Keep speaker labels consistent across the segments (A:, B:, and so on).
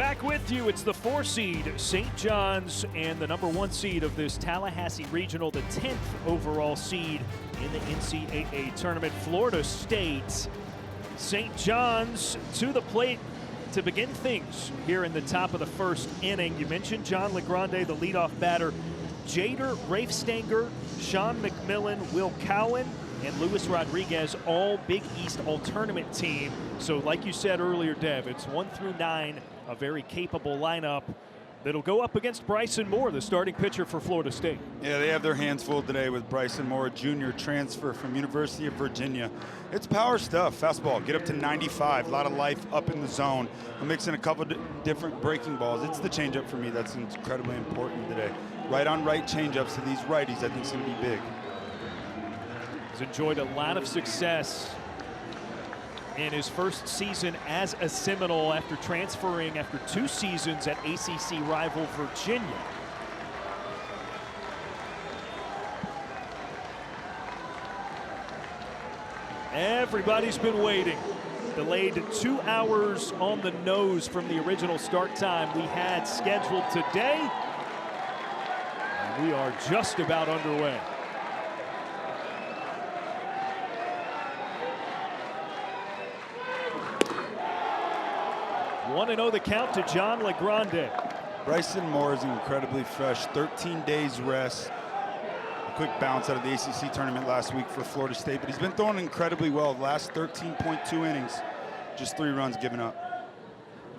A: Back with you, it's the 4 seed, St. John's, and the number 1 seed of this Tallahassee Regional, the 10th overall seed in the NCAA tournament, Florida State. St. John's to the plate to begin things here in the top of the first inning. You mentioned John LeGrande, the leadoff batter. Jader Rafestanger, Sean McMillan, Will Cowan, and Luis Rodriguez, all Big East All-Tournament team. So like you said earlier, Dev, it's 1 through 9, a very capable lineup that'll go up against Bryson Moore, the starting pitcher for Florida State.
B: Yeah, they have their hands full today with Bryson Moore, a junior transfer from University of Virginia. It's power stuff, fastball, get up to 95, a lot of life up in the zone. I'm mixing a couple different breaking balls. It's the changeup for me that's incredibly important today. Right on right changeups to these righties, I think it's gonna be big.
A: He's enjoyed a lot of success in his first season as a Seminole after transferring after 2 seasons at ACC rival Virginia. Everybody's been waiting. Delayed 2 hours on the nose from the original start time we had scheduled today. And we are just about underway. 1-0 the count to John LeGrande.
B: Bryson Moore is incredibly fresh, 13 days rest. A quick bounce out of the ACC tournament last week for Florida State, but he's been throwing incredibly well. The last 13.2 innings, just 3 runs given up.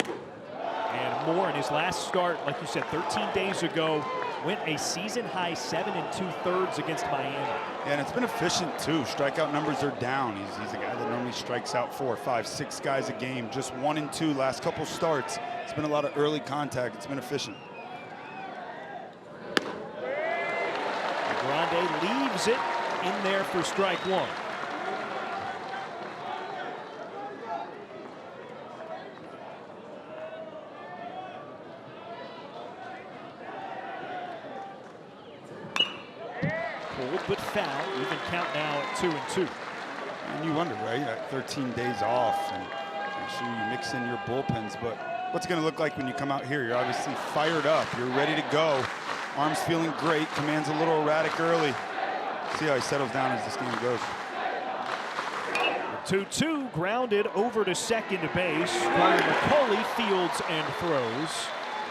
A: And Moore in his last start, like you said, 13 days ago, went a season-high 7 2/3 against Miami.
B: Yeah, and it's been efficient too. Strikeout numbers are down. He's a guy that normally strikes out 4, 5, 6 guys a game. Just 1 and 2 last couple starts. It's been a lot of early contact. It's been efficient.
A: Grande leaves it in there for strike 1. Pulled but foul. Even count now at 2 and 2.
B: And you wonder, right? 13 days off, and I'm sure you mix in your bullpens, but what's going to look like when you come out here? You're obviously fired up. You're ready to go. Arms feeling great. Command's a little erratic early. See how he settles down as this game goes.
A: 2-2 grounded over to second base. Brian McCauley fields and throws,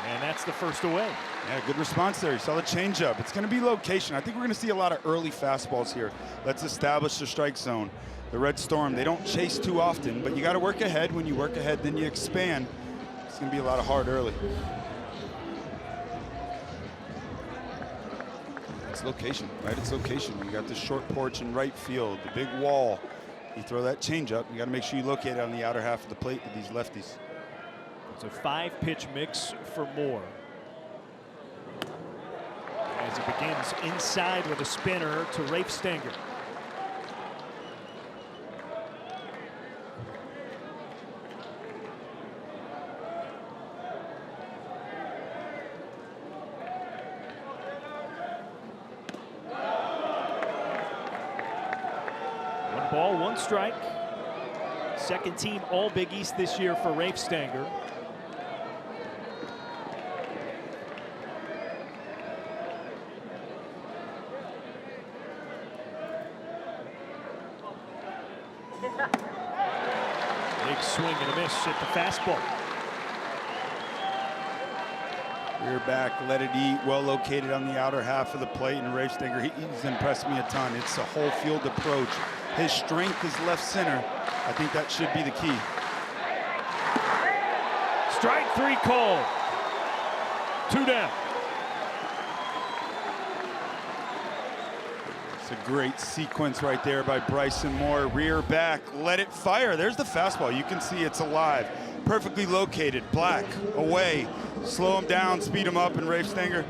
A: and that's the first away.
B: Yeah, good response there. You saw the changeup. It's going to be location. I think we're going to see a lot of early fastballs here. Let's establish the strike zone. The Red Storm, they don't chase too often, but you got to work ahead. When you work ahead, then you expand. It's going to be a lot of hard early. It's location, right? It's location. You got the short porch in right field, the big wall. You throw that changeup, you got to make sure you locate it on the outer half of the plate with these lefties.
A: It's a 5-pitch mix for Moore. As he begins inside with a spinner to Rafestanger. One ball, 1 strike. Second team All Big East this year for Rafestanger. Big swing and a miss at the fastball.
B: Rear back, let it eat, well located on the outer half of the plate, and Rafestanger, he's impressed me a ton. It's a whole field approach. His strength is left center. I think that should be the key.
A: Strike 3 called. 2 down.
B: It's a great sequence right there by Bryson Moore. Rear back, let it fire. There's the fastball. You can see it's alive. Perfectly located, black, away. Slow him down, speed him up, and Rafestanger,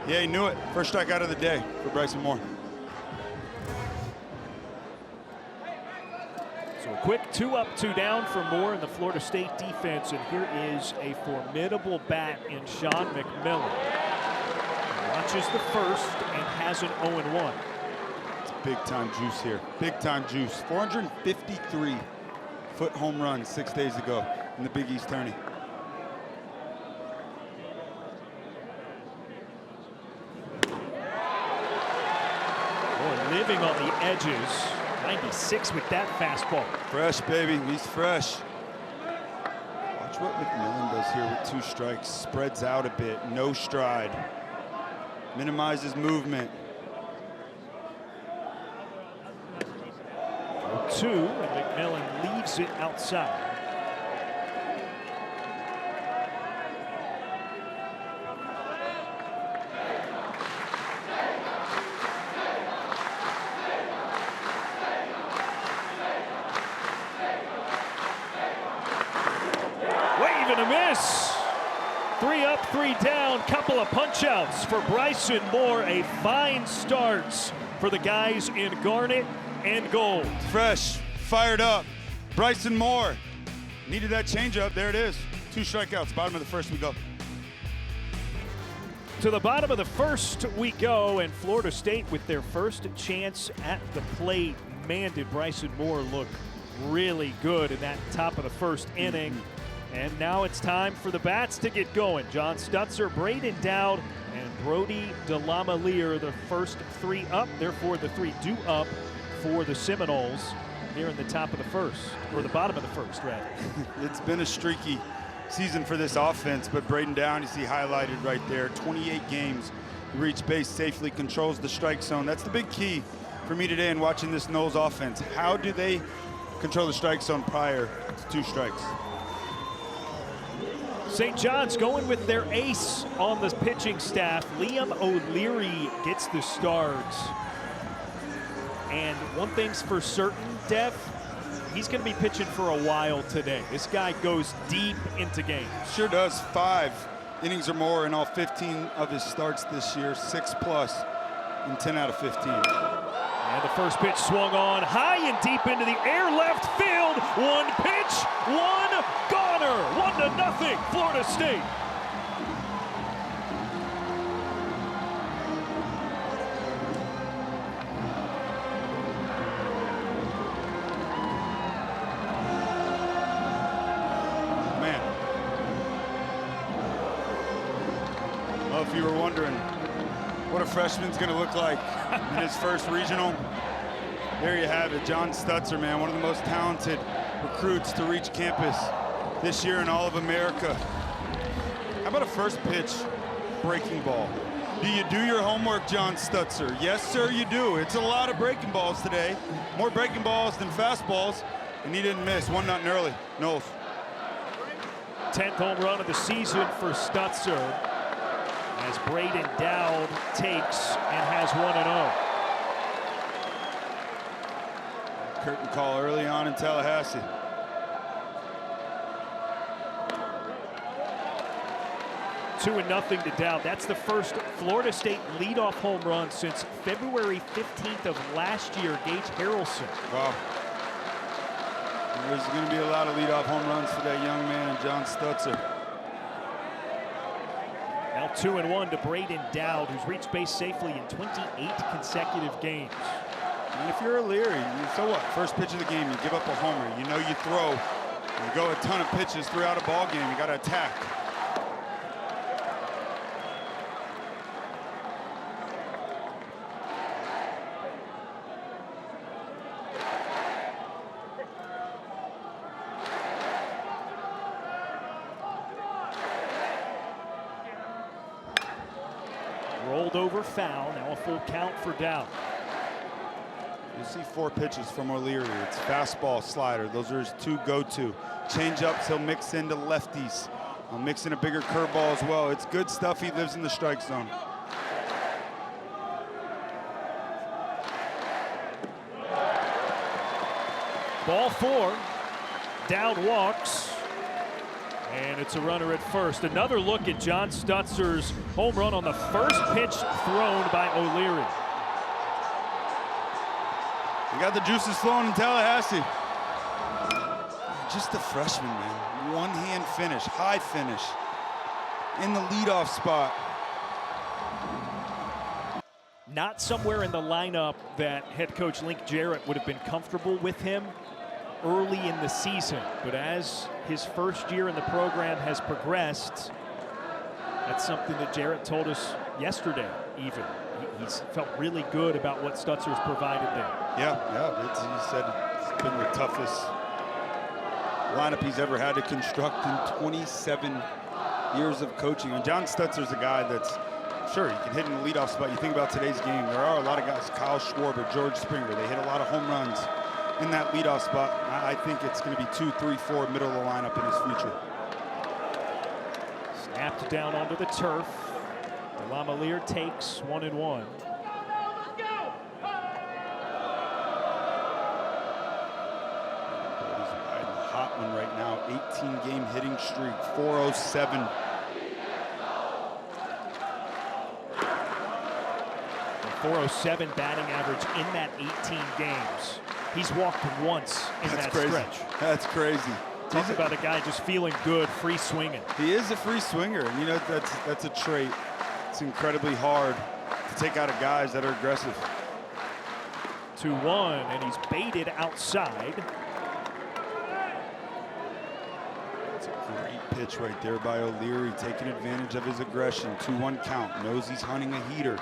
B: yeah, he knew it. First strikeout of the day for Bryson Moore.
A: So a quick 2 up, 2 down for Moore in the Florida State defense, and here is a formidable bat in Sean McMillan. Watches the first and has an 0-1.
B: Big time juice here. Big time juice. 453-foot home run 6 days ago in the Big East tourney.
A: cutting on the edges. 96 with that fastball.
B: Fresh, baby. He's fresh. Watch what McMillan does here with 2 strikes. Spreads out a bit. No stride. Minimizes movement.
A: 2, and McMillan leaves it outside. Wave and a miss. 3 up, 3 down, couple of punch-outs for Bryson Moore. A fine start for the guys in garnet and gold.
B: Fresh, fired up. Bryson Moore needed that changeup. There it is. 2 strikeouts. Bottom of the first we go.
A: To the bottom of the first we go, and Florida State with their first chance at the plate. Man, did Bryson Moore look really good in that top of the first inning. And now it's time for the bats to get going. John Stutzer, Braden Dowd, and Brody DeLamalier, the first 3 up. Therefore, the 3 due up for the Seminoles here in the top of the first, or the bottom of the first, rather.
B: It's been a streaky season for this offense, but Braden Dowd, you see highlighted right there. 28 games, reach base safely, controls the strike zone. That's the big key for me today in watching this Noles offense. How do they control the strike zone prior to 2 strikes?
A: St. John's going with their ace on the pitching staff. Liam O'Leary gets the start. And one thing's for certain, Dev, he's going to be pitching for a while today. This guy goes deep into games.
B: Sure does. 5 innings or more in all 15 of his starts this year, 6+ in 10 out of 15.
A: And the first pitch swung on high and deep into the air, left field. 1 pitch, 1 goner. 1-0, Florida State.
B: Man. Well, if you were wondering what a freshman's going to look like in his first regional, there you have it. John Stutzer, man, one of the most talented recruits to reach campus this year in all of America. How about a first pitch breaking ball? Do you do your homework, John Stutzer? Yes, sir, you do. It's a lot of breaking balls today. More breaking balls than fastballs, and he didn't miss. 1-0 early. Noles.
A: 10th home run of the season for Stutzer, as Braden Dowd takes and has 1-0.
B: Curtain call early on in Tallahassee.
A: Two and nothing to Dowd. That's the first Florida State leadoff home run since February 15th of last year. Gage Harrelson.
B: Wow. There's going to be a lot of leadoff home runs for that young man, John Stutzer.
A: Now 2-1 to Braden Dowd, who's reached base safely in 28 consecutive games.
B: And if you're O'Leary, so what? First pitch of the game, you give up a homer. You know you throw. You go a ton of pitches throughout a ball game. You got to attack.
A: Rolled over foul, now a full count for Dowd.
B: You'll see 4 pitches from O'Leary. It's fastball, slider. Those are his 2 go-to. Change-ups, he'll mix into lefties. He'll mix in a bigger curveball as well. It's good stuff. He lives in the strike zone.
A: Ball 4. Dowd walks. And it's a runner at first. Another look at John Stutzer's home run on the first pitch thrown by O'Leary.
B: You got the juices flowing in Tallahassee. Just a freshman, man. One-hand finish, high finish, in the leadoff spot.
A: Not somewhere in the lineup that head coach Link Jarrett would have been comfortable with him early in the season, but as his first year in the program has progressed, that's something that Jarrett told us yesterday even. He's felt really good about what Stutzer's provided there.
B: Yeah, he said it's been the toughest lineup he's ever had to construct in 27 years of coaching. And John Stutzer's a guy that's, sure, he can hit in the leadoff spot. You think about today's game, there are a lot of guys, Kyle Schwarber, George Springer, they hit a lot of home runs in that leadoff spot. I think it's going to be 2, 3, 4, middle of the lineup in his future.
A: Snapped down onto the turf. Delamelier takes 1-1.
B: Hot one right now, 18-game hitting streak, 407.
A: The 407 batting average in that 18 games. He's walked once in that stretch.
B: That's crazy.
A: Talk about a guy just feeling good, free swinging.
B: He is a free swinger, and you know that's a trait. It's incredibly hard to take out of guys that are aggressive.
A: 2-1, and he's baited outside.
B: It's a great pitch right there by O'Leary, taking advantage of his aggression. 2-1 count, knows he's hunting a heater.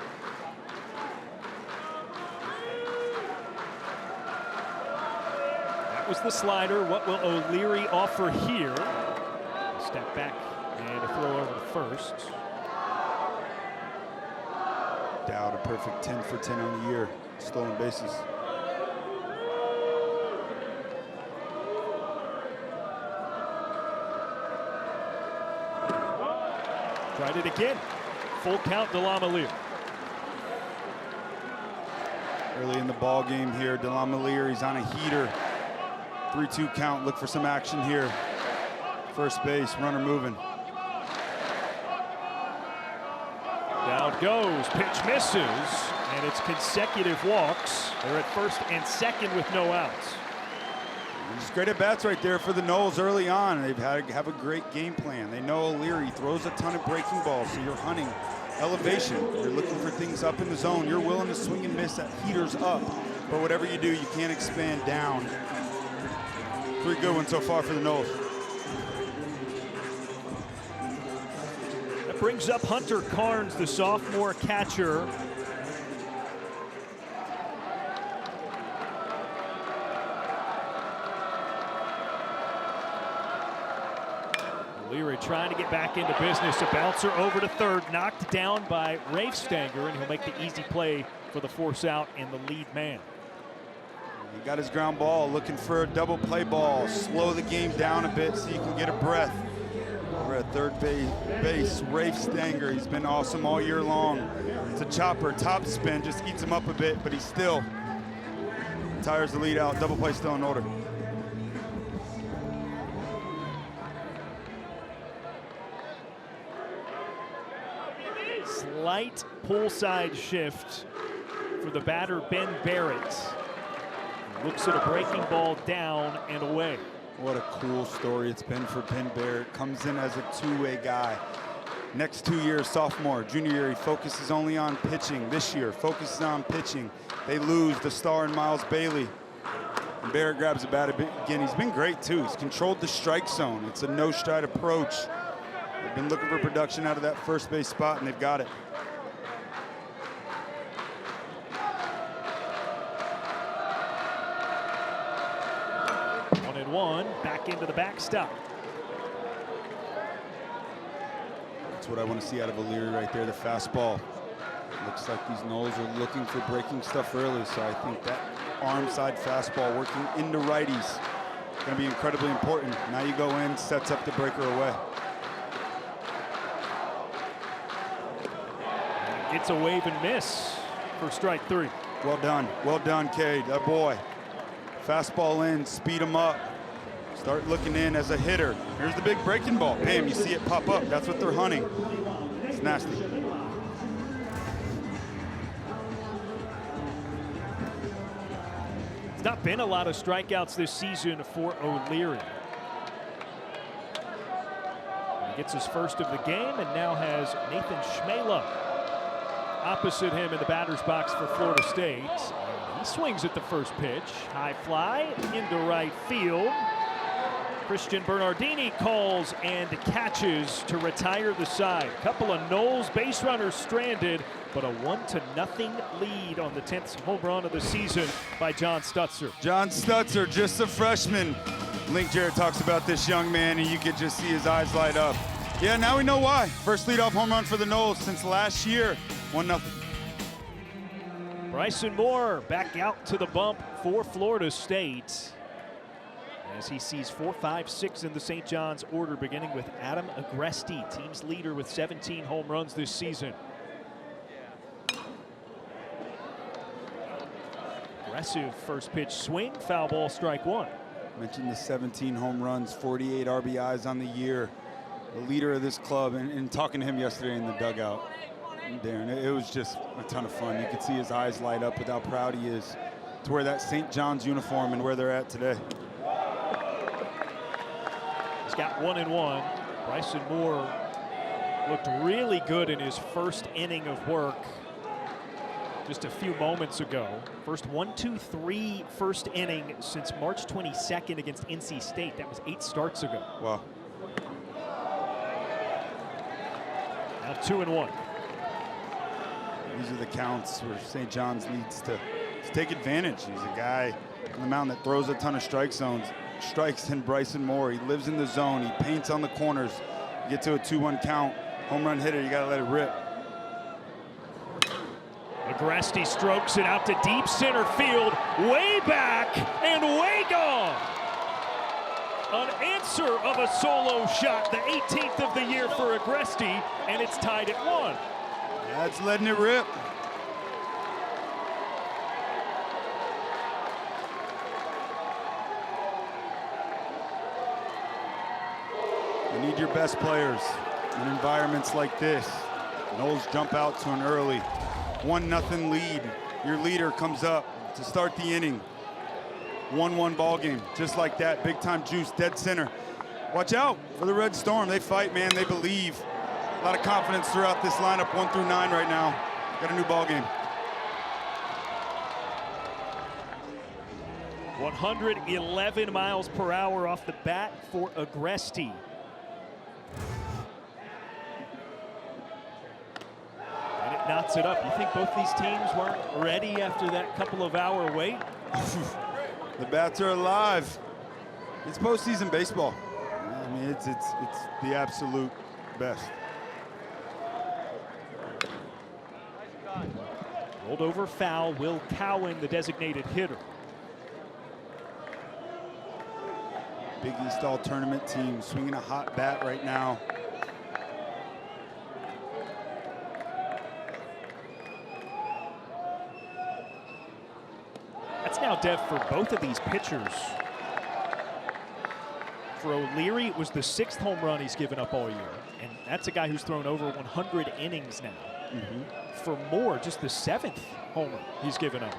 A: That was the slider. What will O'Leary offer here? Step back and a throw over to first.
B: Dowd, a perfect 10 for 10 on the year, stolen bases.
A: Tried it again. Full count, Delamelier.
B: Early in the ball game here, Delamelier, he's on a heater. 3-2 count, look for some action here. First base, runner moving.
A: Down goes, pitch misses, and it's consecutive walks. They're at first and second with no outs.
B: Just great at bats right there for the Noles early on. They've have a great game plan. They know O'Leary throws a ton of breaking balls, so you're hunting elevation. You're looking for things up in the zone. You're willing to swing and miss at heaters up, but whatever you do, you can't expand down. 3 good ones so far for the Noles.
A: That brings up Hunter Carnes, the sophomore catcher. O'Leary trying to get back into business. A bouncer over to third, knocked down by Rafe Stanger, and he'll make the easy play for the force out and the lead man.
B: He got his ground ball, looking for a double play ball. Slow the game down a bit so you can get a breath. Over at third base, Rafe Stanger, he's been awesome all year long. It's a chopper, top spin, just eats him up a bit, but he still tires the lead out. Double play still in order.
A: Slight pull side shift for the batter, Ben Barrett. Looks at a breaking ball down and away.
B: What a cool story it's been for Ben Barrett. Comes in as a two-way guy. Next 2 years, sophomore, junior year, he focuses only on pitching. This year, focuses on pitching. They lose the star in Miles Bailey. And Barrett grabs the bat again. He's been great, too. He's controlled the strike zone. It's a no-stride approach. They've been looking for production out of that first base spot, and they've got it.
A: One, back into the backstop.
B: That's what I want to see out of O'Leary right there, the fastball. Looks like these Noles are looking for breaking stuff early, so I think that arm side fastball working into righties is going to be incredibly important. Now you go in, sets up the breaker away.
A: It's a wave and miss for strike 3.
B: Well done, Cade, that boy. Fastball in, speed him up. Start looking in as a hitter. Here's the big breaking ball. Bam, you see it pop up. That's what they're hunting. It's nasty.
A: It's not been a lot of strikeouts this season for O'Leary. He gets his first of the game and now has Nathan Schmela opposite him in the batter's box for Florida State. And he swings at the first pitch. High fly into right field. Christian Bernardini calls and catches to retire the side. A couple of Knowles base runners stranded, but a 1-0 lead on the 10th home run of the season by John Stutzer.
B: John Stutzer, just a freshman. Link Jarrett talks about this young man, and you could just see his eyes light up. Yeah, now we know why. First leadoff home run for the Knowles since last year. 1-0.
A: Bryson Moore back out to the bump for Florida State, as he sees 4, 5, 6 in the St. John's order, beginning with Adam Agresti, team's leader with 17 home runs this season. Aggressive first pitch swing, foul ball, strike one.
B: Mentioned the 17 home runs, 48 RBIs on the year. The leader of this club, and talking to him yesterday in the dugout, Darren, it was just a ton of fun. You could see his eyes light up with how proud he is to wear that St. John's uniform and where they're at today.
A: He's got 1-1. Bryson Moore looked really good in his first inning of work just a few moments ago. First 1-2-3 first inning since March 22nd against NC State. That was 8 starts ago.
B: Wow.
A: Now 2-1.
B: These are the counts where St. John's needs to take advantage. He's a guy on the mound that throws a ton of strikes in Bryson Moore. He lives in the zone. He paints on the corners. You get to a 2-1 count. Home run hitter, you gotta let it rip.
A: Agresti strokes it out to deep center field, way back and way gone. An answer of a solo shot, the 18th of the year for Agresti, and it's tied at 1.
B: That's letting it rip. You need your best players in environments like this. Knowles jump out to an early 1-0 lead. Your leader comes up to start the inning. 1-1 ball game, just like that. Big time juice, dead center. Watch out for the Red Storm. They fight, man. They believe. A lot of confidence throughout this lineup, 1 through 9 right now. Got a new ball game.
A: 111 miles per hour off the bat for Agresti. And it knots it up. You think both these teams weren't ready after that couple of hour wait?
B: The bats are alive. It's postseason baseball. I mean, it's the absolute best.
A: Rolled over foul. Will Cowan, the designated hitter.
B: Big East All-Tournament team swinging a hot bat right now.
A: That's now, Dev, for both of these pitchers. For O'Leary, it was the 6th home run he's given up all year. And that's a guy who's thrown over 100 innings now. For Moore, just the 7th homer he's given up.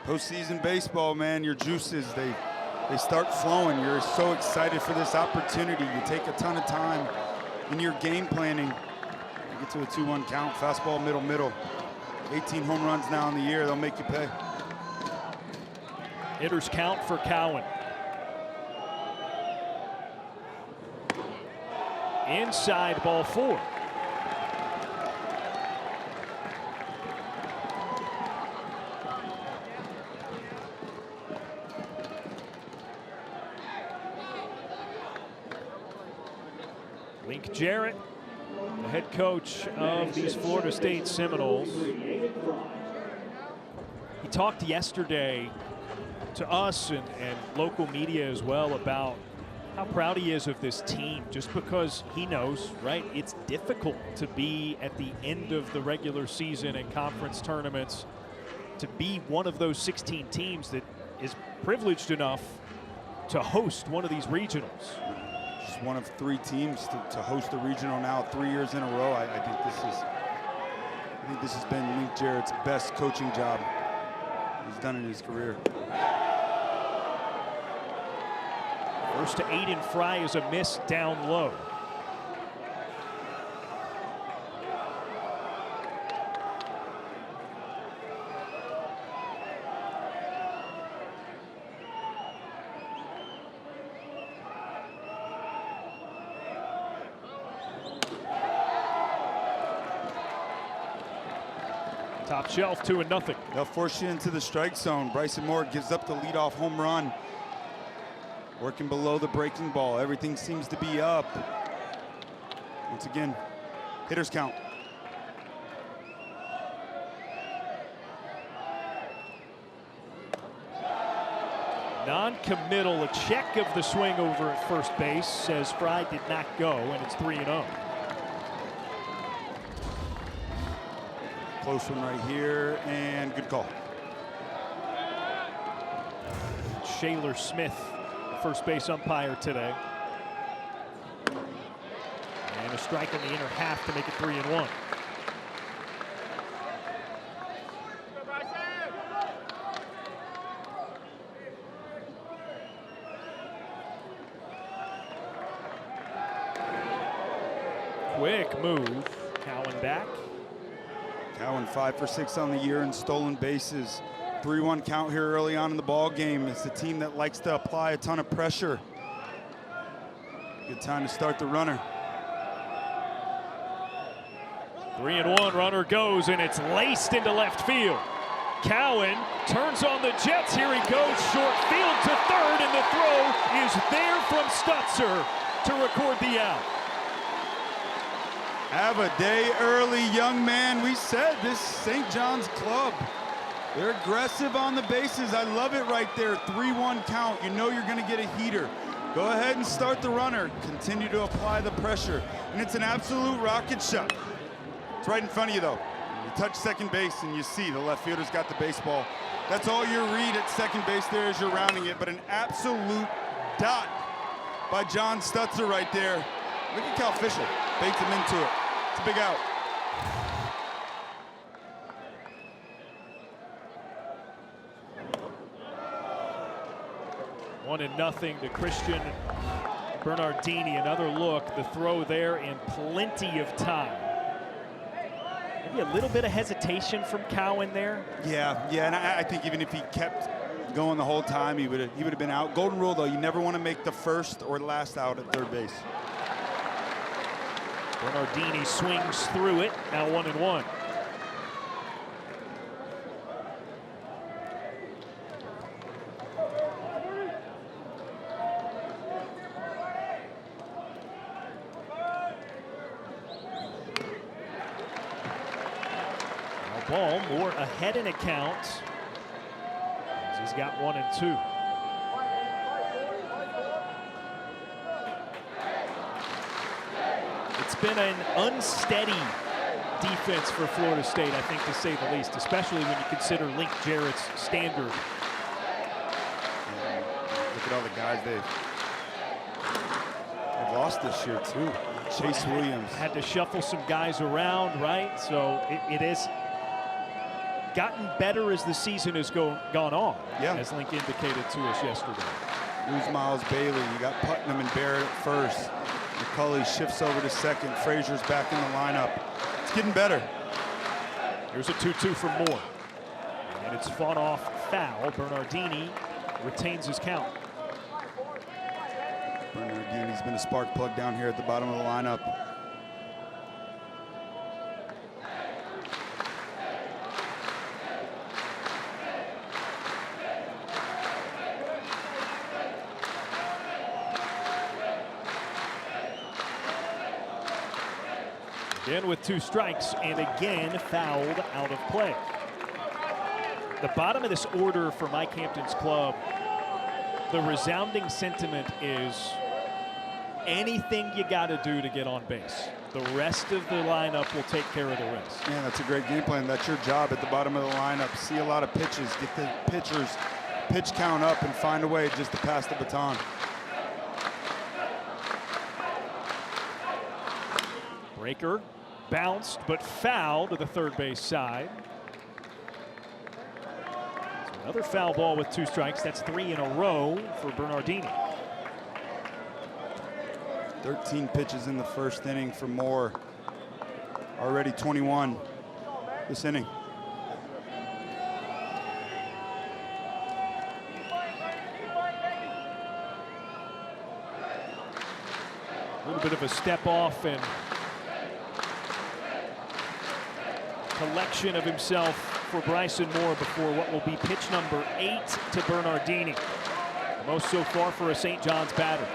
B: Postseason baseball, man, your juices, they start flowing. You're so excited for this opportunity. You take a ton of time in your game planning. You get to a 2-1 count, fastball, middle. 18 home runs now in the year. They'll make you pay.
A: Hitters count for Cowan. Inside, ball 4. Link Jarrett, the head coach of these Florida State Seminoles. He talked yesterday to us and local media as well about how proud he is of this team, just because he knows, right, it's difficult to be at the end of the regular season and conference tournaments, to be one of those 16 teams that is privileged enough to host one of these regionals.
B: Just one of 3 teams to host a regional now 3 years in a row. I think this has been Link Jarrett's best coaching job he's done in his career.
A: First to Aiden Fry is a miss down low. Top shelf, 2-0.
B: They'll force you into the strike zone. Bryson Moore gives up the leadoff home run. Working below the breaking ball. Everything seems to be up. Once again, hitters count.
A: Non-committal, a check of the swing over at first base, says Fry did not go, and it's 3-0.
B: Close one right here, and good call.
A: Shaler Smith, first base umpire today. And a strike in the inner half to make it 3-1. Quick move, Cowan back.
B: Cowan 5 for 6 on the year in stolen bases. 3-1 count here early on in the ball game. It's a team that likes to apply a ton of pressure. Good time to start the runner.
A: 3-1, runner goes, and it's laced into left field. Cowan turns on the Jets. Here he goes, short field to third, and the throw is there from Stutzer to record the out.
B: Have a day early, young man. We said this St. John's club. They're aggressive on the bases. I love it right there. 3-1 count. You know you're going to get a heater. Go ahead and start the runner. Continue to apply the pressure. And it's an absolute rocket shot. It's right in front of you, though. You touch second base and you see the left fielder's got the baseball. That's all you read at second base there as you're rounding it. But an absolute dot by John Stutzer right there. Look at Cal Fisher. Baits him into it. It's a big out.
A: One and nothing to Christian Bernardini. Another look, the throw there, and plenty of time. Maybe a little bit of hesitation from Cowan there.
B: Yeah, and I think even if he kept going the whole time, he would have been out. Golden rule, though, you never want to make the first or last out at third base.
A: Bernardini swings through it, now 1-1. Ball, Moore ahead in a count. He's got 1 and 2. It's been an unsteady defense for Florida State, I think, to say the least, especially when you consider Link Jarrett's standard.
B: Look at all the guys they've lost this year, too. Chase Williams.
A: Had to shuffle some guys around, right? So it has gotten better as the season has gone on, as Link indicated to us yesterday.
B: Lose Miles Bailey. You got Putnam and Barrett at first. McCulley shifts over to second. Frazier's back in the lineup. It's getting better.
A: Here's a 2-2 from Moore. And it's fought off foul. Bernardini retains his count.
B: Bernardini's been a spark plug down here at the bottom of the lineup.
A: Again with 2 strikes, and again fouled out of play. The bottom of this order for Mike Hampton's club, the resounding sentiment is anything you got to do to get on base. The rest of the lineup will take care of the rest.
B: Man, that's a great game plan. That's your job at the bottom of the lineup. See a lot of pitches, get the pitchers' pitch count up, and find a way just to pass the baton.
A: Breaker bounced but fouled to the third base side. So another foul ball with 2 strikes. That's 3 in a row for Bernardini.
B: 13 pitches in the first inning for Moore. Already 21 this inning. A
A: little bit of a step off and collection of himself for Bryson Moore before what will be pitch number 8 to Bernardini. The most so far for a St. John's batter.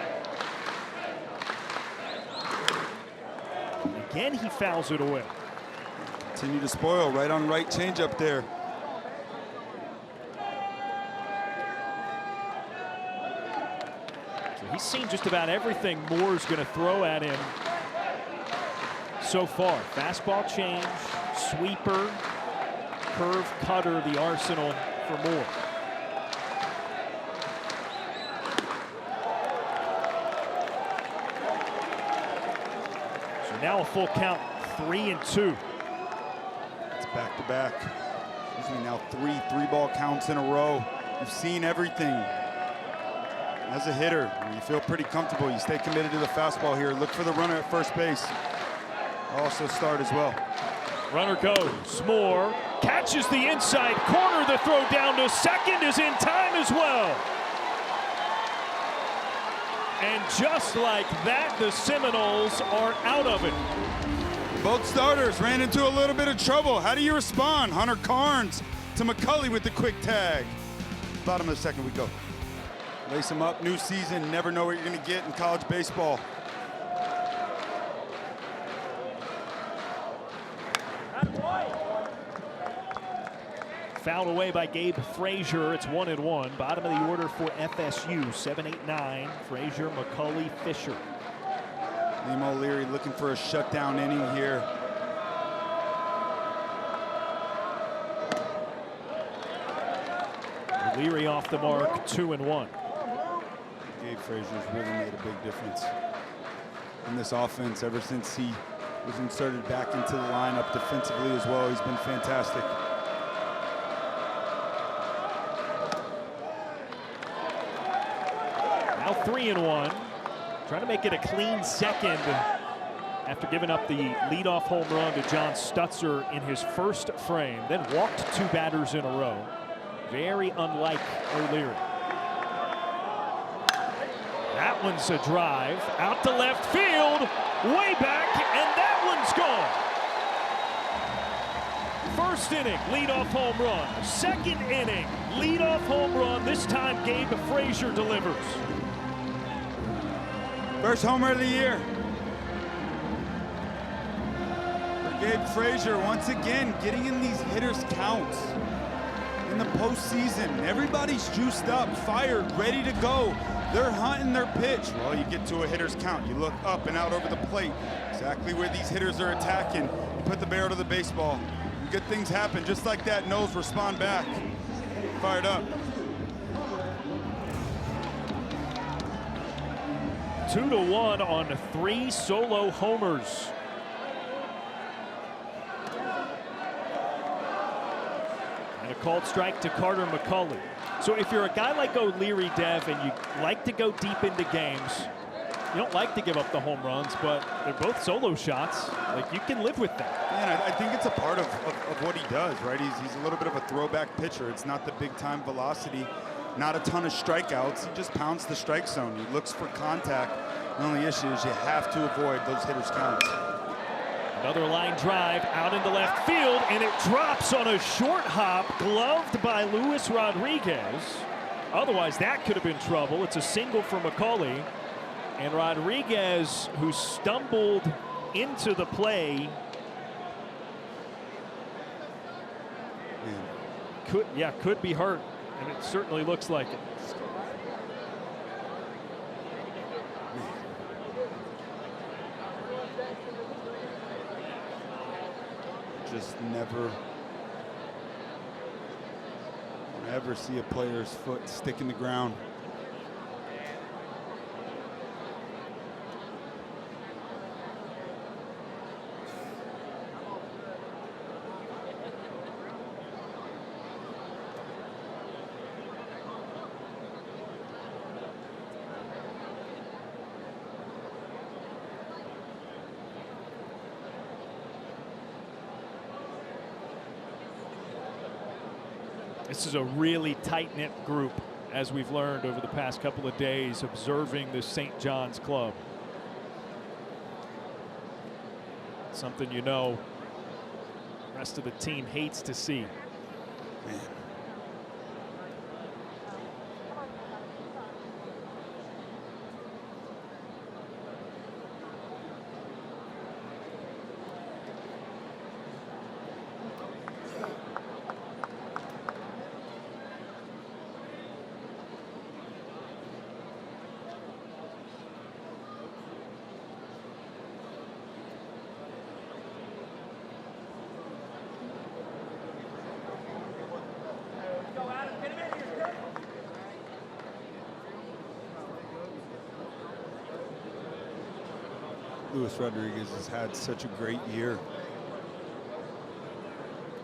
A: Again, he fouls it away.
B: Continue to spoil, right on right changeup there.
A: So he's seen just about everything Moore's going to throw at him so far. Fastball change, sweeper, curve cutter, the arsenal for Moore. So now a full count, 3-2.
B: It's back-to-back. Excuse me, now three-ball counts in a row. You've seen everything. As a hitter, you feel pretty comfortable. You stay committed to the fastball here. Look for the runner at first base. Also start as well.
A: Runner goes. Moore catches the inside corner. The throw down to second is in time as well. And just like that, the Seminoles are out of it.
B: Both starters ran into a little bit of trouble. How do you respond? Hunter Carnes to McCulley with the quick tag. Bottom of the second we go. Lace them up, new season, never know what you're gonna get in college baseball.
A: Fouled away by Gabe Frazier. It's 1-1. Bottom of the order for FSU. 7, 8, 9. Frazier, McCulley, Fisher.
B: Liam O'Leary looking for a shutdown inning here.
A: O'Leary off the mark, 2-1.
B: Gabe Frazier's really made a big difference in this offense ever since he was inserted back into the lineup defensively as well. He's been fantastic.
A: Now 3-1. Trying to make it a clean second after giving up the leadoff home run to John Stutzer in his first frame, then walked 2 batters in a row. Very unlike O'Leary. That one's a drive out to left field, way back, and that one's gone. First inning, leadoff home run. Second inning, leadoff home run. This time, Gabe Frazier delivers.
B: First homer of the year for Gabe Frazier, once again getting in these hitters' counts in the postseason. Everybody's juiced up, fired, ready to go. They're hunting their pitch. Well, you get to a hitter's count. You look up and out over the plate, exactly where these hitters are attacking. You put the barrel to the baseball. And good things happen. Just like that, Noles respond back. Fired up.
A: 2-1 on 3 solo homers. And a called strike to Carter McCulley. So if you're a guy like O'Leary, Dev, and you like to go deep into games, you don't like to give up the home runs, but they're both solo shots. Like, you can live with that.
B: Yeah, and I think it's a part of what he does, right? He's a little bit of a throwback pitcher. It's not the big-time velocity, not a ton of strikeouts. He just pounds the strike zone. He looks for contact. The only issue is you have to avoid those hitters' counts.
A: Another line drive out into left field, and it drops on a short hop, gloved by Luis Rodriguez. Otherwise, that could have been trouble. It's a single for McCulley. And Rodriguez, who stumbled into the play, could be hurt, and it certainly looks like it.
B: Just never see a player's foot stick in the ground.
A: This is a really tight-knit group, as we've learned over the past couple of days observing the St. John's club. Something you know rest of the team hates to see.
B: Man. Luis Rodriguez has had such a great year.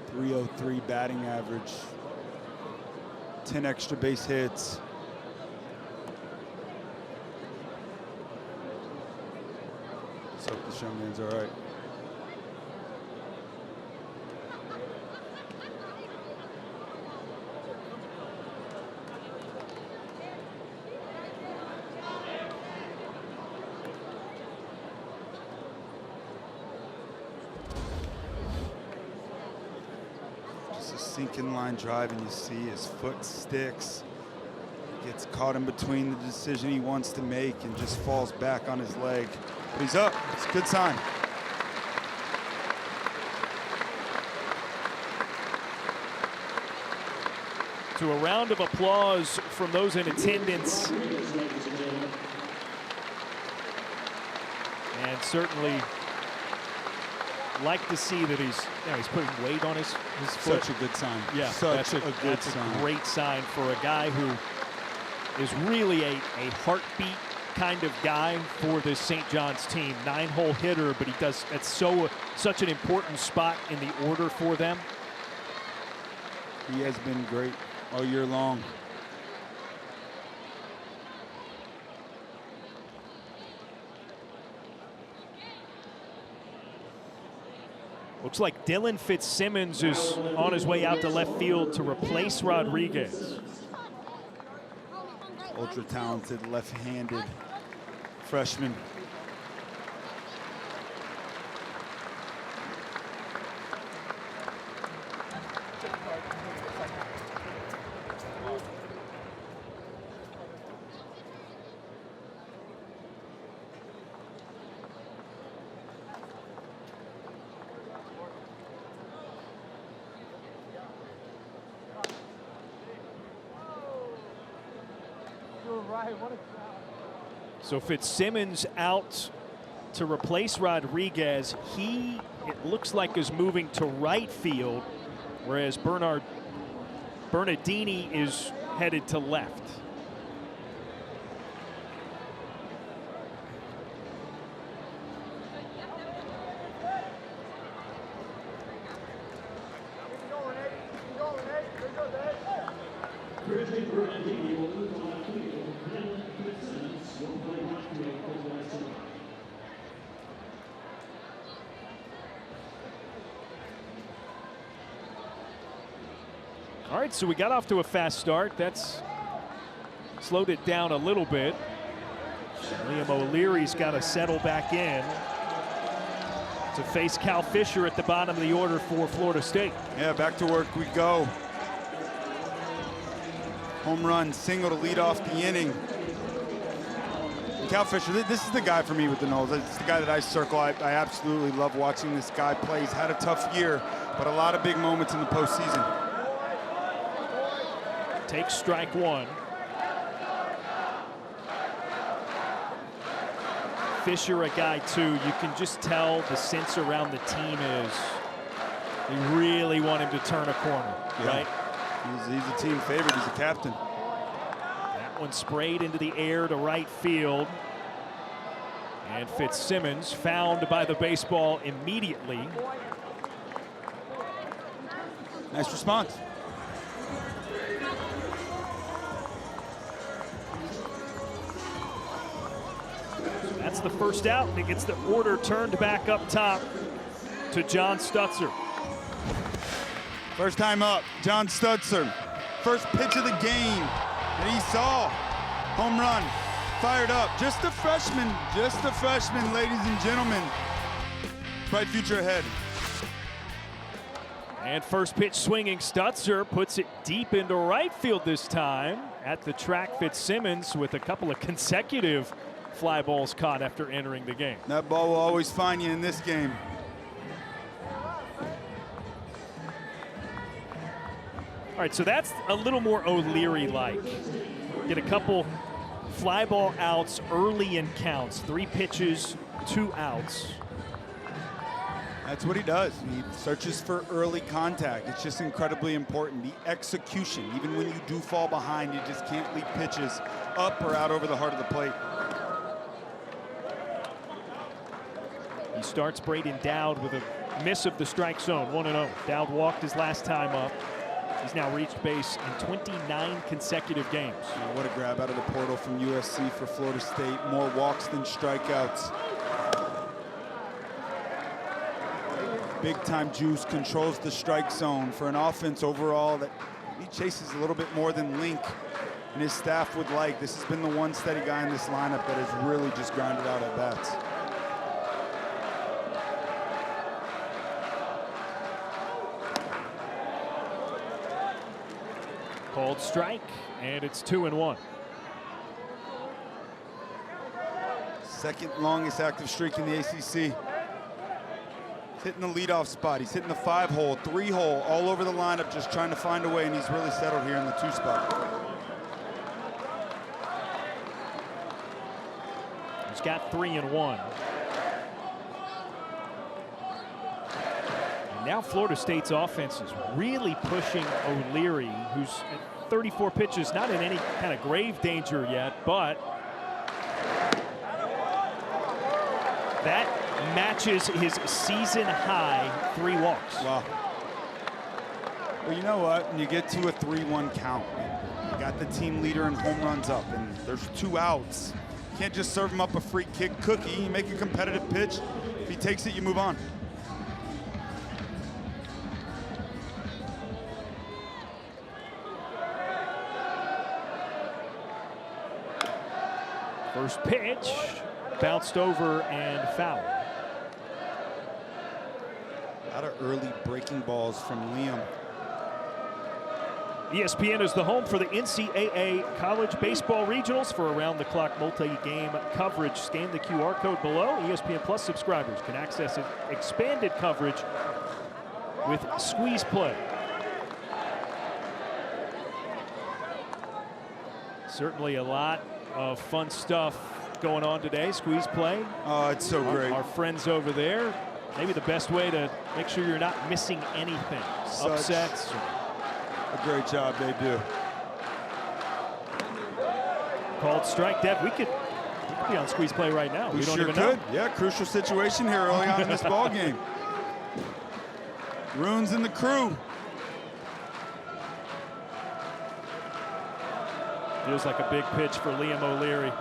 B: 303 batting average, 10 extra base hits. Let's hope this young man's all right. Sinking line drive, and you see his foot sticks. Gets caught in between the decision he wants to make and just falls back on his leg. But he's up. It's a good sign.
A: To a round of applause from those in attendance. And certainly like to see that he's putting weight on his foot.
B: Such a good sign.
A: Yeah,
B: that's a
A: great sign for a guy who is really a heartbeat kind of guy for this St. John's team. 9-hole hitter, but he does, it's such an important spot in the order for them.
B: He has been great all year long.
A: Looks like Dylan Fitzsimmons is on his way out to left field to replace Rodriguez.
B: Ultra talented left-handed freshman.
A: So Fitzsimmons out to replace Rodriguez. He, it looks like, is moving to right field, whereas Bernardini is headed to left. All right, so we got off to a fast start. That's slowed it down a little bit. Liam O'Leary's got to settle back in to face Cal Fisher at the bottom of the order for Florida State.
B: Yeah, back to work we go. Home run, single to lead off the inning. Cal Fisher, this is the guy for me with the Noles. It's the guy that I circle. I absolutely love watching this guy play. He's had a tough year, but a lot of big moments in the postseason.
A: Takes strike one. Fisher a guy too. You can just tell the sense around the team is they really want him to turn a corner, right?
B: He's a team favorite. He's a captain.
A: That one sprayed into the air to right field. And Fitzsimmons found by the baseball immediately.
B: Nice response.
A: That's the first out, and it gets the order turned back up top to John Stutzer.
B: First time up, John Stutzer. First pitch of the game that he saw. Home run, fired up. Just a freshman, ladies and gentlemen. Bright future ahead.
A: And first pitch swinging, Stutzer puts it deep into right field this time. At the track, Fitzsimmons with a couple of consecutive fly balls caught after entering the game.
B: That ball will always find you in this game.
A: All right, so that's a little more O'Leary-like. Get a couple fly ball outs early in counts. 3 pitches, 2 outs.
B: That's what he does. He searches for early contact. It's just incredibly important. The execution, even when you do fall behind, you just can't leave pitches up or out over the heart of the plate.
A: He starts Braden Dowd with a miss of the strike zone, 1-0. Dowd walked his last time up. He's now reached base in 29 consecutive games.
B: Oh, what a grab out of the portal from USC for Florida State. More walks than strikeouts. Big-time juice, controls the strike zone for an offense overall that he chases a little bit more than Link and his staff would like. This has been the one steady guy in this lineup that has really just grinded out at bats.
A: Called strike, and it's 2-1.
B: Second longest active streak in the ACC. Hitting the leadoff spot. He's hitting the 5-hole, 3-hole, all over the lineup, just trying to find a way, and he's really settled here in the 2 spot.
A: He's got 3-1. And now Florida State's offense is really pushing O'Leary, who's at 34 pitches, not in any kind of grave danger yet, but that matches his season high 3 walks.
B: Wow. Well, you know what? When you get to a 3-1 count, you got the team leader in home runs up, and there's 2 outs. You can't just serve him up a free kick cookie. You make a competitive pitch. If he takes it, you move on.
A: First pitch, bounced over and foul.
B: A lot of early breaking balls from Liam.
A: ESPN is the home for the NCAA College Baseball Regionals. For around-the-clock multi-game coverage, scan the QR code below. ESPN Plus subscribers can access expanded coverage with Squeeze Play. Certainly a lot of fun stuff going on today. Squeeze Play.
B: Oh, it's so great.
A: Our friends over there. Maybe the best way to make sure you're not missing anything. Upsets.
B: A great job they do.
A: Called strike. Dev, we could be on Squeeze Play right now. We don't
B: sure
A: even know.
B: Yeah, crucial situation here early on in this ball game. Runes and the crew.
A: Feels like a big pitch for Liam O'Leary.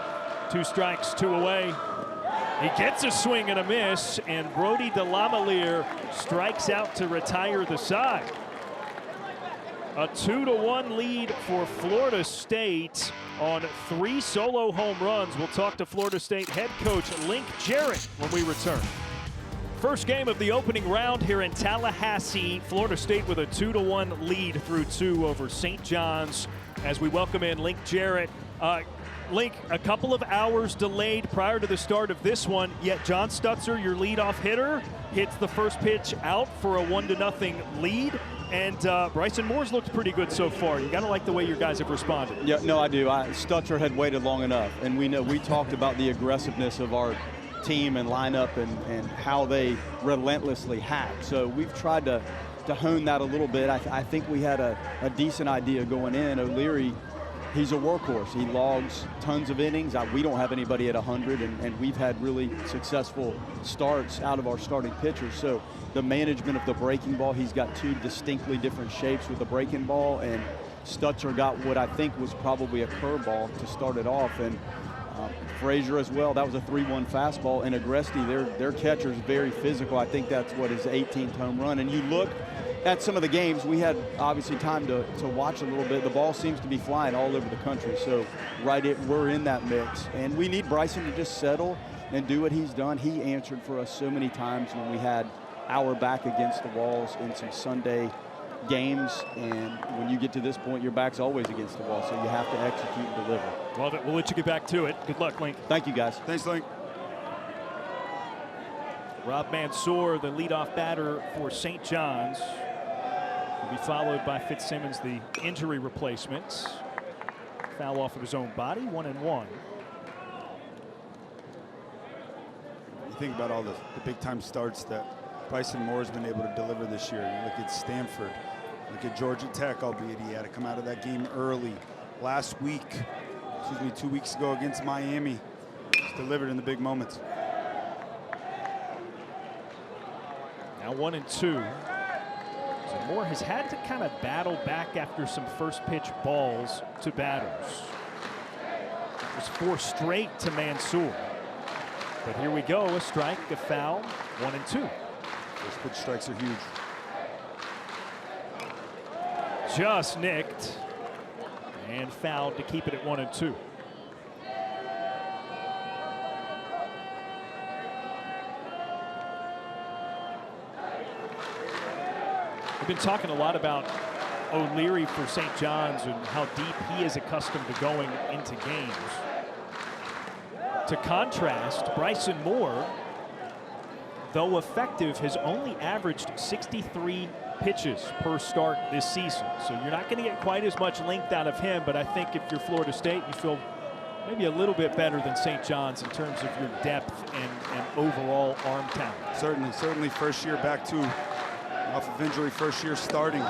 A: 2 strikes, 2 away. He gets a swing and a miss, and Brody DeLamiere strikes out to retire the side. A 2-1 lead for Florida State on 3 solo home runs. We'll talk to Florida State head coach Link Jarrett when we return. First game of the opening round here in Tallahassee. Florida State with a 2-1 lead through 2 over St. John's. As we welcome in Link Jarrett. Link, a couple of hours delayed prior to the start of this one, yet John Stutzer, your leadoff hitter, hits the first pitch out for a 1-0 lead. And Bryson Moore's looked pretty good so far. You got to like the way your guys have responded.
C: Yeah, no, I do. Stutzer had waited long enough, and we talked about the aggressiveness of our team and lineup and how they relentlessly hack. So we've tried to hone that a little bit. I think we had a decent idea going in. O'Leary, he's a workhorse. He logs tons of innings. We don't have anybody at 100, and we've had really successful starts out of our starting pitchers. So the management of the breaking ball, he's got 2 distinctly different shapes with the breaking ball, and Stutzer got what I think was probably a curveball to start it off. And Frazier as well, that was a 3-1 fastball. And Agresti, their catcher's very physical. I think that's what his 18th home run. And you look at some of the games, we had obviously time to watch a little bit. The ball seems to be flying all over the country. So we're in that mix. And we need Bryson to just settle and do what he's done. He answered for us so many times when we had our back against the walls in some Sunday games, and when you get to this point, your back's always against the wall, so you have to execute and deliver.
A: Love it. We'll let you get back to it. Good luck, Link.
C: Thank you, guys.
B: Thanks, Link.
A: Rob Mansour, the leadoff batter for St. John's, will be followed by Fitzsimmons, the injury replacement. Foul off of his own body, 1-1.
B: You think about all the big-time starts that Bryson Moore's been able to deliver this year. You look at Stanford, look at Georgia Tech, albeit he had to come out of that game early. Last week, 2 weeks ago against Miami, he's delivered in the big moments.
A: Now 1-2. So Moore has had to kind of battle back after some first pitch balls to batters. It was 4 straight to Mansour. But here we go, a strike, a foul, 1-2.
B: Those pitch strikes are huge.
A: Just nicked and fouled to keep it at 1-2. We've been talking a lot about O'Leary for St. John's and how deep he is accustomed to going into games. To contrast, Bryson Moore, though effective, has only averaged 63 pitches per start this season. So you're not going to get quite as much length out of him, but I think if you're Florida State, you feel maybe a little bit better than St. John's in terms of your depth and overall arm talent.
B: Certainly first year back to off of injury, first year starting.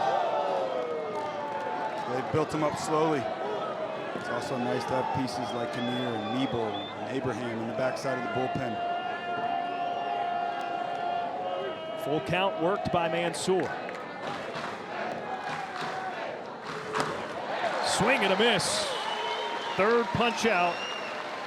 B: They've built him up slowly. It's also nice to have pieces like Kinnear and Nebo and Abraham in the backside of the bullpen.
A: Full count worked by Mansour. Swing and a miss. Third punch out.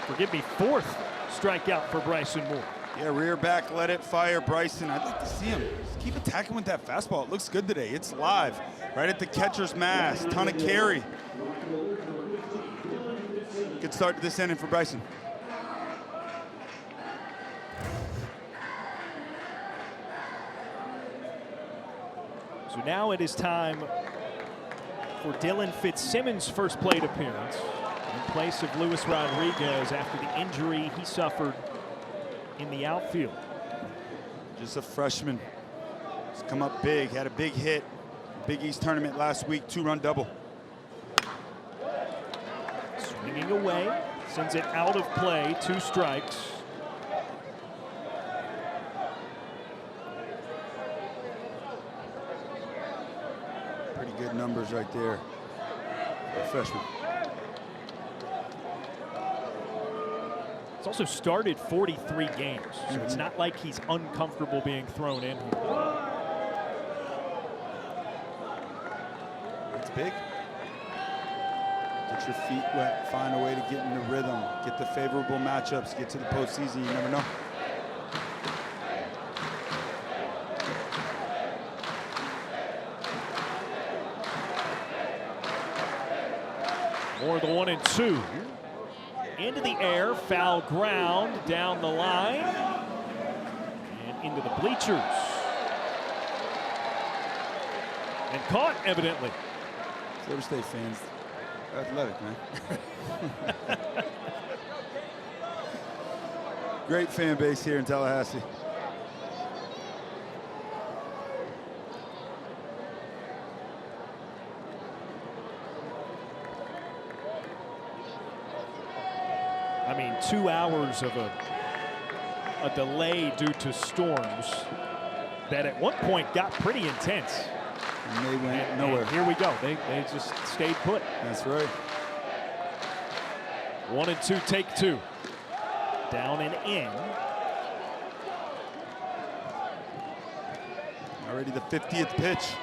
A: Forgive me, 4th strikeout for Bryson Moore.
B: Yeah, rear back, let it fire, Bryson. I'd like to see him. Just keep attacking with that fastball. It looks good today. It's live, right at the catcher's mask. Ton of carry. Good start to this inning for Bryson.
A: So now it is time for Dylan Fitzsimmons' first plate appearance in place of Luis Rodriguez after the injury he suffered in the outfield.
B: Just a freshman. He's come up big, had a big hit. Big East tournament last week, 2-run double.
A: Swinging away, sends it out of play, 2 strikes.
B: Pretty good numbers right there for a freshman.
A: He's also started 43 games, so it's not like he's uncomfortable being thrown in here.
B: It's big. Get your feet wet, find a way to get in the rhythm, get the favorable matchups, get to the postseason, you never know.
A: More the 1-2. Into the air, foul ground down the line and into the bleachers. And caught, evidently.
B: Florida State fans, athletic, man. Great fan base here in Tallahassee.
A: I mean, 2 hours of a delay due to storms that at one point got pretty intense.
B: And they went nowhere.
A: And here we go. They just stayed put.
B: That's right.
A: 1-2, take 2. Down and in.
B: Already the 50th pitch.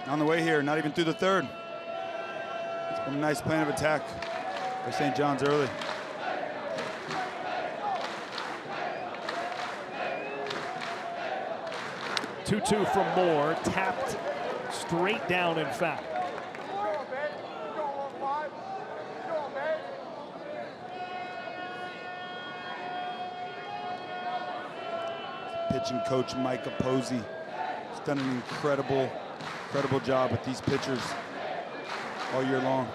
B: On the way here, not even through the 3rd. It's been a nice plan of attack by St. John's early.
A: Two from Moore, tapped straight down and foul.
B: pitching coach Micah Posey. He's done an incredible job with these pitchers all year long.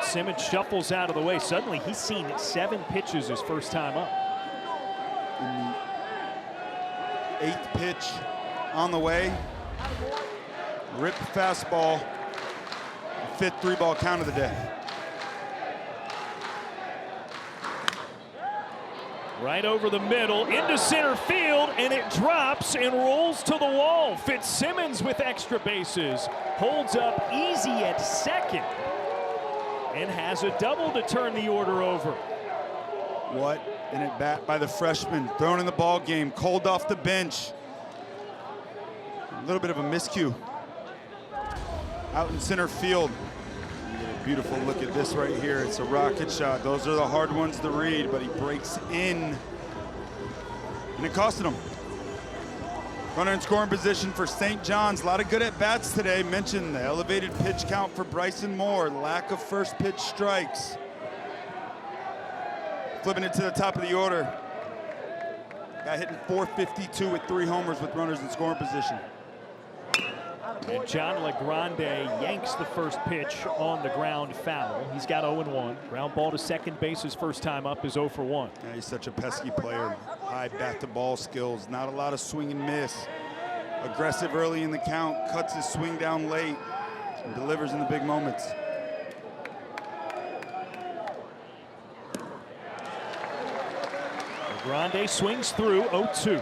A: Simmons shuffles out of the way. Suddenly he's seen 7 pitches his first time up.
B: In the 8th pitch on the way. Rip fastball. 5th 3-ball count of the day.
A: Right over the middle, into center field, and it drops and rolls to the wall. Fitzsimmons with extra bases. Holds up easy at second. And has a double to turn the order over.
B: What an at bat by the freshman, thrown in the ball game, cold off the bench. A little bit of a miscue. Out in center field. Get a beautiful look at this right here. It's a rocket shot. Those are the hard ones to read, but he breaks in. And it costed him. Runner in scoring position for St. John's. A lot of good at-bats today. Mentioned the elevated pitch count for Bryson Moore. Lack of first pitch strikes. Flipping it to the top of the order. Guy hitting .452 with 3 homers with runners in scoring position.
A: And John LeGrande yanks the first pitch on the ground foul. He's got 0-1. Ground ball to second base his first time up is 0 for 1.
B: Yeah, he's such a pesky player. High bat-to-ball skills. Not a lot of swing and miss. Aggressive early in the count. Cuts his swing down late. And delivers in the big moments.
A: LeGrande swings through 0-2.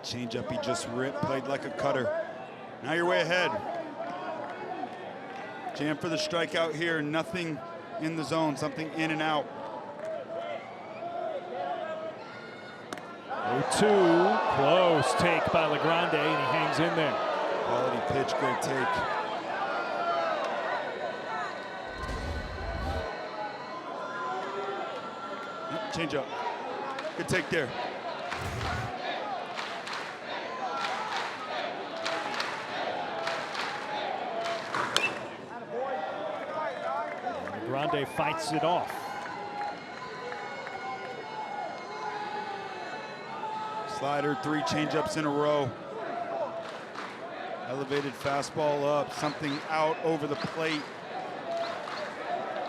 B: Changeup he just ripped, played like a cutter. Now you're way ahead. Jam for the strikeout here, nothing in the zone, something in and out.
A: 0-2, close take by LeGrande, and he hangs in there.
B: Quality pitch, great take. Changeup, good take there.
A: Grande fights it off.
B: Slider, 3 changeups in a row. Elevated fastball up, something out over the plate.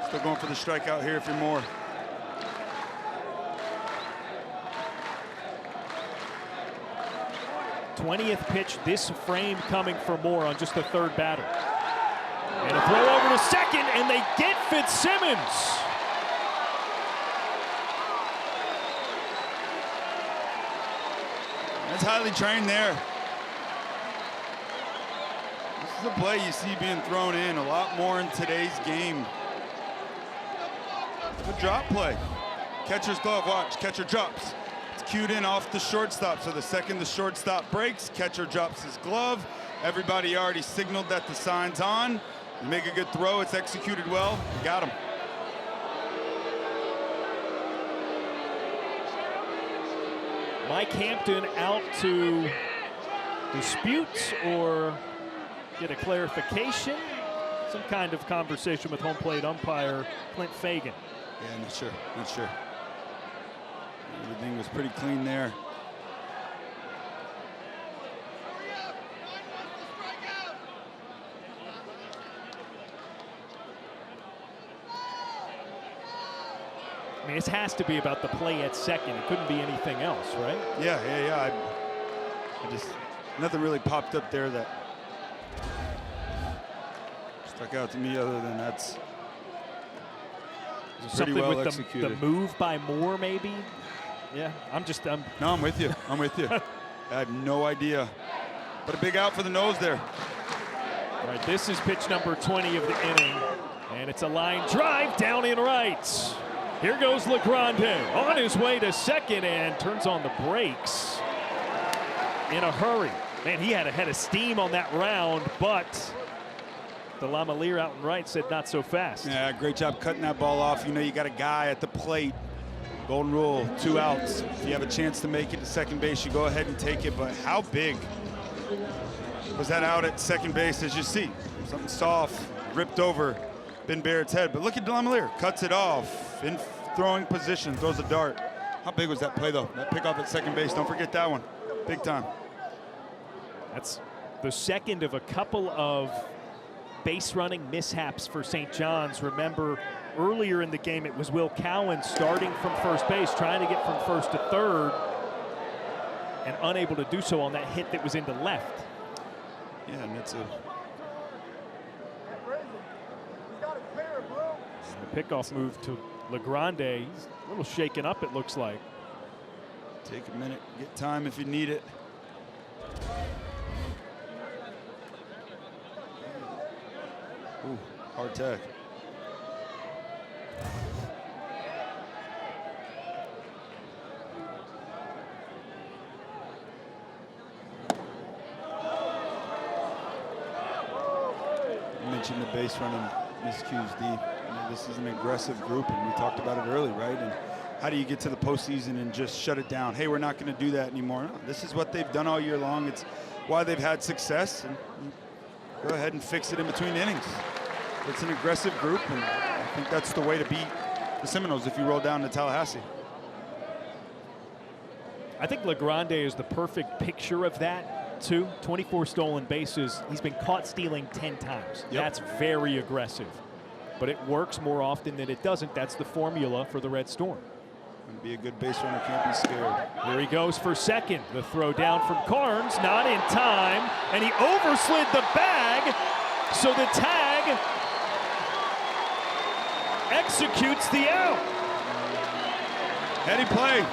B: Still going for the strikeout here for Moore.
A: th pitch this frame coming for Moore on just the 3rd batter. And a throw over to second, and they get Fitzsimmons.
B: That's highly trained there. This is a play you see being thrown in a lot more in today's game. The drop play. Catcher's glove, watch, catcher drops. It's cued in off the shortstop, so the second the shortstop breaks, catcher drops his glove. Everybody already signaled that the sign's on. You make a good throw, it's executed well, you got him.
A: Mike Hampton out to dispute or get a clarification. Some kind of conversation with home plate umpire Clint Fagan.
B: Yeah, not sure. Everything was pretty clean there.
A: I mean, this has to be about the play at second. It couldn't be anything else, right?
B: Yeah. I just, nothing really popped up there that stuck out to me other than that's pretty
A: something
B: well
A: with
B: executed.
A: the move by Moore, maybe? Yeah, I'm
B: No, I'm with you. I have no idea. But a big out for the nose there.
A: All right, this is pitch number 20 of the inning. And it's a line drive down in right. Here goes LeGrande on his way to second and turns on the brakes in a hurry. Man, he had a head of steam on that round, but the Lamalier out in right said not so fast.
B: Yeah, great job cutting that ball off. You know you got a guy at the plate. Golden rule, 2 outs. If you have a chance to make it to second base, you go ahead and take it. But how big was that out at second base? As you see, Something soft, ripped over Ben Barrett's head. But look at Lemalier, cuts it off in throwing position, throws a dart. How big was that play, though? That pickoff at second base, don't forget that one. Big time.
A: That's the second of a couple of base running mishaps for St. John's. Remember, earlier in the game, it was Will Cowan starting from first base, trying to get from first to third, and unable to do so on that hit that was into left.
B: Yeah, and it's a...
A: The pickoff move to LeGrande. He's a little shaken up, it looks like.
B: Take a minute, get time if you need it. Ooh, hard tag. You mentioned the base running miscues, D. This is an aggressive group, and we talked about it early, right? And how do you get to the postseason and just shut it down? Hey, we're not going to do that anymore. No, this is what they've done all year long. It's why they've had success. And go ahead and fix it in between innings. It's an aggressive group, and I think that's the way to beat the Seminoles if you roll down to Tallahassee.
A: I think LeGrande is the perfect picture of that, too. 24 stolen bases. He's been caught stealing 10 times.
B: Yep.
A: That's very aggressive. But it works more often than it doesn't. That's the formula for the Red Storm.
B: Going to be a good base runner, can't be scared.
A: Here he goes for second. The throw down from Carnes, not in time, and he overslid the bag, so the tag executes the out.
B: Heady play.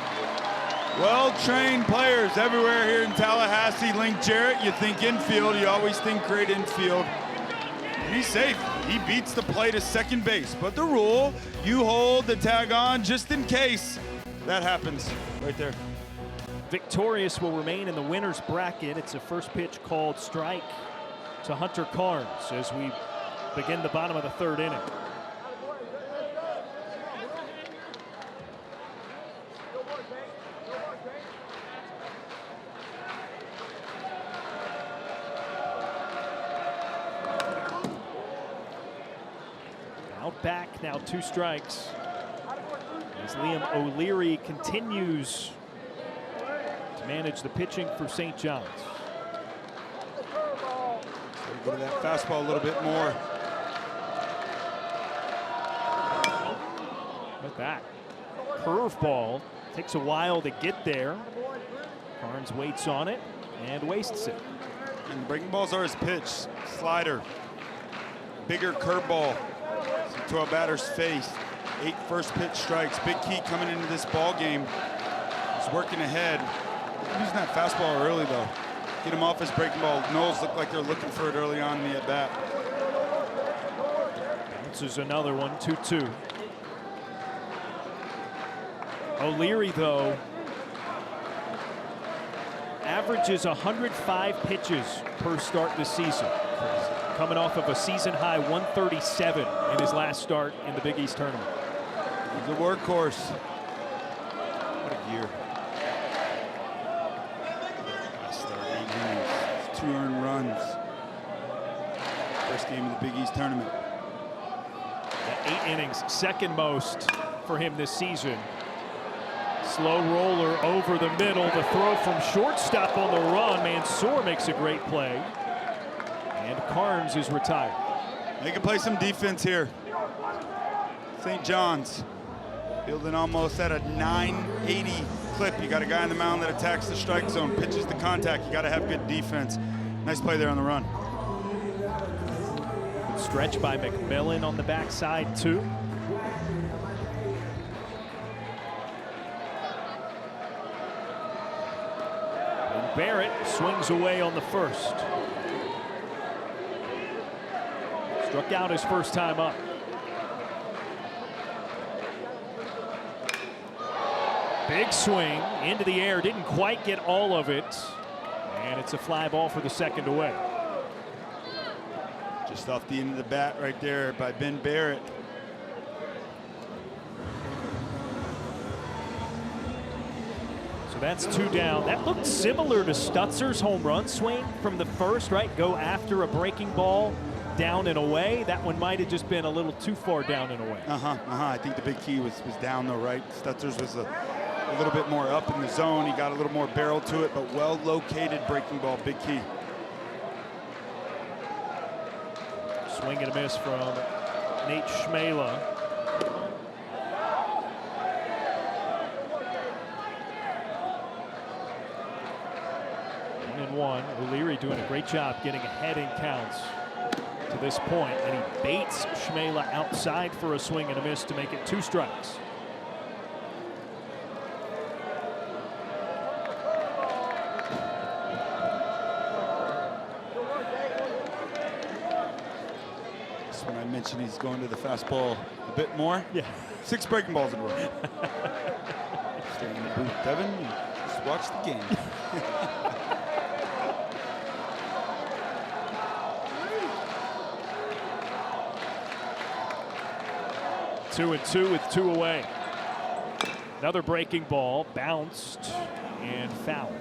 B: Well-trained players everywhere here in Tallahassee. Link Jarrett, you think infield, you always think great infield. And he's safe. He beats the play to second base. But the rule, you hold the tag on just in case that happens right there.
A: Victorious will remain in the winner's bracket. It's a first pitch called strike to Hunter Carnes as we begin the bottom of the third inning. Out back, now 2 strikes. As Liam O'Leary continues to manage the pitching for St. John's.
B: Go to that fastball a little bit more.
A: Look at that. Curveball. Takes a while to get there. Carnes waits on it and wastes it.
B: And breaking balls are his pitch. Slider. Bigger curveball to a batter's face. 8 first pitch strikes. Big key coming into this ball game. He's working ahead. Using that fastball early though. Get him off his breaking ball. Knowles look like they're looking for it early on in the at-bat.
A: Bounces another one, 2-2. O'Leary, though, averages 105 pitches per start this season. Coming off of a season-high 137 in his last start in the Big East tournament.
B: He's a workhorse. What a year. 2 earned runs. First game of the Big East tournament.
A: 8 innings, second most for him this season. Slow roller over the middle. The throw from shortstop on the run. Mansour makes a great play. And Carnes is retired.
B: They can play some defense here. St. John's fielding almost at a 980 clip. You got a guy on the mound that attacks the strike zone, pitches the contact. You got to have good defense. Nice play there on the run.
A: Good stretch by McMillan on the backside, too. And Barrett swings away on the first. Struck out his first time up. Big swing into the air, didn't quite get all of it. And it's a fly ball for the second away.
B: Just off the end of the bat right there by Ben Barrett.
A: So that's 2 down. That looked similar to Stutzer's home run swing from the first, right? Go after a breaking ball down and away. That one might have just been a little too far down and away.
B: I think the big key was down though, right? Stutzer's was a little bit more up in the zone. He got a little more barrel to it, but well located breaking ball, big key.
A: Swing and a miss from Nate Schmela. 1-1. O'Leary doing a great job getting ahead in counts to this point, and he baits Schmela outside for a swing and a miss to make it 2 strikes.
B: When I mentioned he's going to the fastball a bit more.
A: Yeah.
B: 6 breaking balls in a row. Stay in the booth, Devin, and just watch the game.
A: 2-2 with 2 away. Another breaking ball, bounced and foul.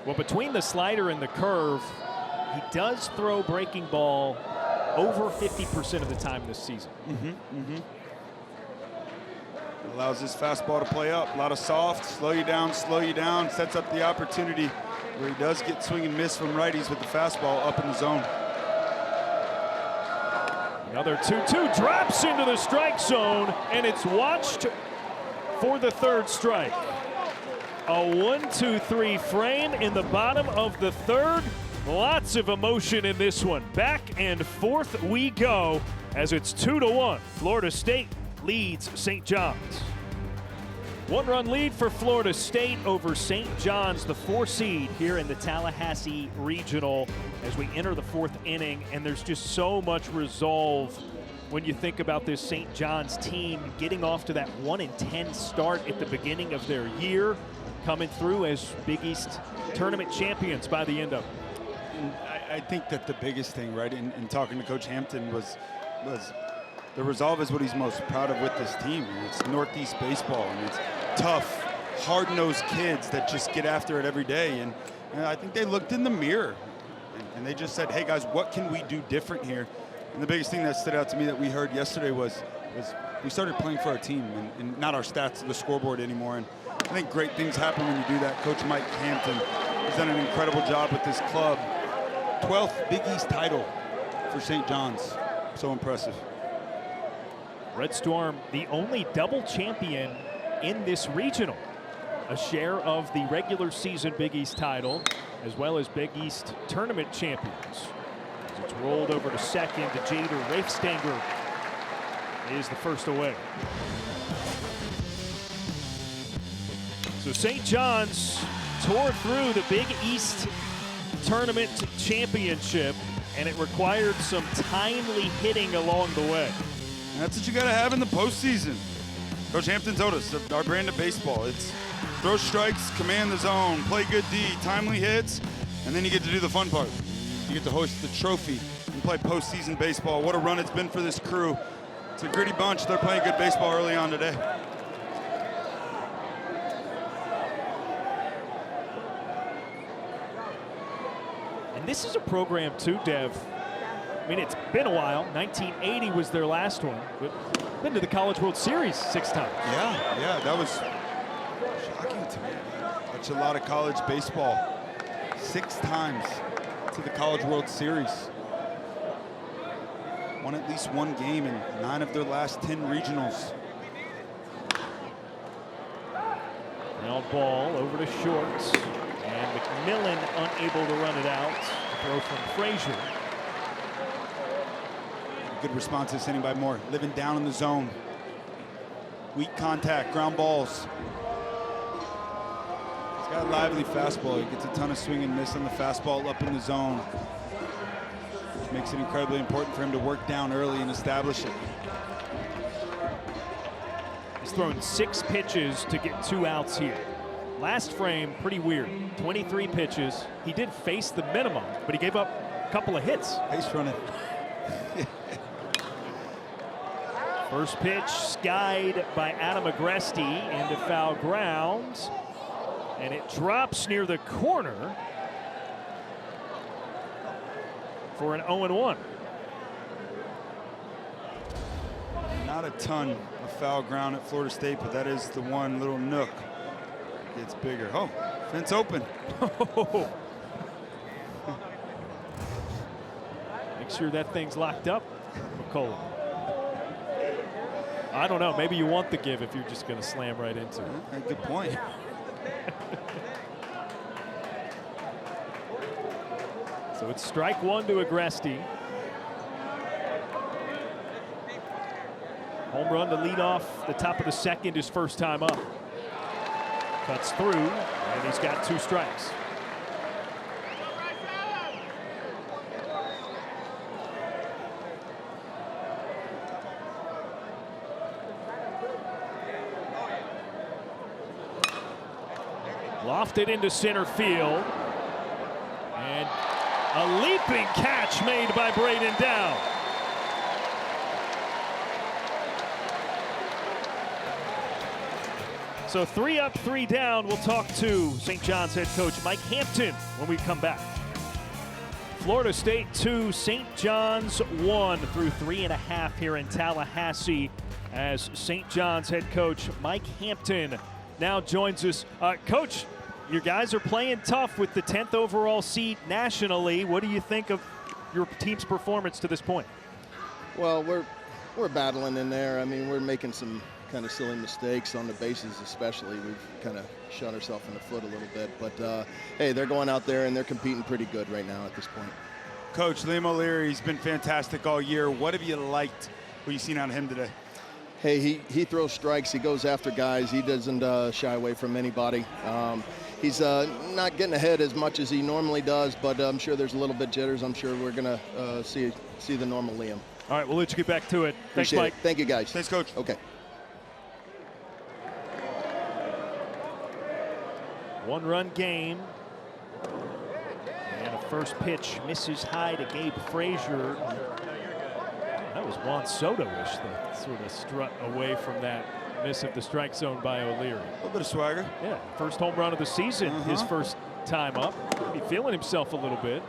A: Well, between the slider and the curve, he does throw breaking ball over 50% of the time this season.
B: Allows his fastball to play up. A lot of soft, slow you down, sets up the opportunity where he does get swing and miss from righties with the fastball up in the zone.
A: Another 2-2, drops into the strike zone, and it's watched for the 3rd strike. A 1-2-3 frame in the bottom of the 3rd. Lots of emotion in this one. Back and forth we go as it's 2-1. Florida State leads St. John's. 1-run lead for Florida State over St. John's, the 4 seed here in the Tallahassee Regional as we enter the 4th inning, and there's just so much resolve when you think about this St. John's team getting off to that 1-10 start at the beginning of their year, coming through as Big East tournament champions by the end of it.
B: I think that the biggest thing, right, in talking to Coach Hampton was the resolve is what he's most proud of with this team. And it's Northeast baseball, and it's tough, hard-nosed kids that just get after it every day. And I think they looked in the mirror, and they just said, hey, guys, what can we do different here? And the biggest thing that stood out to me that we heard yesterday was we started playing for our team and not our stats, the scoreboard anymore. And I think great things happen when you do that. Coach Mike Hampton has done an incredible job with this club. 12th Big East title for St. John's. So impressive.
A: Red Storm, the only double champion in this regional. A share of the regular season Big East title, as well as Big East tournament champions. As it's rolled over to second to Jader Rafestanger is the first away. So St. John's tore through the Big East tournament championship, and it required some timely hitting along the way.
B: And that's what you got to have in the postseason. Coach Hampton told us our brand of baseball. It's throw strikes, command the zone, play good D, timely hits, and then you get to do the fun part. You get to hoist the trophy and play postseason baseball. What a run it's been for this crew. It's a gritty bunch. They're playing good baseball early on today.
A: And this is a program too, Dev. I mean, it's been a while. 1980 was their last one, but been to the College World Series 6 times.
B: Yeah, that was shocking to me. That's a lot of college baseball. 6 times to the College World Series. Won at least 1 game in 9 of their last 10 regionals.
A: Ground ball over to short, and McMillan unable to run it out. Throw from Frazier.
B: Good response this inning by Moore. Living down in the zone. Weak contact, ground balls. He's got a lively fastball. He gets a ton of swing and miss on the fastball up in the zone, which makes it incredibly important for him to work down early and establish it.
A: He's thrown 6 pitches to get 2 outs here. Last frame, pretty weird. 23 pitches. He did face the minimum, but he gave up a couple of hits.
B: Base running.
A: First pitch skied by Adam Agresti into foul ground, and it drops near the corner. for an 0-1.
B: Not a ton of foul ground at Florida State, but that is the one little nook. Gets bigger. Oh, fence open.
A: Make sure that thing's locked up, McCullough. I don't know. Maybe you want the give if you're just going to slam right into it.
B: Okay, good point.
A: So it's strike one to Agresti. Home run to lead off the top of the second, his first time up. Cuts through, and he's got 2 strikes. Lofted into center field. And a leaping catch made by Braden Dow. So 3 up, 3 down. We'll talk to St. John's head coach Mike Hampton when we come back. Florida State 2, St. John's 1 through 3.5 here in Tallahassee as St. John's head coach Mike Hampton now joins us. Coach, your guys are playing tough with the 10th overall seed nationally. What do you think of your team's performance to this point?
D: Well, we're battling in there. I mean, we're making some kind of silly mistakes on the bases especially. We've kind of shot ourselves in the foot a little bit. But, hey, they're going out there and they're competing pretty good right now at this point.
B: Coach, Liam O'Leary's been fantastic all year. What have you liked, what you've seen out of him today?
D: Hey, he throws strikes. He goes after guys. He doesn't shy away from anybody. He's not getting ahead as much as he normally does, but I'm sure there's a little bit jitters. I'm sure we're going to see the normal Liam.
A: All right, we'll let you get back to it. Thanks,
D: Appreciate
A: Mike.
D: it. Thank you, guys.
B: Thanks, Coach.
D: Okay.
A: 1-run game. And a first pitch misses high to Gabe Frazier. That was Juan Soto-ish that sort of strut away from that miss of the strike zone by O'Leary.
B: A little bit of swagger.
A: Yeah, first home run of the season, his first time up. He feeling himself a little bit.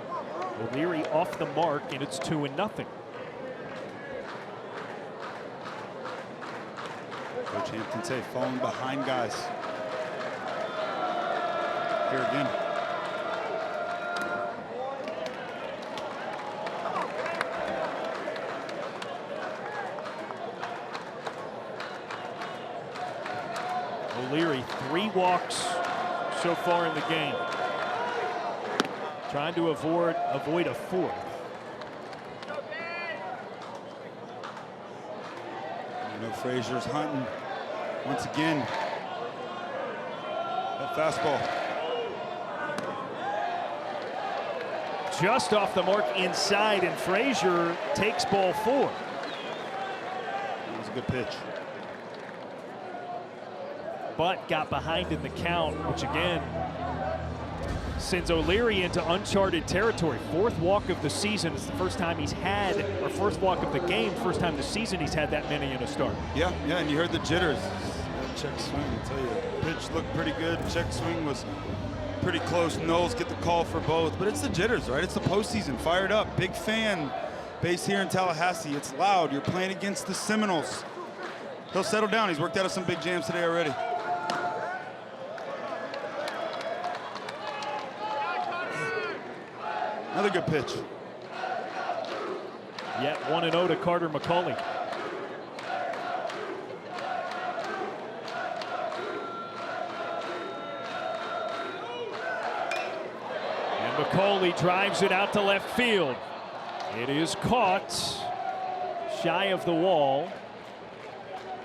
A: O'Leary off the mark, and it's 2-0.
B: Coach Hampton say falling behind guys. Here again.
A: O'Leary, 3 walks so far in the game. Trying to avoid a 4th.
B: You know, Frazier's hunting once again. That fastball.
A: Just off the mark inside, and Frazier takes ball 4.
B: That was a good pitch.
A: But got behind in the count, which again sends O'Leary into uncharted territory. 4th walk of the season. It's the first time he's had, or 4th walk of the game, first time this season he's had that many in a start.
B: Yeah, and you heard the jitters. That check swing, I tell you, pitch looked pretty good. Check swing was pretty close. Knowles get the call for both, but it's the jitters, right? It's the postseason, fired up. Big fan base here in Tallahassee. It's loud. You're playing against the Seminoles. He'll settle down. He's worked out of some big jams today already. Another good pitch.
A: Yet 1-0 to Carter McCauley. And McCauley drives it out to left field. It is caught shy of the wall.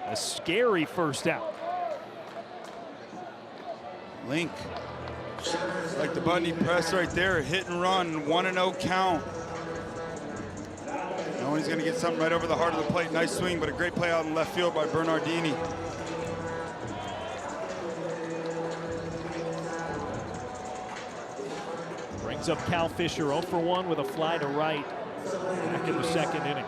A: A scary first out.
B: Link. Like the button he pressed right there, hit and run, 1-0 count. Knowing he's going to get something right over the heart of the plate. Nice swing, but a great play out in left field by Bernardini.
A: Brings up Cal Fisher 0 for 1 with a fly to right back in the 2nd inning.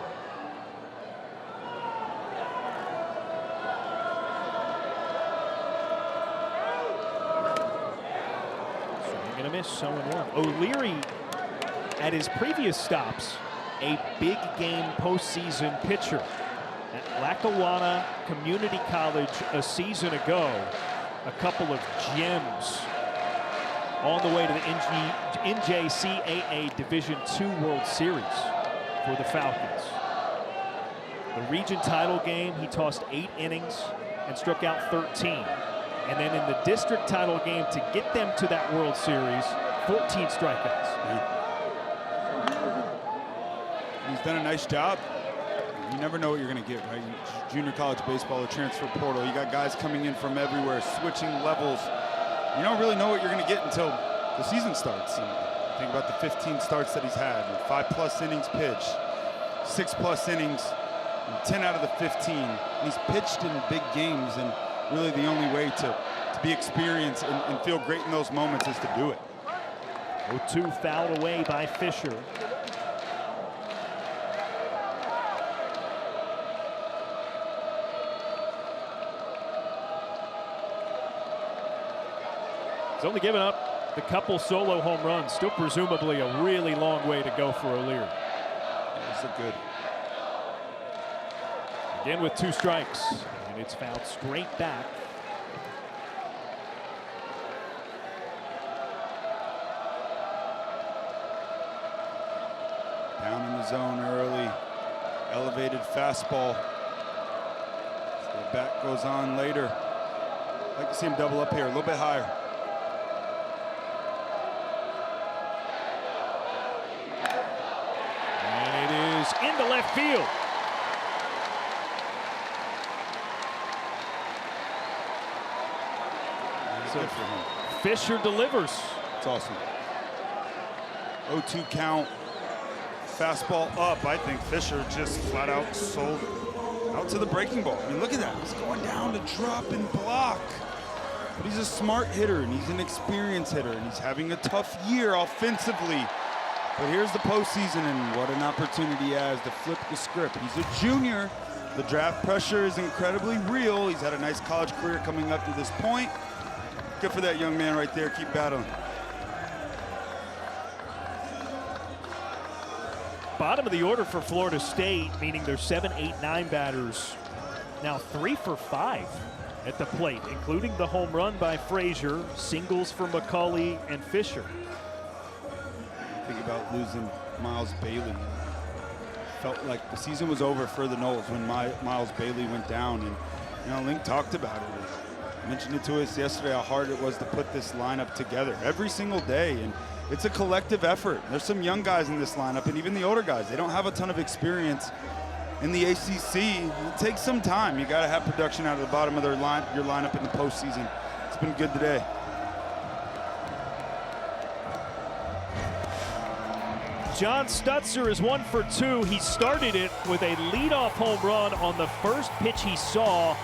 A: Swing and a miss, 0-1. O'Leary at his previous stops, a big game postseason pitcher. At Lackawanna Community College a season ago, a couple of gems on the way to the NJCAA Division II World Series for the Falcons. The region title game, he tossed 8 innings and struck out 13. And then in the district title game to get them to that World Series, 14 strikeouts.
B: He's done a nice job. You never know what you're going to get, right? Junior college baseball, the transfer portal. You got guys coming in from everywhere, switching levels. You don't really know what you're going to get until the season starts. And think about the 15 starts that he's had, 5+ innings pitched, 6+ innings, 10 out of the 15. And he's pitched in big games, and really the only way to be experienced and feel great in those moments is to do it.
A: 0-2 fouled away by Fisher. He's only given up the couple solo home runs. Still presumably a really long way to go for O'Leary.
B: Yeah, those look good.
A: Again with 2 strikes, and it's fouled straight back.
B: Down in the zone early, elevated fastball. So the bat goes on later. I'd like to see him double up here, a little bit higher.
A: And it is into left field. So
B: Good for him.
A: Fisher delivers.
B: It's awesome. 0-2 count. Fastball up. I think Fisher just flat out sold out to the breaking ball. I mean, look at that. He's going down to drop and block. But he's a smart hitter, and he's an experienced hitter, and he's having a tough year offensively. But here's the postseason, and what an opportunity he has to flip the script. He's a junior. The draft pressure is incredibly real. He's had a nice college career coming up to this point. Good for that young man right there. Keep battling.
A: Bottom of the order for Florida State, meaning their 7, 8, 9 batters. Now 3 for 5 at the plate, including the home run by Frazier, singles for McCauley and Fisher.
B: Think about losing Miles Bailey. Felt like the season was over for the Noles when Miles Bailey went down, and you know, Link talked about it. I mentioned it to us yesterday how hard it was to put this lineup together every single day, and it's a collective effort. There's some young guys in this lineup, and even the older guys, they don't have a ton of experience in the ACC. It takes some time. You got to have production out of the bottom of your lineup in the postseason. It's been good today.
A: John Stutzer is 1 for 2. He started it with a leadoff home run on the first pitch he saw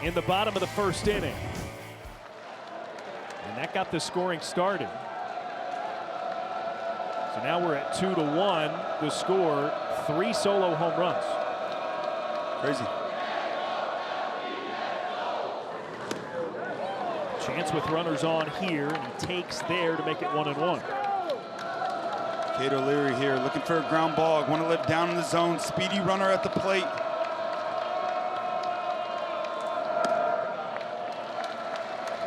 A: in the bottom of the first inning. And that got the scoring started. So now we're at 2-1. The score, 3 solo home runs.
B: Crazy.
A: Chance with runners on here, and he takes there to make it 1-1.
B: Cade O'Leary here looking for a ground ball. Want to live down in the zone. Speedy runner at the plate.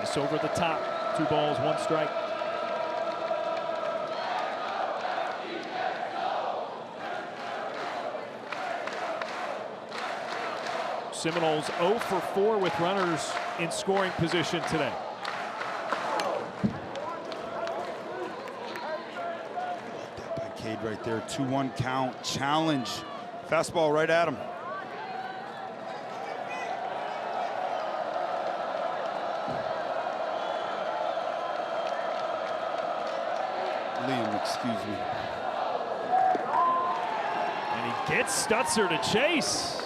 A: Miss over the top. 2 balls, 1 strike. Seminoles 0 for 4 with runners in scoring position today.
B: That by Cade right there. 2-1 count. Challenge. Fastball right at him. Liam, excuse me.
A: And he gets Stutzer to chase.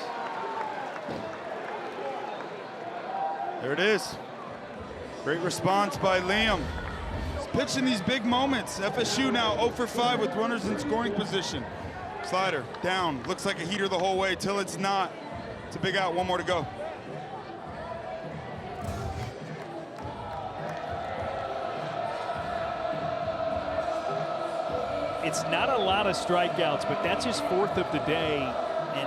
B: There it is. Great response by Liam. He's pitching these big moments. FSU now 0 for 5 with runners in scoring position. Slider down. Looks like a heater the whole way till it's not. It's a big out. 1 more to go.
A: It's not a lot of strikeouts, but that's his 4th of the day. And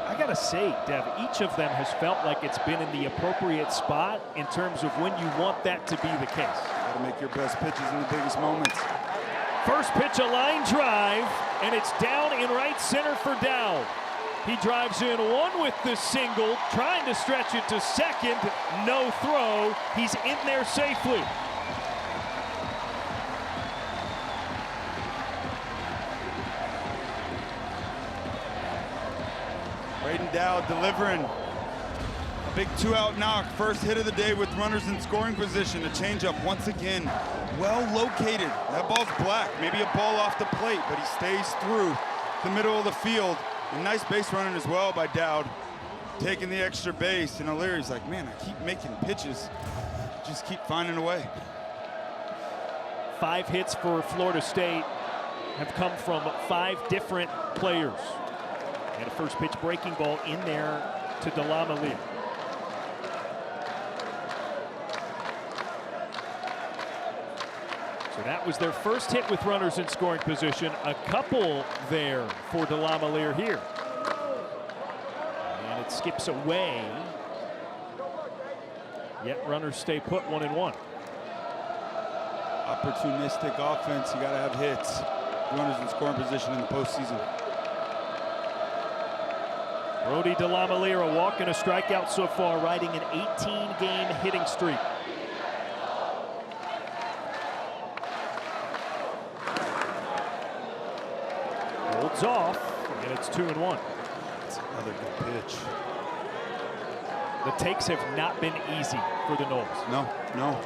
A: I gotta say, Dev, each of them has felt like it's been in the appropriate spot in terms of when you want that to be the case.
B: Gotta make your best pitches in the biggest moments.
A: First pitch, a line drive, and it's down in right center for Dowd. He drives in one with the single, trying to stretch it to second. No throw. He's in there safely.
B: Braden Dowd delivering a big 2-out knock. First hit of the day with runners in scoring position. A changeup once again, well located. That ball's black, maybe a ball off the plate, but he stays through the middle of the field. And nice base running as well by Dowd, taking the extra base. And O'Leary's like, man, I keep making pitches, just keep finding a way.
A: 5 hits for Florida State have come from 5 different players. And a first pitch breaking ball in there to Delamalier. So that was their first hit with runners in scoring position. A couple there for Delamalier here. And it skips away. Yet runners stay put 1-1.
B: Opportunistic offense, you gotta have hits. Runners in scoring position in the postseason.
A: Brody Delamalier, a walk and a strikeout so far, riding an 18-game hitting streak. Holds off, and it's 2-1.
B: That's another good pitch.
A: The takes have not been easy for the Noles.
B: No, no.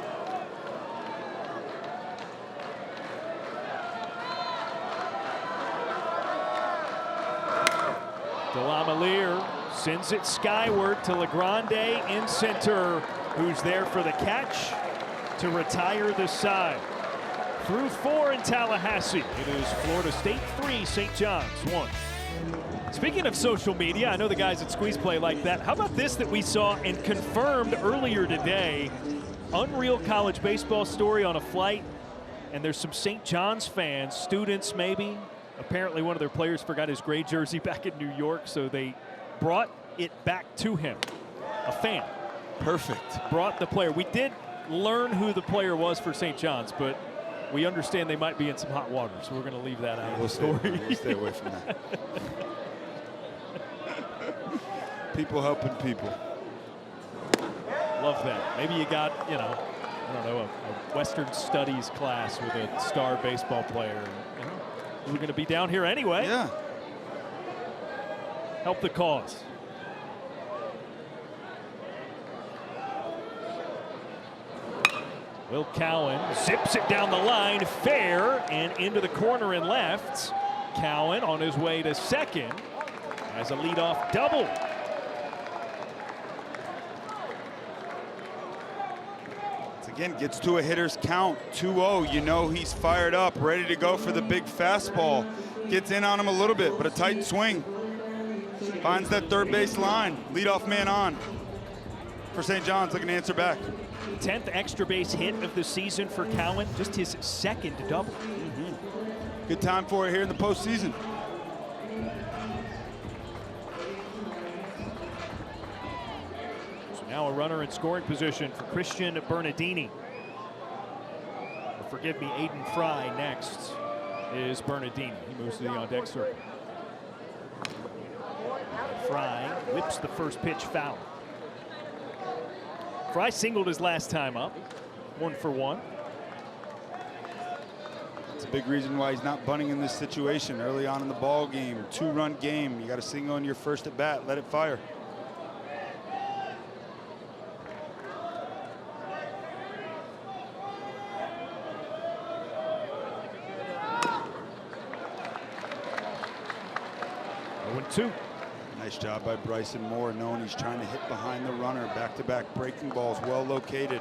A: Delamalier sends it skyward to LeGrande in center, who's there for the catch to retire the side. Through 4 in Tallahassee. It is Florida State 3, St. John's 1. Speaking of social media, I know the guys at Squeeze Play like that. How about this that we saw and confirmed earlier today? Unreal college baseball story on a flight, and there's some St. John's fans, students maybe. Apparently one of their players forgot his gray jersey back in New York, so they brought it back to him. A fan.
B: Perfect.
A: Brought the player. We did learn who the player was for St. John's, but we understand they might be in some hot water, so we're going to leave that out of the story.
B: We'll stay away from that. People helping people.
A: Love that. Maybe you got, you know, I don't know, a Western Studies class with a star baseball player. You know, we're going to be down here anyway.
B: Yeah.
A: Help the cause. Will Cowan zips it down the line, fair, and into the corner and left. Cowan on his way to second as a leadoff double.
B: Again, gets to a hitter's count, 2-0. You know he's fired up, ready to go for the big fastball. Gets in on him a little bit, but a tight swing. Finds that third base line. Leadoff man on for St. John's, looking to answer back.
A: 10th extra base hit of the season for Cowan, just his second double.
B: Good time for it here in the postseason.
A: Now a runner in scoring position for Christian Bernardini. Or forgive me, Aiden Fry next is Bernardini. He moves to the on-deck circle. Fry whips the first pitch foul. Fry singled his last time up, 1 for 1.
B: It's a big reason why he's not bunting in this situation. Early on in the ball game, 2-run game. You got a single in your first at bat, let it fire.
A: Two.
B: Nice job by Bryson Moore, knowing he's trying to hit behind the runner. Back-to-back breaking balls, well located.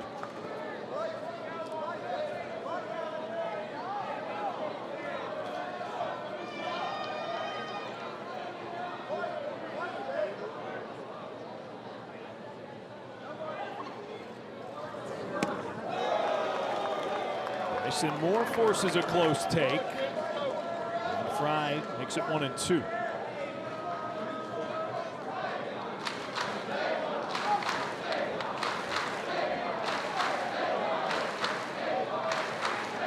A: Bryson Moore forces a close take. Fry makes it 1-2.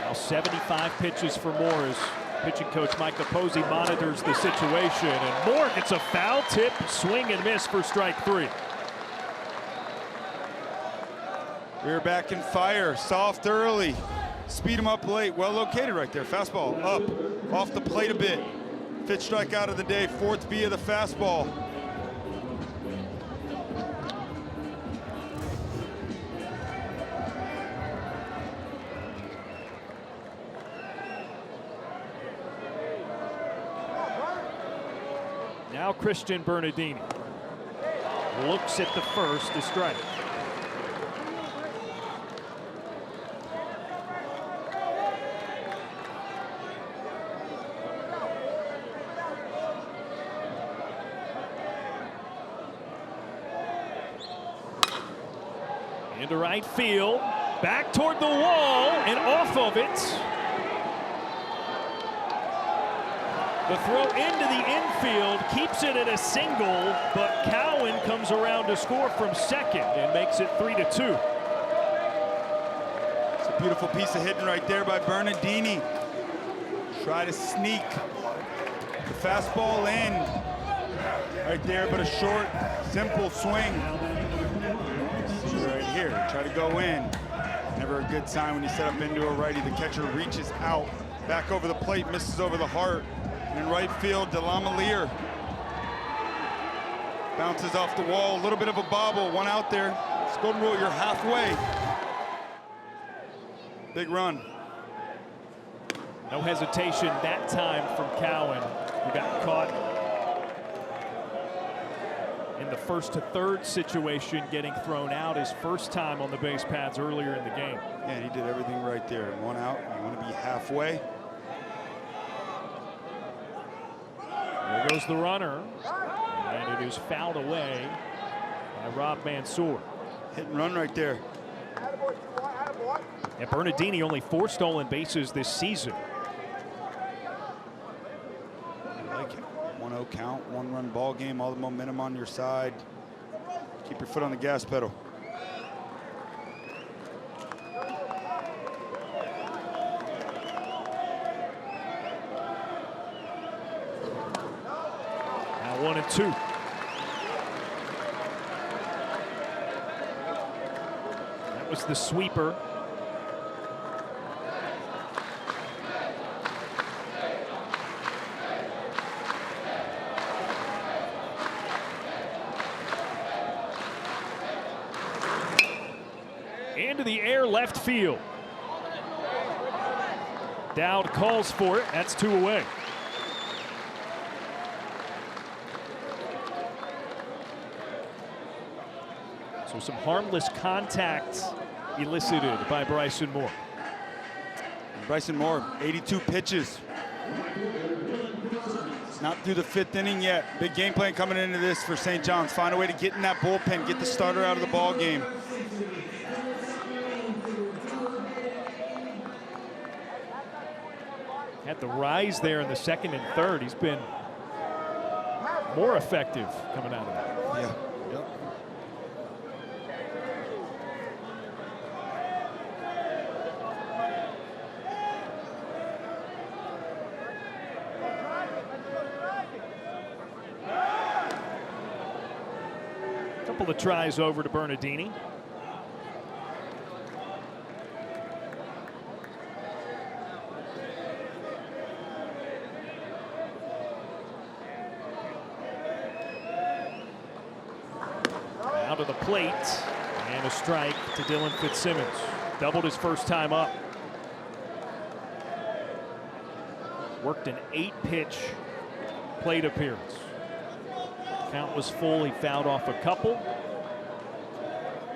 A: Now 75 pitches for Moore as pitching coach Mike Posey monitors the situation, and Moore gets a foul tip, swing and miss for strike 3.
B: Rear back and fire, soft early. Speed him up late, well located right there. Fastball up, off the plate a bit. Fifth strikeout of the day, fourth via the fastball.
A: Now Christian Bernardini looks at the first to strike. Into right field, back toward the wall, and off of it. The throw into the infield keeps it at a single, but Cowan comes around to score from second and makes it 3-2.
B: It's a beautiful piece of hitting right there by Bernardini. Try to sneak the fastball in right there, but a short, simple swing. Right here, try to go in. Never a good sign when you set up into a righty. The catcher reaches out, back over the plate, misses over the heart. And in right field, Delamalier bounces off the wall. A little bit of a bobble, one out there. It's Golden Rule, you're halfway. Big run.
A: No hesitation that time from Cowan, who got caught in the first to third situation, getting thrown out his first time on the base paths earlier in the game.
B: Yeah, and he did everything right there. One out, you want to be halfway.
A: There goes the runner, and it is fouled away by Rob Mansour.
B: Hit and run right there.
A: And Bernardini only 4 stolen bases this season.
B: I like it. 1-0 count, 1-run ball game, all the momentum on your side. Keep your foot on the gas pedal.
A: Now 1-2. That was the sweeper. Into the air left field. Dowd calls for it. That's 2 away. So some harmless contact elicited by Bryson Moore.
B: Bryson Moore, 82 pitches. Not through the 5th inning yet. Big game plan coming into this for St. John's. Find a way to get in that bullpen, get the starter out of the ball game.
A: Had the rise there in the 2nd and 3rd. He's been more effective coming out of that.
B: Yeah. Yep.
A: Couple of tries over to Bernardini. Out of the plate, and a strike to Dylan Fitzsimmons. Doubled his first time up. Worked an 8-pitch plate appearance. Count was full. He fouled off a couple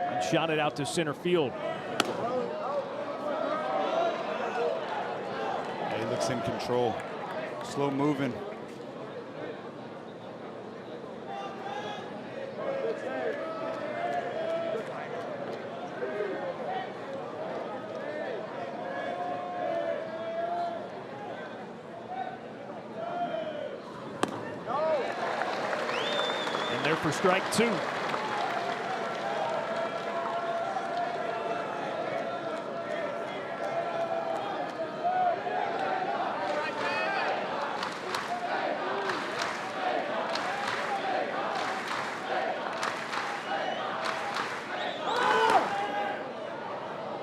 A: and shot it out to center field.
B: Yeah, he looks in control. Slow moving.
A: there for strike 2.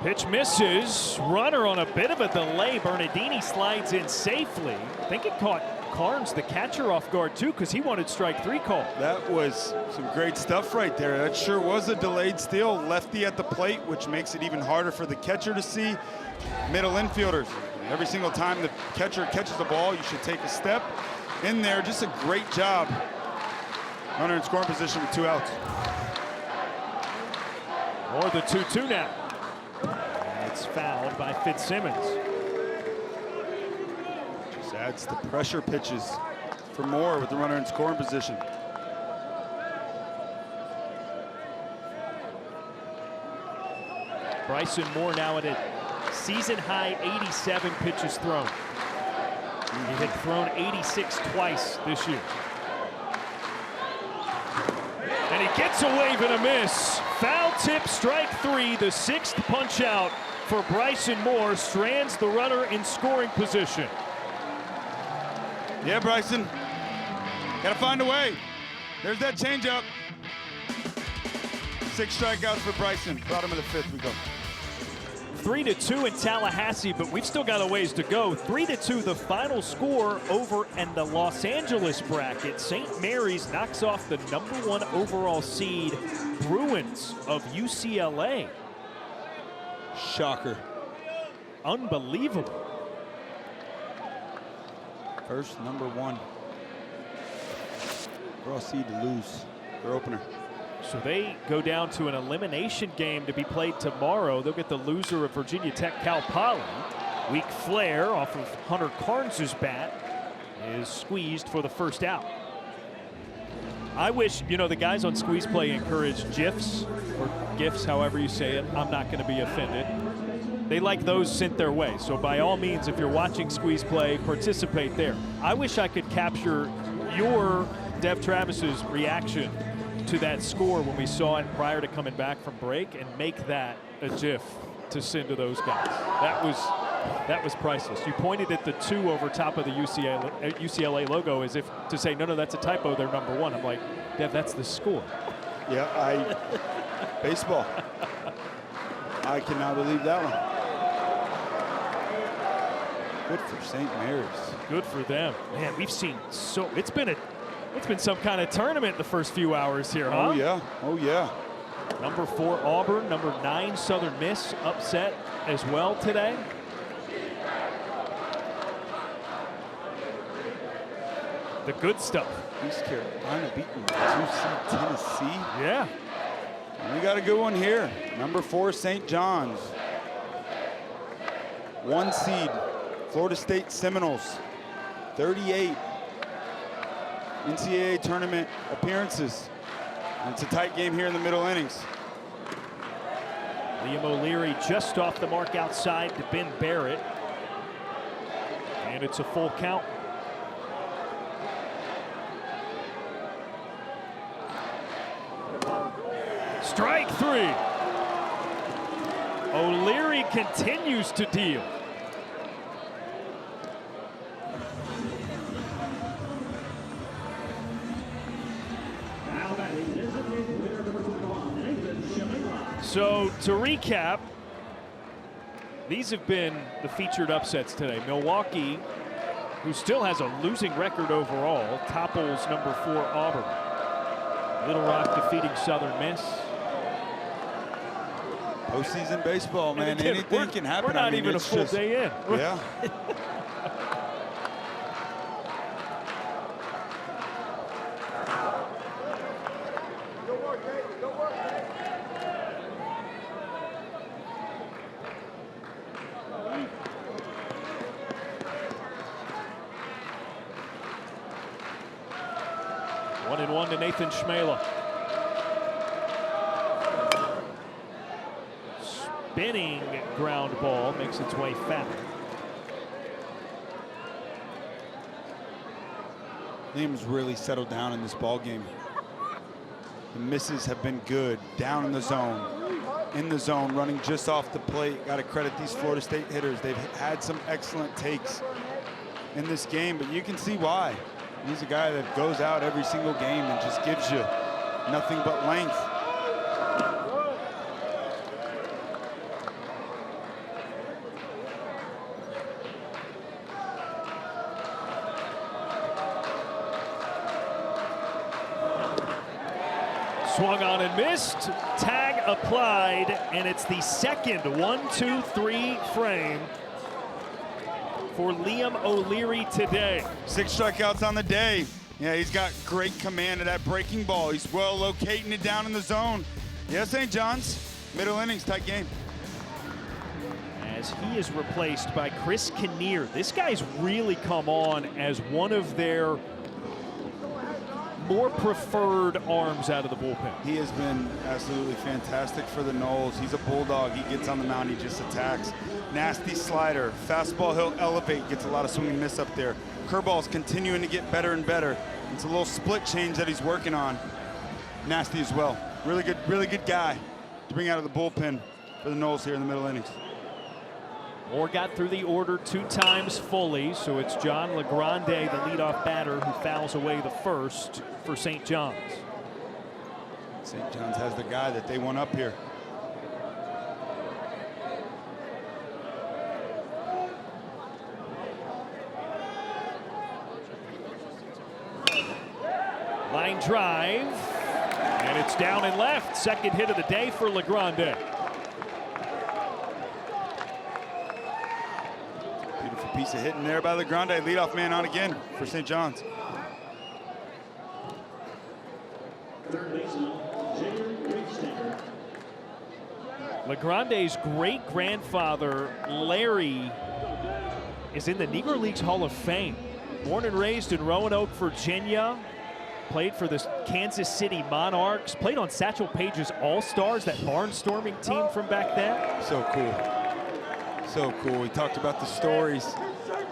A: Pitch misses. Runner on a bit of a delay. Bernardini slides in safely. I think it caught Carnes, the catcher, off guard too, because he wanted strike 3 call.
B: That was some great stuff right there. That sure was a delayed steal. Lefty at the plate, which makes it even harder for the catcher to see. Middle infielders, every single time the catcher catches the ball, you should take a step in there. Just a great job. Runner in scoring position with 2 outs.
A: Or the 2-2 now. And it's fouled by Fitzsimmons.
B: Just adds the pressure pitches for Moore with the runner in scoring position.
A: Bryson Moore now at a season-high 87 pitches thrown. He had thrown 86 twice this year. And he gets a wave and a miss. Foul tip, strike 3, the 6th punch out for Bryson Moore, strands the runner in scoring position.
B: Yeah, Bryson, gotta find a way. There's that changeup. 6 strikeouts for Bryson. Bottom of the 5th we go.
A: 3-2 in Tallahassee, but we've still got a ways to go. 3-2, the final score over in the Los Angeles bracket. St. Mary's knocks off the #1 overall seed Bruins of UCLA.
B: Shocker.
A: Unbelievable.
B: First #1 overall seed to lose their opener.
A: So they go down to an elimination game to be played tomorrow. They'll get the loser of Virginia Tech Cal Poly. Weak flare off of Hunter Carnes' bat is squeezed for the first out. I wish, you know, the guys on Squeeze Play encourage GIFs or GIFs, however you say it. I'm not going to be offended. They like those sent their way. So by all means, if you're watching Squeeze Play, participate there. I wish I could capture your, Dev Travis's, reaction to that score when we saw it prior to coming back from break and make that a GIF to send to those guys. That was priceless. You pointed at the 2 over top of the UCLA logo as if to say, no, that's a typo, they're #1. I'm like, Dev, that's the score.
B: Yeah, baseball. I cannot believe that one. Good for St. Mary's.
A: Good for them. Man, we've seen it's been some kind of tournament the first few hours here, huh?
B: Oh yeah, oh yeah.
A: #4 Auburn, #9 Southern Miss upset as well today. The good stuff.
B: East Carolina beating 2-seed Tennessee.
A: Yeah.
B: And we got a good one here. #4 St. Johns. 1 seed Florida State Seminoles. 38 NCAA tournament appearances. And it's a tight game here in the middle innings.
A: Liam O'Leary just off the mark outside to Ben Barrett. And it's a full count. Strike 3. O'Leary continues to deal. So to recap, these have been the featured upsets today. Milwaukee, who still has a losing record overall, topples #4 Auburn. Little Rock defeating Southern Miss.
B: Postseason baseball, man.
A: Again,
B: anything can happen.
A: We're not even a full day in.
B: Yeah.
A: One and one to Nathan Schmela. Spinning ground ball makes its way foul.
B: Liam's really settled down in this ball game. The misses have been good. Down in the zone, running just off the plate. Got to credit these Florida State hitters. They've had some excellent takes in this game, but you can see why. He's a guy that goes out every single game and just gives you nothing but length.
A: Swung on and missed. Tag applied, and it's the second 1-2-3 frame for Liam O'Leary today. 6
B: strikeouts on the day. Yeah, he's got great command of that breaking ball. He's well locating it down in the zone. Yeah, St. John's, middle innings, tight game.
A: As he is replaced by Chris Kinnear. This guy's really come on as one of their more preferred arms out of the bullpen.
B: He has been absolutely fantastic for the Noles. He's a bulldog. He gets on the mound, he just attacks. Nasty slider. Fastball, he'll elevate, gets a lot of swing and miss up there. Curveball's continuing to get better and better. It's a little split change that he's working on. Nasty as well. Really good guy to bring out of the bullpen for the Noles here in the middle innings.
A: Moore got through the order 2 times fully, so it's John LeGrande, the leadoff batter, who fouls away the first for St. John's.
B: St. John's has the guy that they want up here.
A: Line drive, and it's down and left. Second hit of the day for LeGrande.
B: Beautiful piece of hitting there by LeGrande. Leadoff man on again for St. John's.
A: LeGrande's great-grandfather, Larry, is in the Negro Leagues Hall of Fame. Born and raised in Roanoke, Virginia. Played for the Kansas City Monarchs. Played on Satchel Paige's All-Stars, that barnstorming team from back then.
B: So cool. So cool. He talked about the stories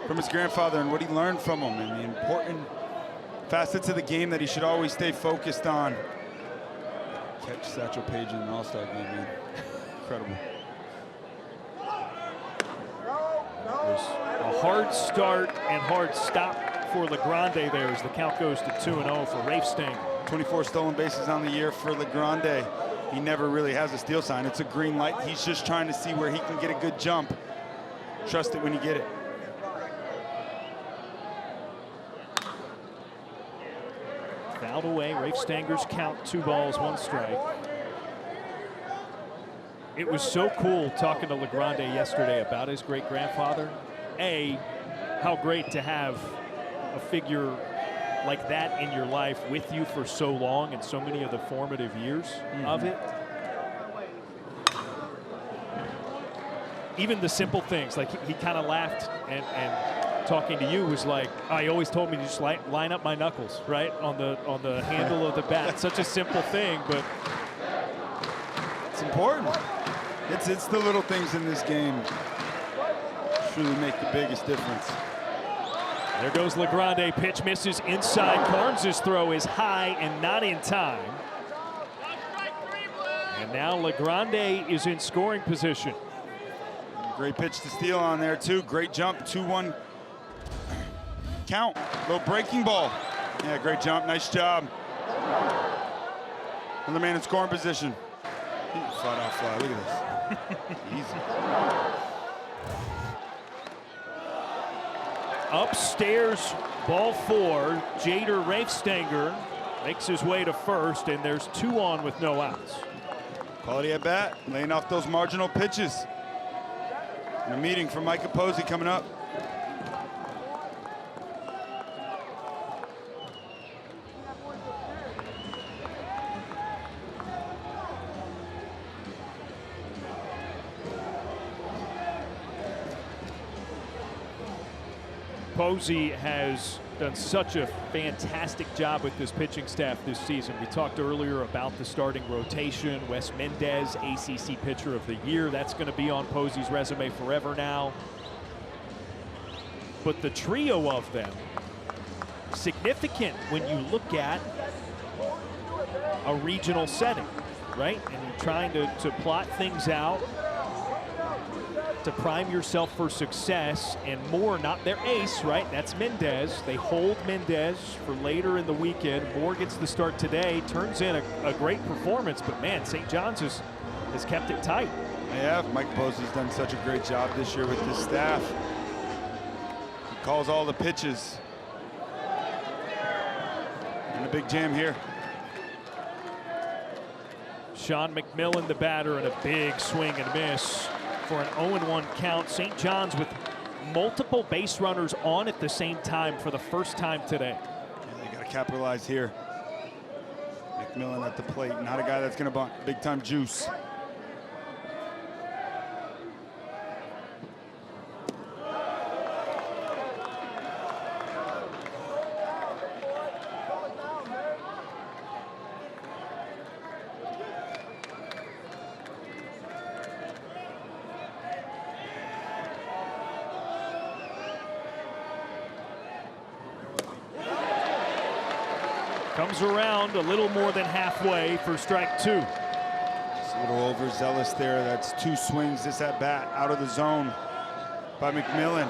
B: from his grandfather and what he learned from him and the important facets of the game that he should always stay focused on. Catch Satchel Paige in an All-Star game, man. Incredible.
A: There's a hard start and hard stop for LeGrande there as the count goes to 2-0 for Rafe Stanger.
B: 24 stolen bases on the year for LeGrande. He never really has a steal sign. It's a green light. He's just trying to see where he can get a good jump. Trust it when you get it.
A: Fouled away. Rafe Stanger's count, 2 balls, 1 strike. It was so cool talking to LeGrande yesterday about his great-grandfather. How great to have a figure like that in your life with you for so long and so many of the formative years of it. Even the simple things, like he kind of laughed and talking to you was like, he always told me to just line up my knuckles, right, on the handle of the bat. Such a simple thing, but
B: it's important. It's the little things in this game truly make the biggest difference.
A: There goes LeGrande. Pitch misses inside. Carnes' throw is high and not in time. And now LeGrande is in scoring position.
B: Great pitch to steal on there, too. Great jump, 2-1 count. Little breaking ball. Yeah, great jump. Nice job. Another man in scoring position. Flat out fly. Look at this. Easy.
A: Upstairs, ball 4. Jader Rafe Stanger makes his way to first, and there's 2 on with no outs.
B: Quality at bat, laying off those marginal pitches. And a meeting for Micah Posey coming up.
A: Posey has done such a fantastic job with this pitching staff this season. We talked earlier about the starting rotation. Wes Mendez, ACC Pitcher of the Year. That's going to be on Posey's resume forever now. But the trio of them, significant when you look at a regional setting, right? And you're trying to plot things out, to prime yourself for success, and Moore, not their ace, right? That's Mendez. They hold Mendez for later in the weekend. Moore gets the start today, turns in a great performance, but man, St. John's has kept it tight.
B: Yeah, Mike Posey's done such a great job this year with his staff. He calls all the pitches. And a big jam here.
A: Sean McMillan, the batter, and a big swing and miss for an 0-1 count. St. John's with multiple base runners on at the same time for the first time today.
B: Yeah, they got to capitalize here. McMillan at the plate, not a guy that's going to bunt. Big time juice.
A: Comes around a little more than halfway for strike 2.
B: It's a little overzealous there. That's 2 swings this at bat out of the zone by McMillan.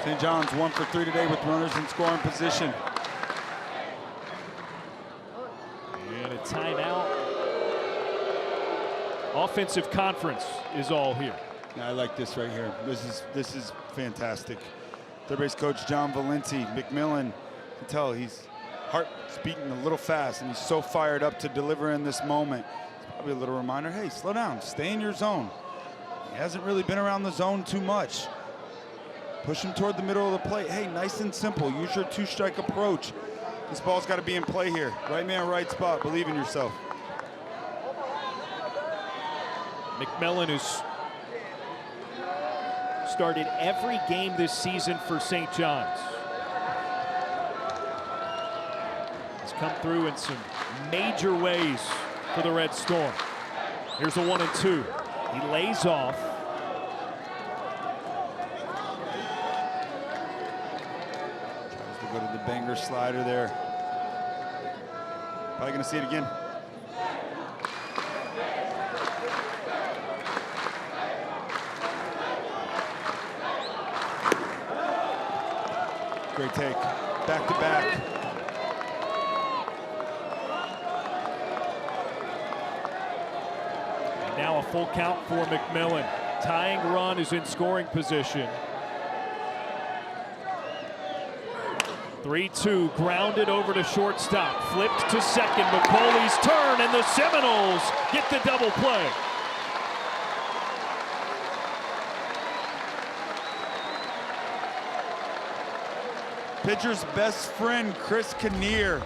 B: St. John's 1 for 3 today with runners in scoring position.
A: And a timeout. Offensive conference is all here.
B: I like this right here. This is fantastic. Third base coach John Valenti. McMillan, you can tell he's heart's beating a little fast, and he's so fired up to deliver in this moment. It's probably a little reminder, hey, slow down, stay in your zone. He hasn't really been around the zone too much. Push him toward the middle of the plate. Hey, nice and simple. Use your 2-strike approach. This ball's got to be in play here. Right man, right spot. Believe in yourself.
A: McMillan has started every game this season for St. John's. Come through in some major ways for the Red Storm. Here's a 1-2. He lays off.
B: Tries to go to the banger slider there. Probably gonna see it again. Great take, back to back.
A: Now a full count for McMillan. Tying run is in scoring position. 3-2, grounded over to shortstop. Flipped to second, McCauley's turn, and the Seminoles get the double play.
B: Pitcher's best friend, Chris Kinnear.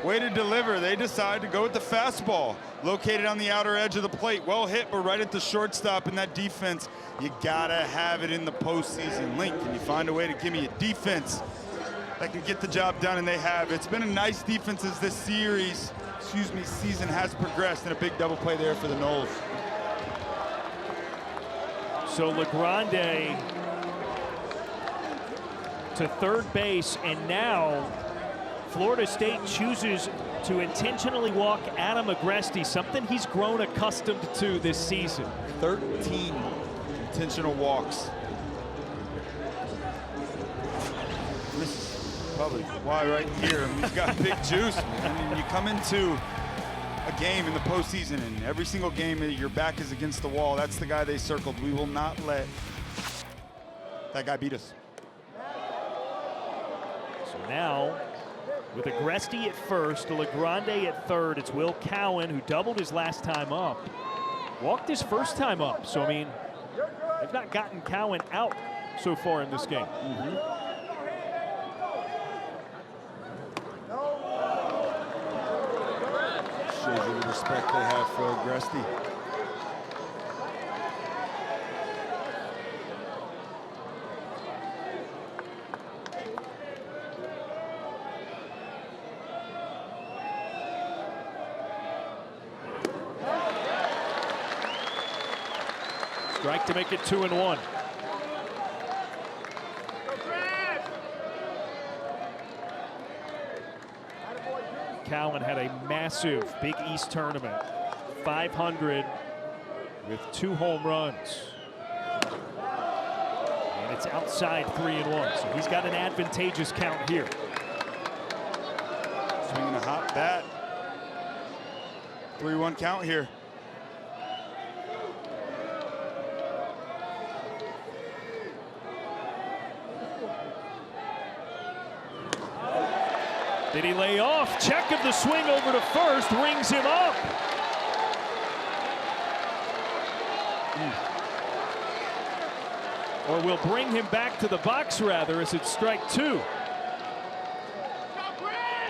B: Way to deliver. They decide to go with the fastball. Located on the outer edge of the plate. Well hit, but right at the shortstop in that defense. You gotta have it in the postseason. Link, can you find a way to give me a defense that can get the job done? And they have. It's been a nice defense as this season has progressed, and a big double play there for the Noles.
A: So LeGrande to third base, and now Florida State chooses to intentionally walk Adam Agresti, something he's grown accustomed to this season.
B: 13 intentional walks. This is probably why right here. I mean, he's got big juice, man. I mean, you come into a game in the postseason, and every single game your back is against the wall. That's the guy they circled. We will not let that guy beat us.
A: So now, with Agresti at first, LeGrande at third, it's Will Cowan, who doubled his last time up. Walked his first time up, so I mean, they've not gotten Cowan out so far in this game.
B: Shows you the respect they have for Agresti.
A: Strike to make it 2-1. Cowan had a massive Big East tournament, 500 with 2 home runs. And it's outside 3-1, so he's got an advantageous count here.
B: Swinging a hot bat. 3-1 count here.
A: Did he lay off? Check of the swing over to first, rings him up. Or we'll bring him back to the box rather, as it's strike 2.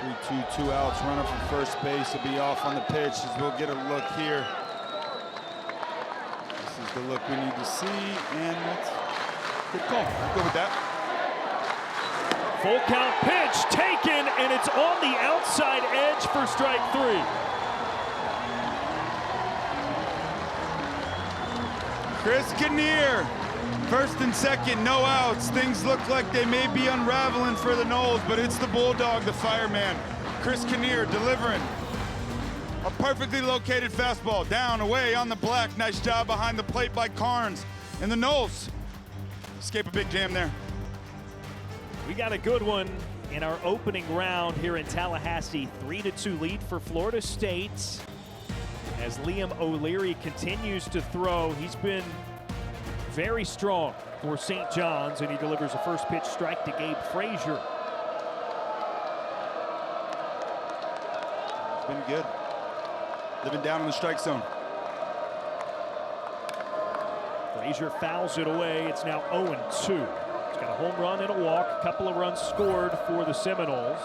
B: 3-2, 2 outs. Runner from first base will be off on the pitch as we'll get a look here. This is the look we need to see, and that's good call. I'll go with that.
A: Full count pitch taken, and it's on the outside edge for strike 3.
B: Chris Kinnear, first and second, no outs. Things look like they may be unraveling for the Noles, but it's the Bulldog, the fireman. Chris Kinnear delivering a perfectly located fastball. Down, away, on the black. Nice job behind the plate by Carnes. And the Noles escape a big jam there.
A: We got a good one in our opening round here in Tallahassee. 3-2 lead for Florida State. As Liam O'Leary continues to throw, he's been very strong for St. John's, and he delivers a first pitch strike to Gabe Frazier.
B: It's been good. Living down in the strike zone.
A: Frazier fouls it away. It's now 0-2. He's got a home run and a walk, a couple of runs scored for the Seminoles.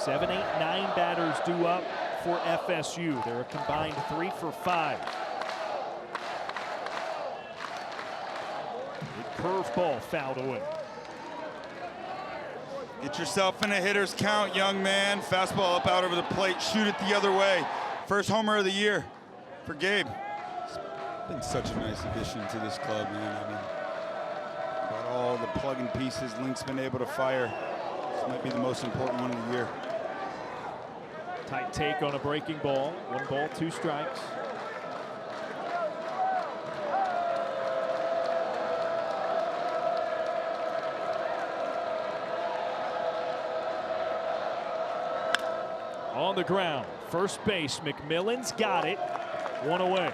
A: 7, 8, 9 batters due up for FSU. They're a combined 3 for 5. The curveball fouled away.
B: Get yourself in a hitter's count, young man. Fastball up out over the plate. Shoot it the other way. First homer of the year for Gabe. It's been such a nice addition to this club, man. I mean, about all the plug-in pieces Link's been able to fire. This might be the most important one of the year.
A: Tight take on a breaking ball. 1 ball, 2 strikes. On the ground, first base, McMillan's got it. 1 away.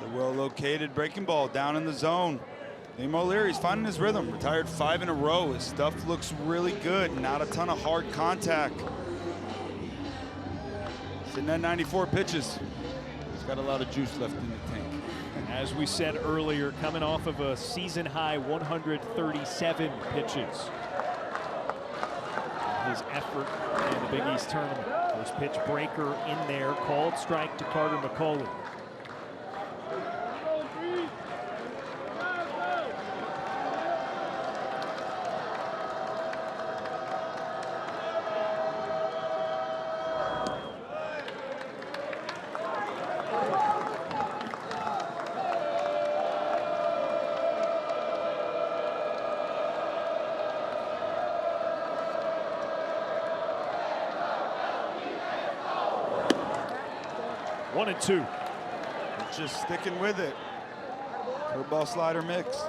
B: The well-located breaking ball down in the zone. Liam O'Leary's finding his rhythm. Retired 5 in a row. His stuff looks really good. Not a ton of hard contact. Sitting at 94 pitches. He's got a lot of juice left in the tank.
A: As we said earlier, coming off of a season-high 137 pitches. His effort in the Big East tournament. First pitch breaker in there, called strike to Carter McCauley. One and two.
B: Just sticking with it. Curveball slider mix.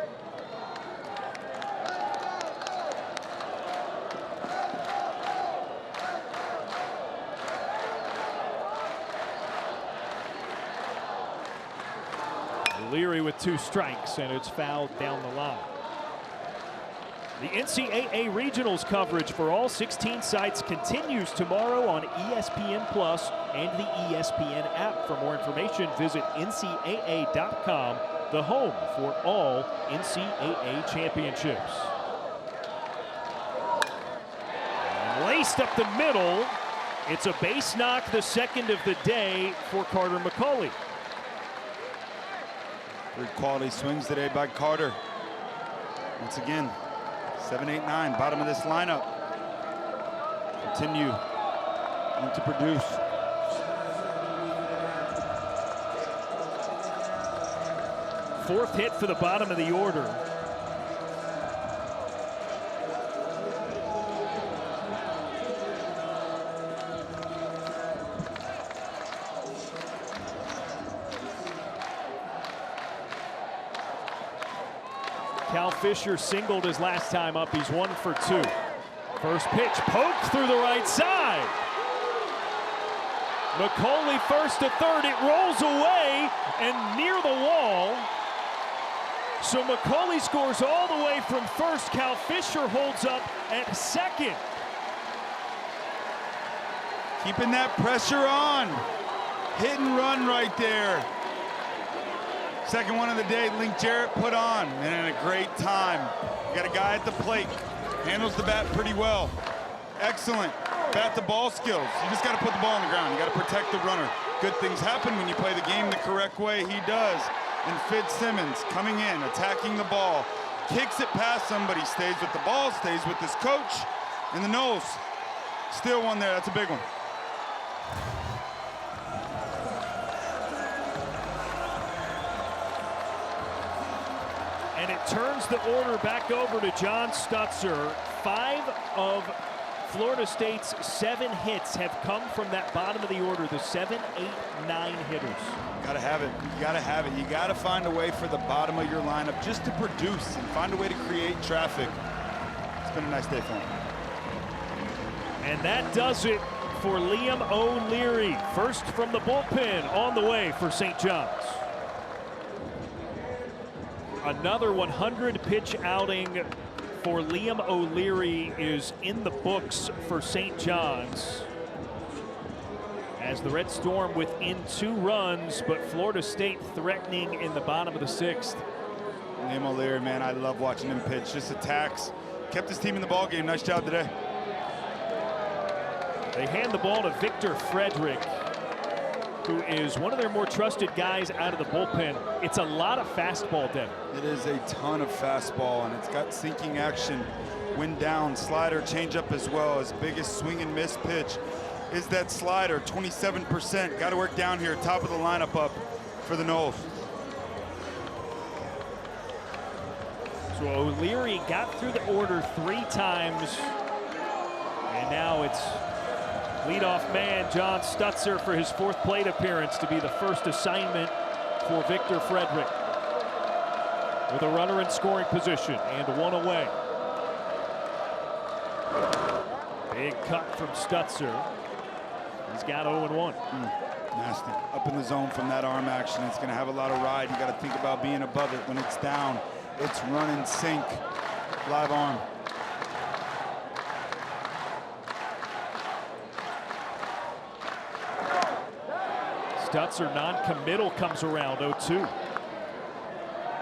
A: O'Leary with 2 strikes, and it's fouled down the line. The NCAA Regionals coverage for all 16 sites continues tomorrow on ESPN Plus and the ESPN app. For more information, visit ncaa.com, the home for all NCAA championships. And laced up the middle, it's a base knock, the second of the day for Carter McCauley.
B: 3 quality swings today by Carter. Once again, 7, 8, 9, bottom of this lineup. Continue to produce.
A: 4th hit for the bottom of the order. Cal Fisher singled his last time up. He's 1 for 2. First pitch poked through the right side. McCauley first to third. It rolls away and near the wall. So McCauley scores all the way from first. Cal Fisher holds up at second.
B: Keeping that pressure on. Hit and run right there. Second one of the day, Link Jarrett put on, and in a great time. You got a guy at the plate, handles the bat pretty well. Excellent bat-to-ball skills. You just got to put the ball on the ground. You got to protect the runner. Good things happen when you play the game the correct way. He does. And Fitzsimmons coming in, attacking the ball, kicks it past somebody, stays with the ball, stays with his coach, and the nose. Still one there. That's a big one.
A: And it turns the order back over to John Stutzer. 5 of Florida State's 7 hits have come from that bottom of the order, the 7, 8, 9 hitters.
B: Gotta have it. You gotta have it. You gotta find a way for the bottom of your lineup just to produce and find a way to create traffic. It's been a nice day for him.
A: And that does it for Liam O'Leary. First from the bullpen on the way for St. John's. Another 100-pitch outing for Liam O'Leary is in the books for St. John's. As the Red Storm within 2 runs, but Florida State threatening in the bottom of the 6th.
B: Liam O'Leary, man, I love watching him pitch. Just attacks. Kept his team in the ballgame. Nice job today.
A: They hand the ball to Victor Frederick, who is one of their more trusted guys out of the bullpen. It's a lot of fastball, Devin.
B: It is a ton of fastball, and it's got sinking action. Wind down, slider, changeup as well. His biggest swing and miss pitch is that slider, 27%. Got to work down here, top of the lineup up for the Noles.
A: So O'Leary got through the order 3 times, and now it's leadoff man John Stutzer for his 4th plate appearance to be the first assignment for Victor Frederick. With a runner in scoring position and 1 away. Big cut from Stutzer. He's got 0-1.
B: Nasty. Up in the zone from that arm action. It's going to have a lot of ride. You got to think about being above it. When it's down, it's run and sink. Live arm.
A: Stutzer non-committal comes around 0-2.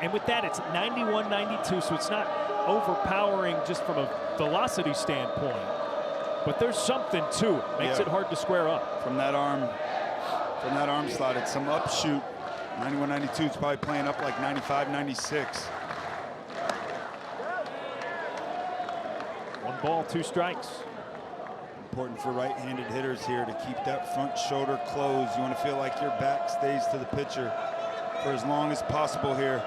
A: And with that, it's 91-92, so it's not overpowering just from a velocity standpoint. But there's something to it. Makes it hard to square up.
B: From that arm slot, it's some upshoot. 91-92, it's probably playing up like 95-96.
A: 1 ball, 2 strikes.
B: Important for right-handed hitters here to keep that front shoulder closed. You want to feel like your back stays to the pitcher for as long as possible here.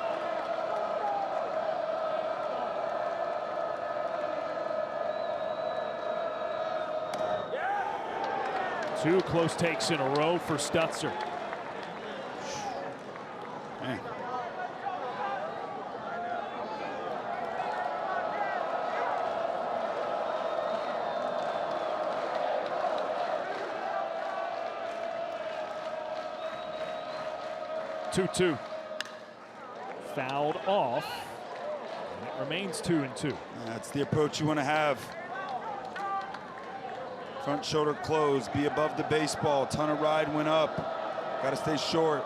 A: Two close takes in a row for Stutzer.
B: Man.
A: Two. Fouled off. And it remains 2-2.
B: That's the approach you want to have. Front shoulder closed, be above the baseball. Ton of ride went up. Got to stay short.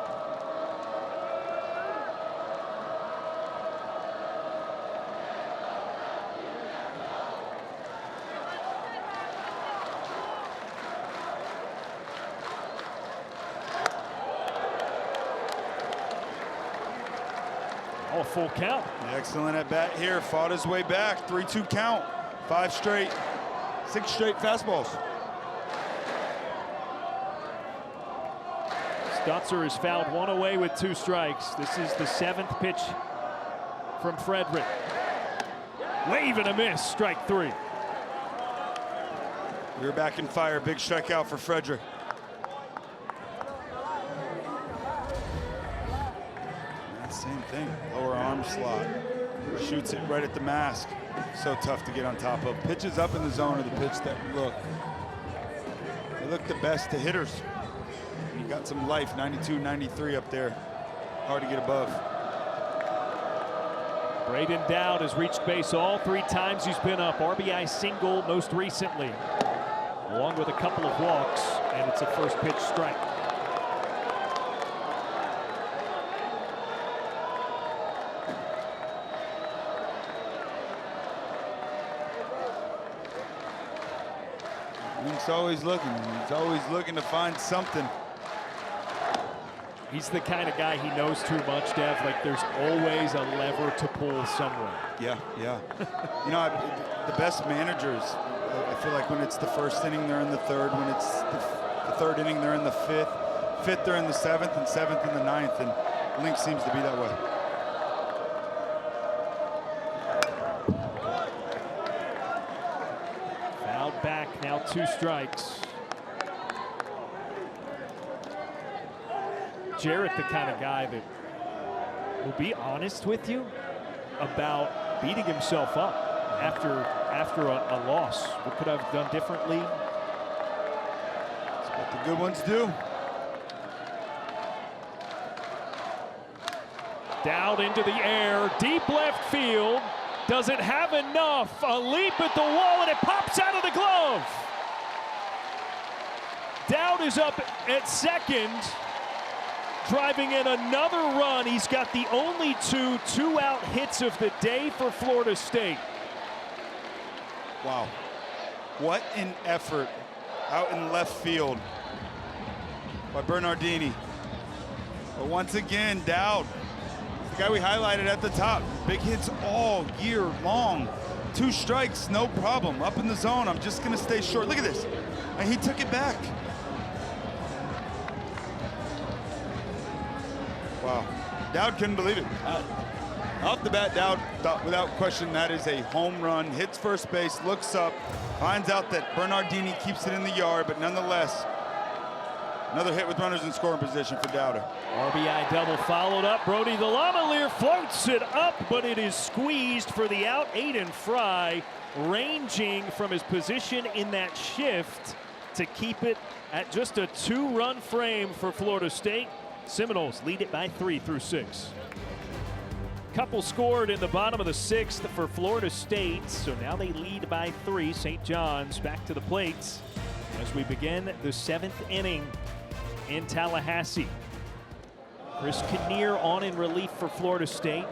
A: Oh, full count.
B: Excellent at bat here. Fought his way back. 3-2 count. 5 straight. 6 straight fastballs.
A: Stutzer has fouled one away with 2 strikes. This is the 7th pitch from Frederick. Wave and a miss, strike 3.
B: We're back in fire, big strikeout for Frederick. Same thing, lower arm slot. Shoots it right at the mask. So tough to get on top of. Pitches up in the zone of the pitch that they look the best to hitters. You got some life, 92, 93 up there. Hard to get above.
A: Braden Dowd has reached base all 3 times he's been up. RBI single most recently, along with a couple of walks, and it's a first pitch strike.
B: He's always looking. He's always looking to find something.
A: He's the kind of guy, he knows too much, Dev. Like, there's always a lever to pull somewhere.
B: Yeah. You know, the best managers, I feel like when it's the first inning, they're in the 3rd. When it's the 3rd inning, they're in the 5th. 5th, they're in the 7th, and 7th in the 9th. And Link seems to be that way.
A: Fouled back, now 2 strikes. Jarrett, the kind of guy that will be honest with you about beating himself up after a loss. What could I have done differently?
B: That's what the good ones do.
A: Dowd into the air, deep left field. Doesn't have enough. A leap at the wall, and it pops out of the glove. Dowd is up at second, driving in another run. He's got the only 2 2-out hits of the day for Florida State.
B: Wow. What an effort out in left field by Bernardini. But once again, Dowd, the guy we highlighted at the top. Big hits all year long. 2 strikes, no problem. Up in the zone, I'm just gonna stay short. Look at this. And he took it back. Wow. Dowd couldn't believe it. Off the bat, Dowd thought without question that is a home run. Hits first base, looks up, finds out that Bernardini keeps it in the yard, but nonetheless, another hit with runners in scoring position for Dowd.
A: RBI double followed up. Brody the Lavalier floats it up, but it is squeezed for the out. Aiden Fry ranging from his position in that shift to keep it at just a 2-run frame for Florida State. Seminoles lead it by 3 through 6. Couple scored in the bottom of the 6th for Florida State, so now they lead by 3. St. John's back to the plates as we begin the 7th inning in Tallahassee. Chris Kinnear on in relief for Florida State.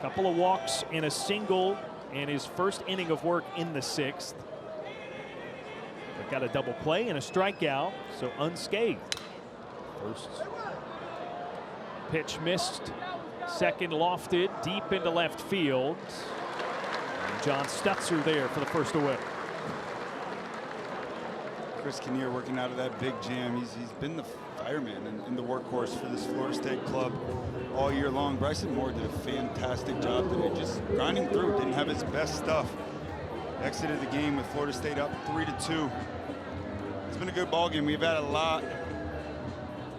A: Couple of walks and a single in his first inning of work in the 6th. But got a double play and a strikeout, so unscathed. First pitch missed, second lofted deep into left field. And John Stutzer there for the first away.
B: Chris Kinnear working out of that big jam. He's been the fireman and the workhorse for this Florida State club all year long. Bryson Moore did a fantastic job today, just grinding through. Didn't have his best stuff. Exited the game with Florida State up 3-2. It's been a good ball game. We've had a lot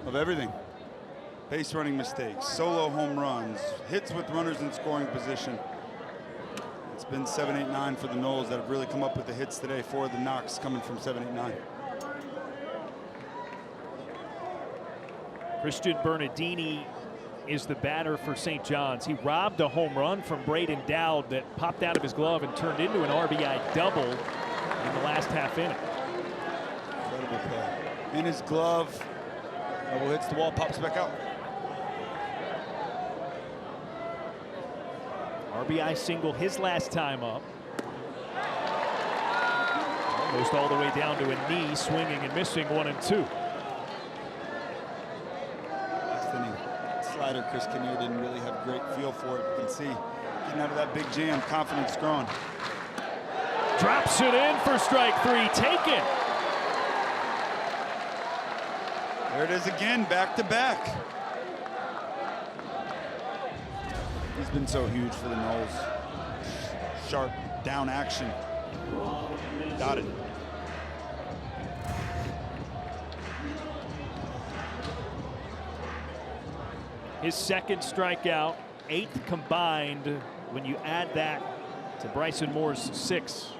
B: of everything. Base running mistakes, solo home runs, hits with runners in scoring position. It's been 7-8-9 for the Noles that have really come up with the hits today. 4 of the knocks coming from 7-8-9.
A: Christian Bernardini is the batter for St. John's. He robbed a home run from Braden Dowd that popped out of his glove and turned into an RBI double in the last half inning.
B: Incredible play. In his glove, double hits the wall, pops back out.
A: RBI single his last time up. Almost all the way down to a knee, swinging and missing 1 and 2.
B: Last inning, slider, Chris Kinnear didn't really have great feel for it. You can see getting out of that big jam, confidence growing.
A: Drops it in for strike 3, taken.
B: There it is again, back to back. He's been so huge for the Noles. Sharp down action. Got it.
A: His second strikeout, 8th combined when you add that to Bryson Moore's 6.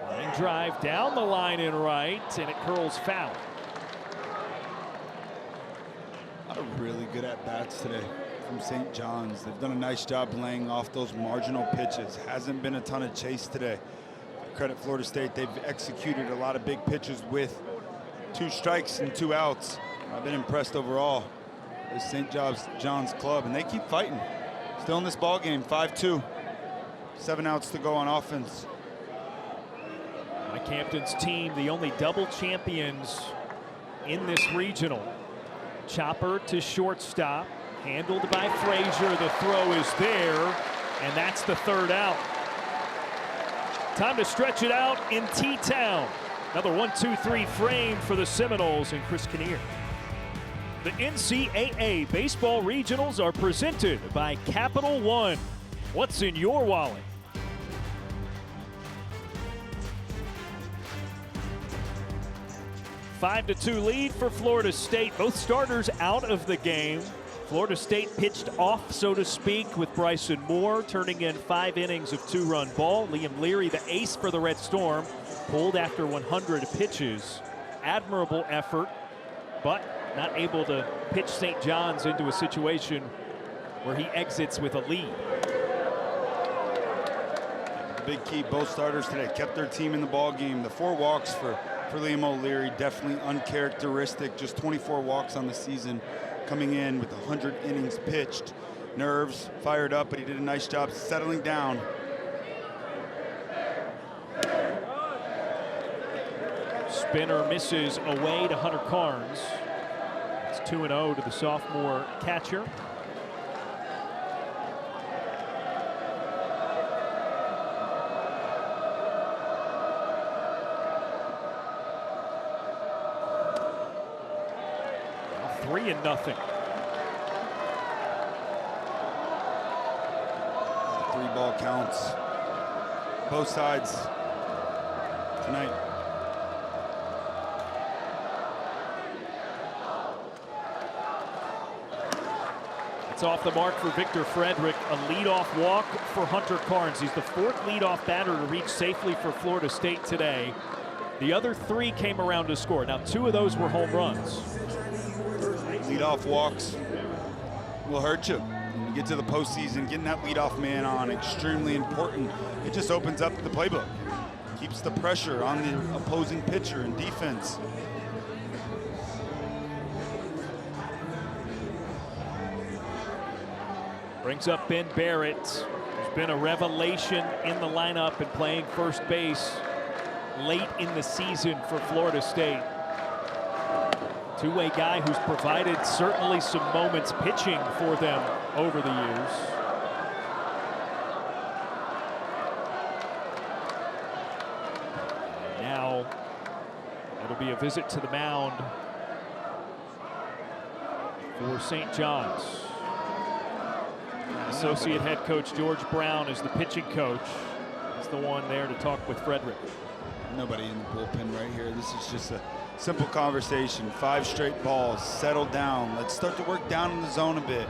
A: Line drive down the line in right, and it curls foul.
B: Really good at bats today from St. John's. They've done a nice job laying off those marginal pitches. Hasn't been a ton of chase today. Credit Florida State, they've executed a lot of big pitches with 2 strikes and 2 outs. I've been impressed overall. This St. John's club, and they keep fighting. Still in this ball game, 5-2. 7 outs to go on offense.
A: Mike Hampton's team, the only double champions in this regional. Chopper to shortstop, handled by Frazier. The throw is there, and that's the 3rd out. Time to stretch it out in T-Town. Another 1-2-3 frame for the Seminoles and Chris Kinnear. The NCAA Baseball Regionals are presented by Capital One. What's in your wallet? A 5-2 lead for Florida State. Both starters out of the game. Florida State pitched off, so to speak, with Bryson Moore turning in 5 innings of 2-run ball. Liam Leary, the ace for the Red Storm, pulled after 100 pitches. Admirable effort, but not able to pitch St. John's into a situation where he exits with a lead.
B: The big key, both starters today kept their team in the ball game. The 4 walks for Liam O'Leary, definitely uncharacteristic. Just 24 walks on the season, coming in with 100 innings pitched. Nerves fired up, but he did a nice job settling down.
A: Spinner misses away to Hunter Carnes. It's 2-0 to the sophomore catcher. Now 3-0.
B: 3-ball counts. Both sides tonight.
A: It's off the mark for Victor Frederick. A leadoff walk for Hunter Carnes. He's the 4th leadoff batter to reach safely for Florida State today. The other 3 came around to score. Now 2 of those were home runs.
B: Leadoff walks will hurt you. When you get to the postseason, getting that leadoff man on, extremely important. It just opens up the playbook. Keeps the pressure on the opposing pitcher and defense.
A: Brings up Ben Barrett, who's been a revelation in the lineup and playing first base late in the season for Florida State. Two-way guy who's provided certainly some moments pitching for them over the years. And now it'll be a visit to the mound for St. John's. Associate head coach George Brown is the pitching coach. He's the one there to talk with Frederick.
B: Nobody in the bullpen right here. This is just a simple conversation. 5 straight balls. Settle down. Let's start to work down in the zone a bit.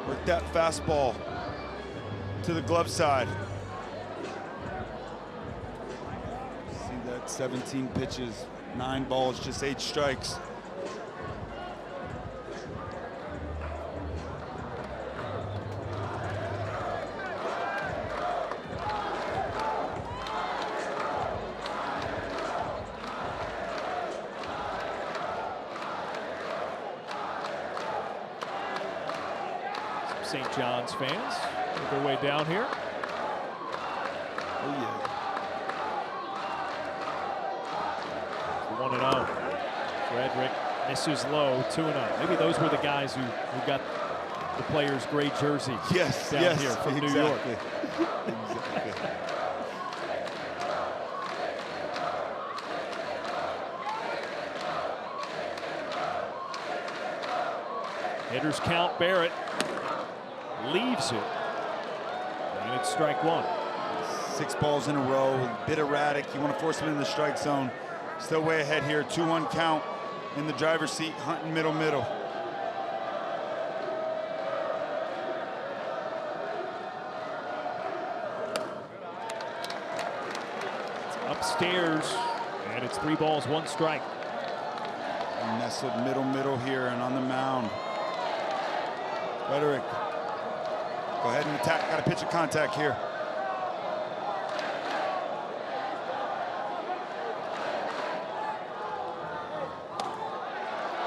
B: Work that fastball to the glove side. See that 17 pitches, 9 balls, just 8 strikes.
A: St. John's fans make their way down here.
B: Oh yeah.
A: Frederick misses low, 2-0. Maybe those were the guys who got the player's gray jersey down here from New York.
B: Exactly.
A: Hitters count. Barrett leaves it, and it's strike one.
B: 6 balls in a row, a bit erratic. You want to force him in the strike zone. Still way ahead here. 2-1 count in the driver's seat, hunting middle.
A: It's upstairs, and it's 3 balls, 1 strike.
B: And nestled middle here and on the mound. Frederick, go ahead and attack. Got a pitch of contact here.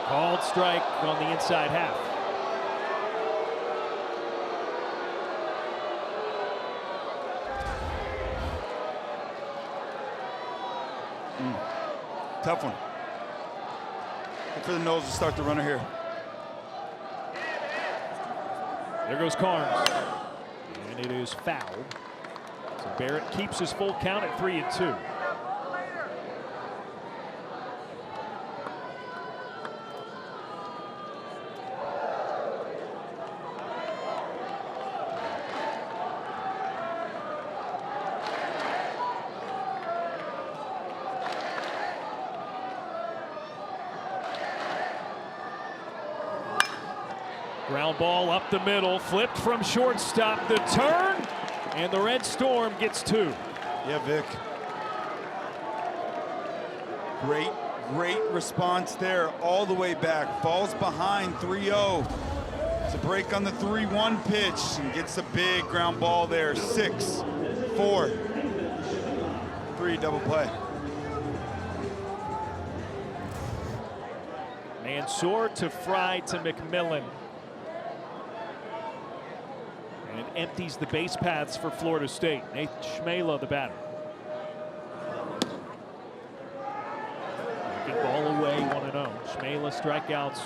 A: Called strike on the inside half.
B: Tough one. Look for the nose to start the runner here.
A: There goes Carnes, and it is fouled. So Barrett keeps his full count at 3-2. Ground ball up the middle, flipped from shortstop, the turn, and the Red Storm gets 2.
B: Yeah, Vic. Great response there, all the way back. Falls behind 3-0. It's a break on the 3-1 pitch and gets a big ground ball there. 6-4. 3 double play.
A: Mansour to Fry to McMillan. And it empties the base paths for Florida State. Nathan Schmela, the batter. Good ball away, 1-0. Schmela strikeouts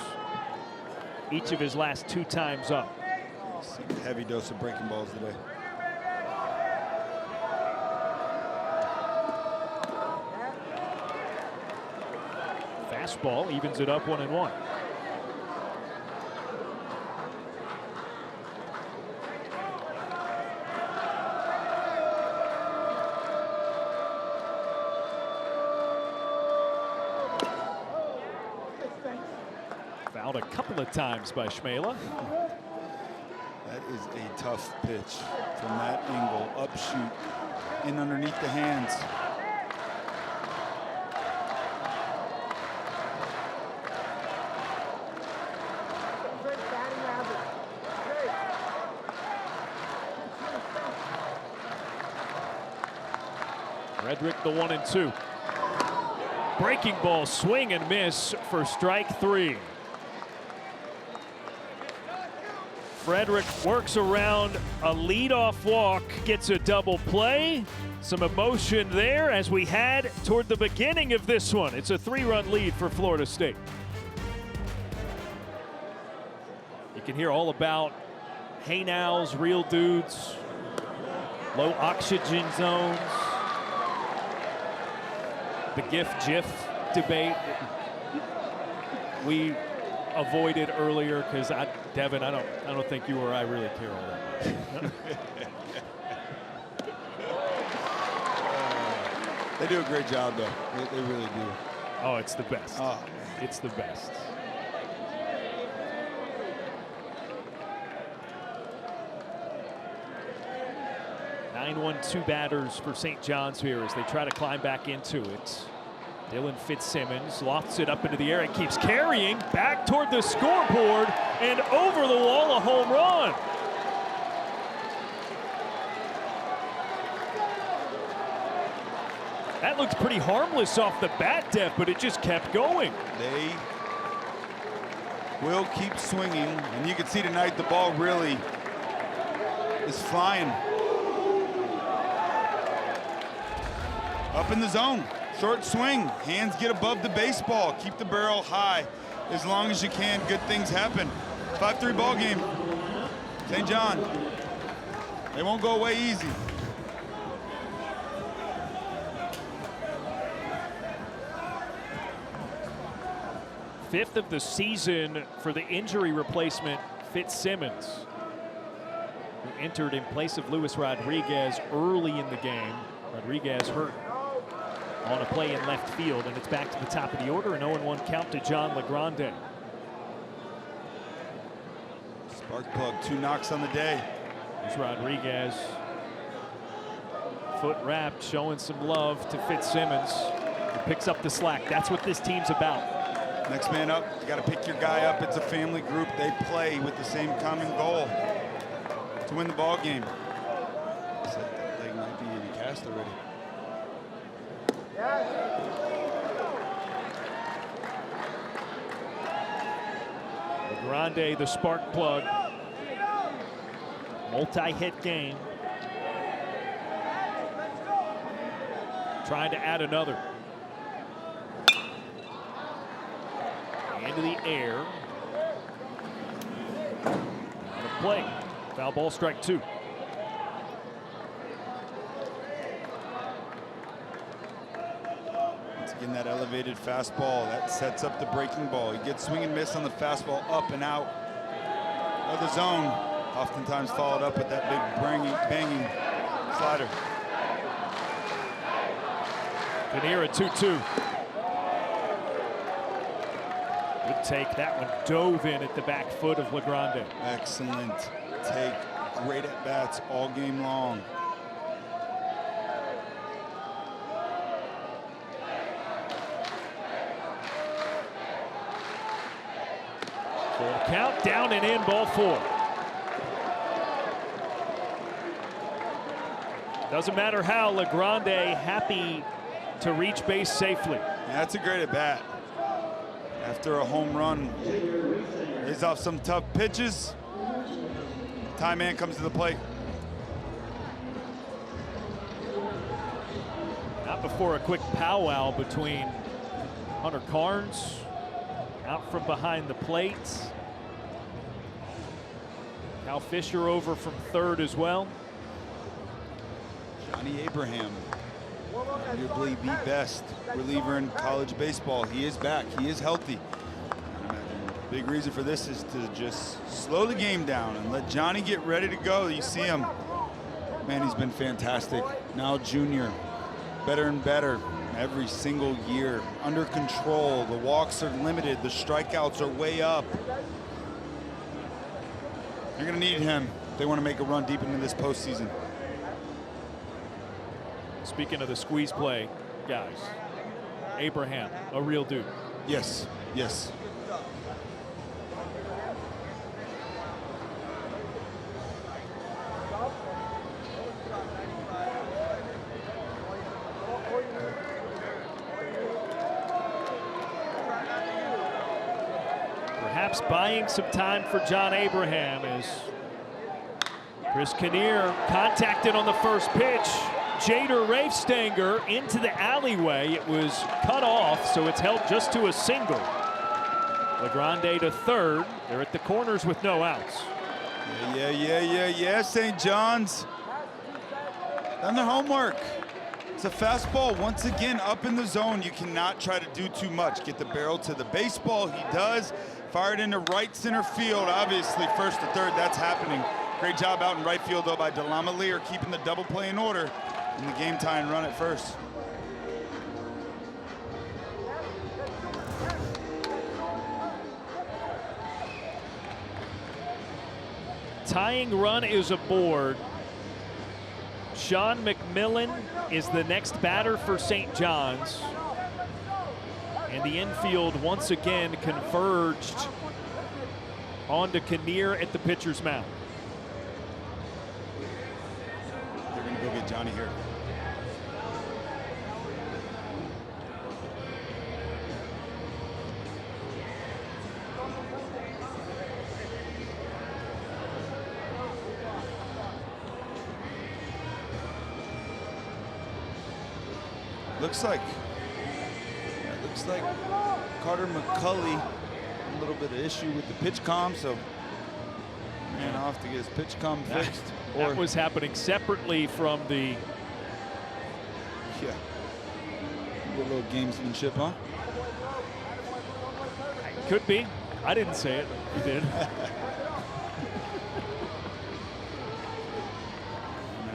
A: each of his last 2 times up.
B: Heavy dose of breaking balls today.
A: Fastball evens it up 1-1. Fouled a couple of times by Schmela.
B: That is a tough pitch from that angle, upshoot, in underneath the hands.
A: Frederick the 1-2. Breaking ball, swing and miss for strike 3. Frederick works around a leadoff walk, gets a double play. Some emotion there as we had toward the beginning of this one. It's a 3-run lead for Florida State. You can hear all about hey nows, real dudes, low oxygen zones, the GIF debate we avoided earlier because Devin, I don't think you or I really care all that much.
B: They do a great job, though. They really do.
A: Oh, it's the best.
B: Oh,
A: it's the best. Two batters for St. John's here as they try to climb back into it. Dylan Fitzsimmons lofts it up into the air and keeps carrying back toward the scoreboard and over the wall, a home run. That looked pretty harmless off the bat, Dev, but it just kept going.
B: They will keep swinging, and you can see tonight the ball really is flying. Up in the zone. Short swing, hands get above the baseball. Keep the barrel high as long as you can. Good things happen. 5-3 ball game. St. John. They won't go away easy.
A: Fifth of the season for the injury replacement, Fitzsimmons, who entered in place of Luis Rodriguez early in the game. Rodriguez hurt on a play in left field, and it's back to the top of the order. An 0-1 count to John LeGrande.
B: Spark plug, 2 knocks on the day.
A: There's Rodriguez. Foot wrapped, showing some love to Fitzsimmons. He picks up the slack. That's what this team's about.
B: Next man up, you gotta pick your guy up. It's a family group. They play with the same common goal to win the ball game. Looks like that leg might be in a cast already.
A: Grande, the spark plug. Multi-hit game. Trying to add another. Into the air. Out of play. Foul ball, strike 2.
B: Once again, that elevated fastball, that sets up the breaking ball. He gets swing and miss on the fastball, up and out of the zone. Oftentimes followed up with that big banging slider.
A: Kinnear at 2-2. Good take. That one dove in at the back foot of LeGrande.
B: Excellent take. Great at bats all game long.
A: Full count, down and in, ball 4. Doesn't matter how, LeGrande happy to reach base safely.
B: Yeah, that's a great at bat. After a home run, lays off some tough pitches. Time man comes to the plate.
A: Not before a quick powwow between Hunter Carnes out from behind the plate. Cal Fisher over from third as well.
B: Johnny Abraham, arguably the best reliever in college baseball. He is back. He is healthy. Big reason for this is to just slow the game down and let Johnny get ready to go. You see him. Man, he's been fantastic. Now junior, better and better every single year. Under control. The walks are limited. The strikeouts are way up. You're going to need him if they want to make a run deep into this postseason.
A: Speaking of the squeeze play, guys, Abraham, a real dude.
B: Yes, yes.
A: Perhaps buying some time for John Abraham as Chris Kinnear contacted on the first pitch. Jader Rafestanger into the alleyway. It was cut off, so it's held just to a single. LeGrande to third. They're at the corners with no outs.
B: Yeah, St. Johns. Done their homework. It's a fastball, once again, up in the zone. You cannot try to do too much. Get the barrel to the baseball. He does. Fired into right center field. Obviously, first to third, that's happening. Great job out in right field, though, by Delamalier, keeping the double play in order. In the game time run at first.
A: Tying run is aboard. Sean McMillan is the next batter for St. Johns. And the infield once again converged onto Kinnear at the pitcher's mound.
B: They're going to go get Johnny here. Looks like looks like Carter McCulley, a little bit of issue with the pitch comm, so ran off to get his pitch comm fixed.
A: That was happening separately from the.
B: Yeah. A little gamesmanship, huh?
A: Could be. I didn't say it. You did.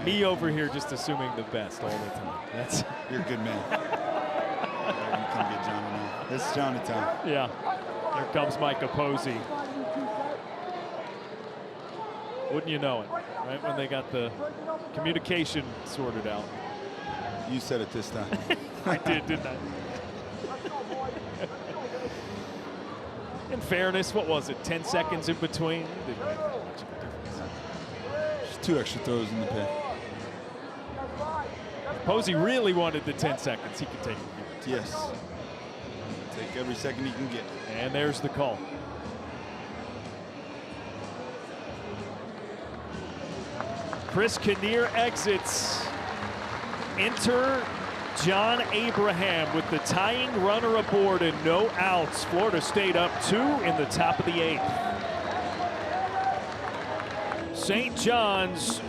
A: Me over here just assuming the best all the time. That's.
B: You're a good man. You come get Johnny now. This is Johnny time.
A: Yeah. Here comes Micah Posey. Wouldn't you know it, right when they got the communication sorted out.
B: You said it this time.
A: I did, didn't I? In fairness, what was it, 10 seconds in between? Didn't make that much of a difference.
B: Just 2 extra throws in the pit.
A: If Posey really wanted the 10 seconds, he could take it.
B: Yes. Take every second he can get.
A: And there's the call. Chris Kinnear exits. Enter John Abraham with the tying runner aboard and no outs. Florida State up 2 in the top of the 8th. St. John's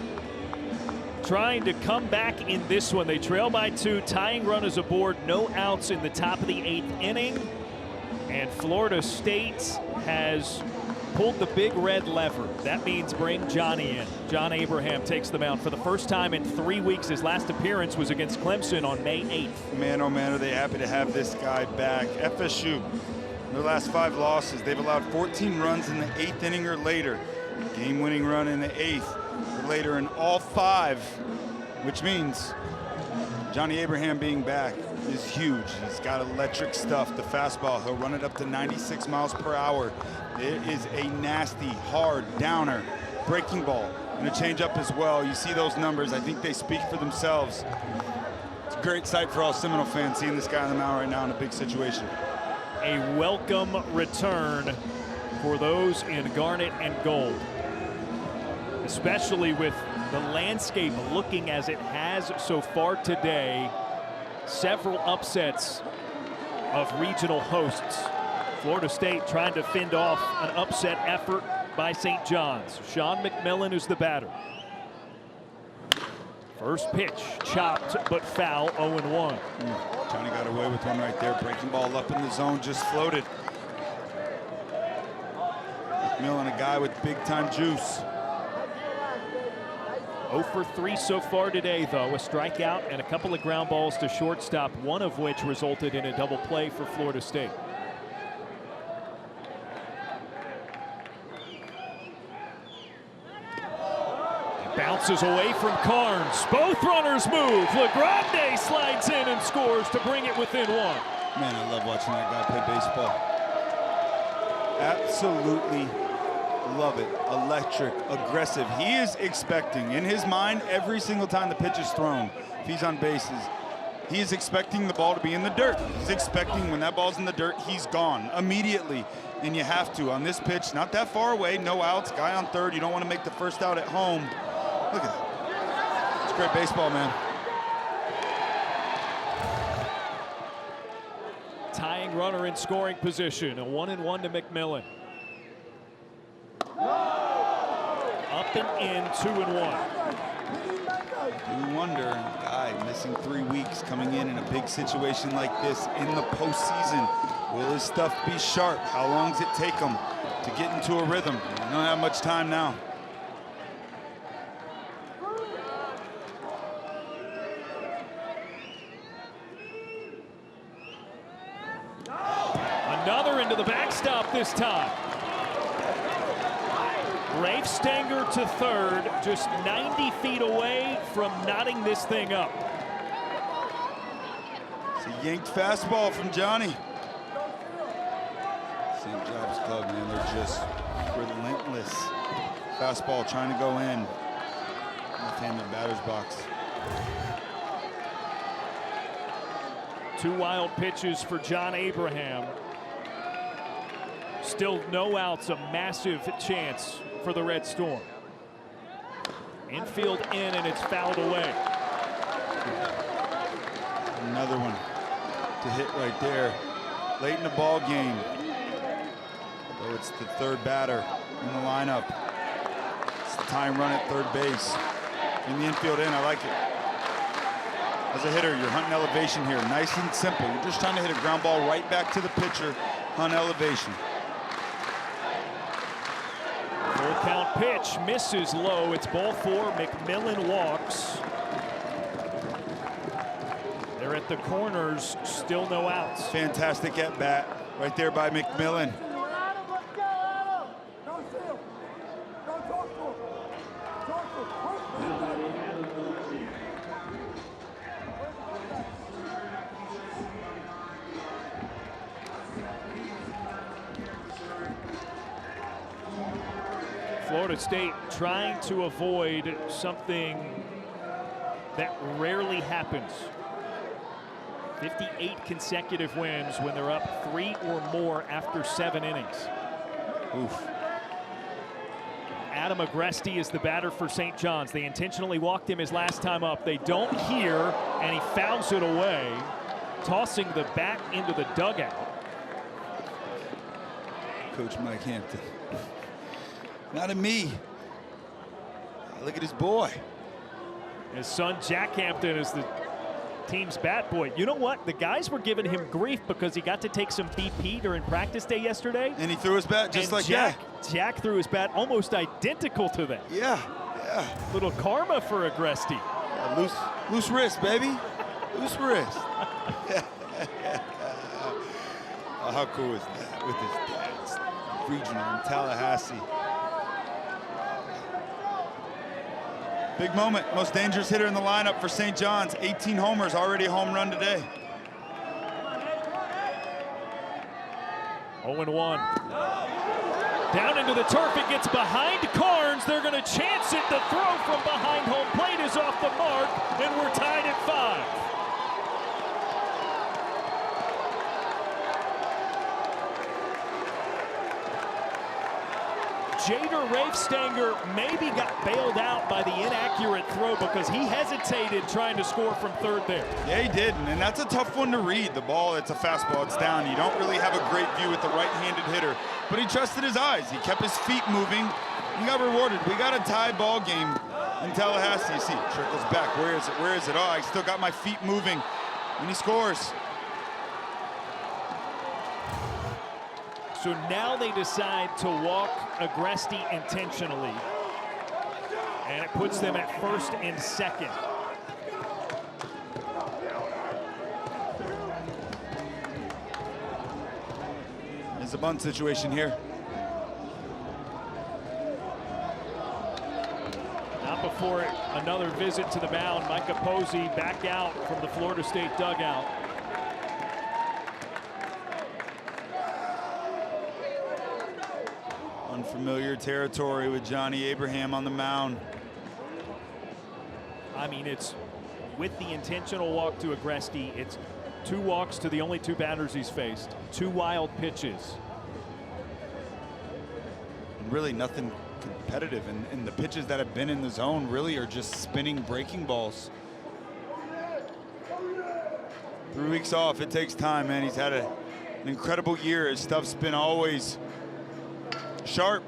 A: trying to come back in this one. They trail by 2, tying runners aboard, no outs in the top of the 8th inning. And Florida State has pulled the big red lever. That means bring Johnny in. John Abraham takes the mound for the first time in 3 weeks. His last appearance was against Clemson on May 8th.
B: Man, oh man, are they happy to have this guy back. FSU, their last 5 losses, they've allowed 14 runs in the 8th inning or later. Game-winning run in the 8th or later in all 5, which means Johnny Abraham being back is huge. He's got electric stuff. The fastball, he'll run it up to 96 miles per hour. It is a nasty, hard, downer, breaking ball, and a changeup as well. You see those numbers. I think they speak for themselves. It's a great sight for all Seminole fans seeing this guy on the mound right now in a big situation.
A: A welcome return for those in garnet and gold, especially with the landscape looking as it has so far today. Several upsets of regional hosts. Florida State trying to fend off an upset effort by St. John's. Sean McMillan is the batter. First pitch, chopped but foul, 0-1.
B: Johnny got away with one right there. Breaking ball up in the zone, just floated. McMillan, a guy with big-time juice.
A: 0 for 3 so far today, though. A strikeout and a couple of ground balls to shortstop, one of which resulted in a double play for Florida State. Bounces away from Carnes. Both runners move. LeGrande slides in and scores to bring it within 1.
B: Man, I love watching that guy play baseball. Absolutely love it. Electric, aggressive. He is expecting, in his mind, every single time the pitch is thrown, if he's on bases, he is expecting the ball to be in the dirt. He's expecting when that ball's in the dirt, he's gone immediately. And you have to. On this pitch, not that far away, no outs, guy on third. You don't want to make the first out at home. Look at that. It's great baseball, man.
A: Tying runner in scoring position. A 1-1 to McMillan. Up and in, 2-1.
B: You wonder, guy missing 3 weeks, coming in a big situation like this in the postseason. Will his stuff be sharp? How long does it take him to get into a rhythm? We don't have much time now.
A: Another into the backstop this time. Rafe Stenger to third, just 90 feet away from knotting this thing up.
B: It's a yanked fastball from Johnny. St. John's Club, man, they're just relentless. Fastball trying to go in. Left-handed batter's box.
A: 2 wild pitches for John Abraham. Still no outs, a massive chance for the Red Storm. Infield in, and it's fouled away.
B: Another one to hit right there. late in the ball game. So it's the third batter in the lineup. It's the time run at third base. In the infield in, I like it. As a hitter, you're hunting elevation here. Nice and simple. You're just trying to hit a ground ball right back to the pitcher, hunt elevation.
A: Full count pitch, misses low. It's ball 4. McMillan walks. They're at the corners, still no outs.
B: Fantastic at bat right there by McMillan.
A: Florida State trying to avoid something that rarely happens. 58 consecutive wins when they're up 3 or more after 7 innings.
B: Oof.
A: Adam Agresti is the batter for St. John's. They intentionally walked him his last time up. They don't hear, and he fouls it away, tossing the bat into the dugout.
B: Coach Mike Hampton. Not at me. Look at his boy.
A: His son Jack Hampton is the team's bat boy. You know what? The guys were giving him grief because he got to take some BP during practice day yesterday.
B: And he threw his bat just like
A: Jack,
B: that.
A: Jack threw his bat almost identical to that.
B: Yeah, yeah.
A: Little karma for Agresti.
B: Yeah, loose wrist, baby. Loose wrist. Oh, how cool is that with his dad's regional in Tallahassee. Big moment, most dangerous hitter in the lineup for St. John's. 18 homers, already a home run today.
A: 0-1. Down into the turf, it gets behind Carnes. They're going to chance it. The throw from behind home plate is off the mark, and we're tied at 5. Jader Rafestanger maybe got bailed out by the inaccurate throw because he hesitated trying to score from third there.
B: Yeah, he did, and that's a tough one to read. The ball, it's a fastball, it's down. You don't really have a great view with the right-handed hitter, but he trusted his eyes. He kept his feet moving. He got rewarded. We got a tie ball game in Tallahassee. You see, it trickles back. Where is it? Where is it? Oh, I still got my feet moving, and he scores.
A: So now they decide to walk Agresti intentionally, and it puts them at first and second.
B: There's a bunt situation here.
A: Not before another visit to the mound. Micah Posey back out from the Florida State dugout.
B: Unfamiliar territory with Johnny Abraham on the mound.
A: I mean, it's with the intentional walk to Agresti. It's 2 walks to the only 2 batters he's faced. 2 wild pitches.
B: And really nothing competitive. And the pitches that have been in the zone really are just spinning breaking balls. 3 weeks off, it takes time, man. He's had an incredible year. His stuff's been always sharp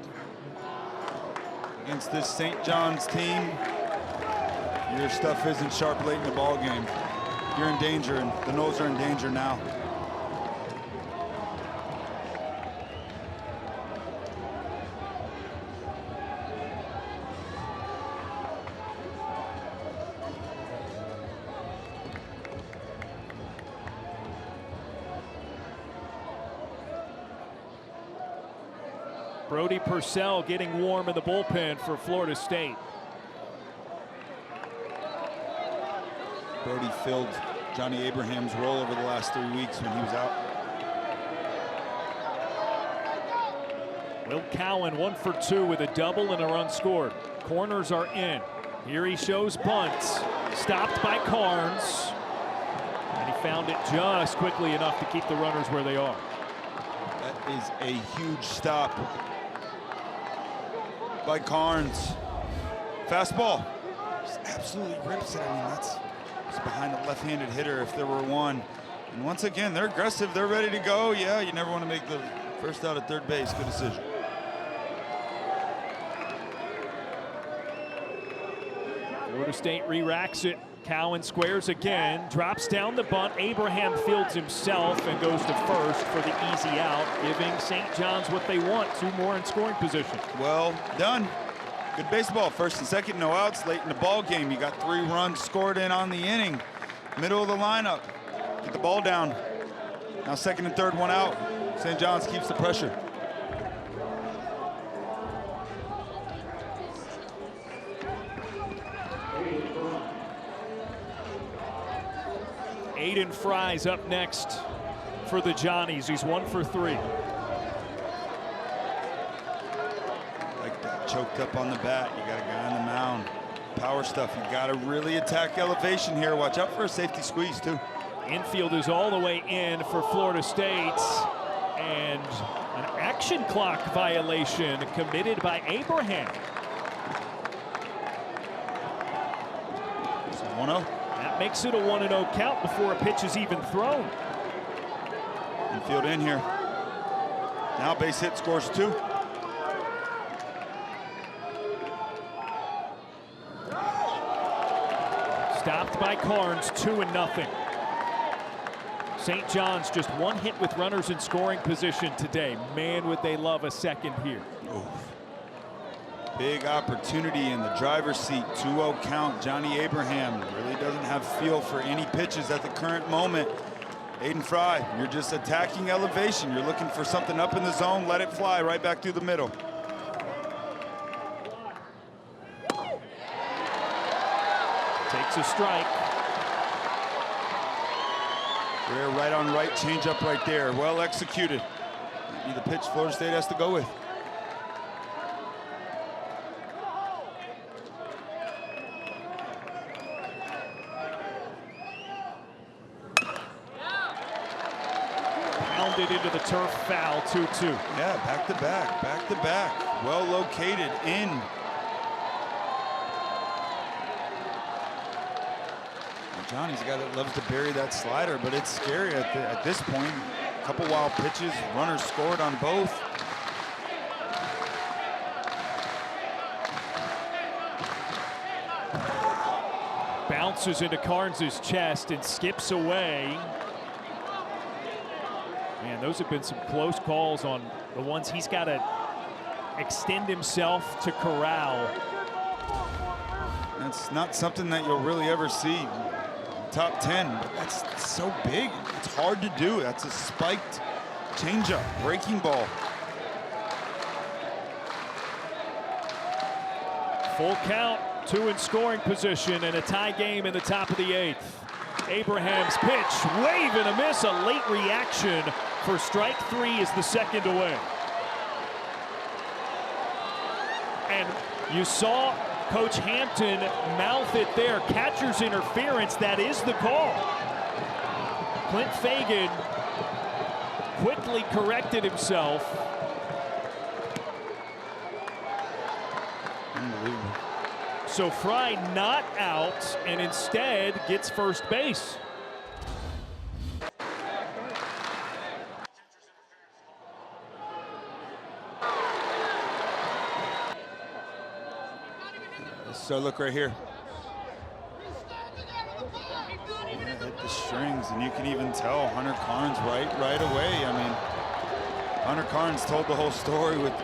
B: against this St. John's team. Your stuff isn't sharp late in the ball game. You're in danger, and the Noles are in danger now.
A: Brody Purcell getting warm in the bullpen for Florida State.
B: Brody filled Johnny Abraham's role over the last 3 weeks when he was out.
A: Will Cowan 1 for 2 with a double and a run scored. Corners are in. Here he shows bunts. Stopped by Carnes. And he found it just quickly enough to keep the runners where they are.
B: That is a huge stop by Carnes. Fastball. Just absolutely rips it. I mean, that's behind a left-handed hitter if there were one. And once again, they're aggressive. They're ready to go. Yeah, you never want to make the first out at third base. Good decision.
A: Florida State re-racks it. Cowan squares again, drops down the bunt. Abraham fields himself and goes to first for the easy out, giving St. John's what they want, 2 more in scoring position.
B: Well done. Good baseball. First and second, no outs. Late in the ball game, you got 3 runs scored in on the inning. Middle of the lineup. Get the ball down. Now second and third, 1 out. St. John's keeps the pressure.
A: Aiden Fry's up next for the Johnnies. He's 1 for 3.
B: Like that, choked up on the bat. You got a guy on the mound. Power stuff. You got to really attack elevation here. Watch out for a safety squeeze too.
A: Infield is all the way in for Florida State, and an action clock violation committed by Abraham.
B: So 1-0.
A: That makes it a 1-0 count before a pitch is even thrown.
B: Infield in here. Now base hit, scores 2.
A: Stopped by Carnes, 2-0. St. John's just 1 hit with runners in scoring position today. Man, would they love a second here.
B: Oof. Big opportunity in the driver's seat. 2-0 count. Johnny Abraham really doesn't have feel for any pitches at the current moment. Aiden Fry, you're just attacking elevation. You're looking for something up in the zone. Let it fly right back through the middle.
A: Takes a strike.
B: Rare right on right, change up right there. Well executed. Might be the pitch Florida State has to go with.
A: Pounded into the turf, foul, 2-2.
B: Yeah, back to back, back to back. Well located in. Johnny's a guy that loves to bury that slider, but it's scary at this point. A couple wild pitches, runners scored on both.
A: Bounces into Carnes' chest and skips away. Man, those have been some close calls on the ones he's got to extend himself to corral.
B: That's not something that you'll really ever see. Top 10, but that's so big. It's hard to do. That's a spiked changeup, breaking ball.
A: Full count, 2 in scoring position, and a tie game in the top of the 8th. Abraham's pitch, wave and a miss, a late reaction for strike 3 is the second away. And you saw Coach Hampton mouth it there. Catcher's interference, that is the call. Clint Fagan quickly corrected himself.
B: Unbelievable.
A: So Fry not out and instead gets first base.
B: So look right here. Yeah, hit the strings, and you can even tell Hunter Carnes right away. I mean, Hunter Carnes told the whole story with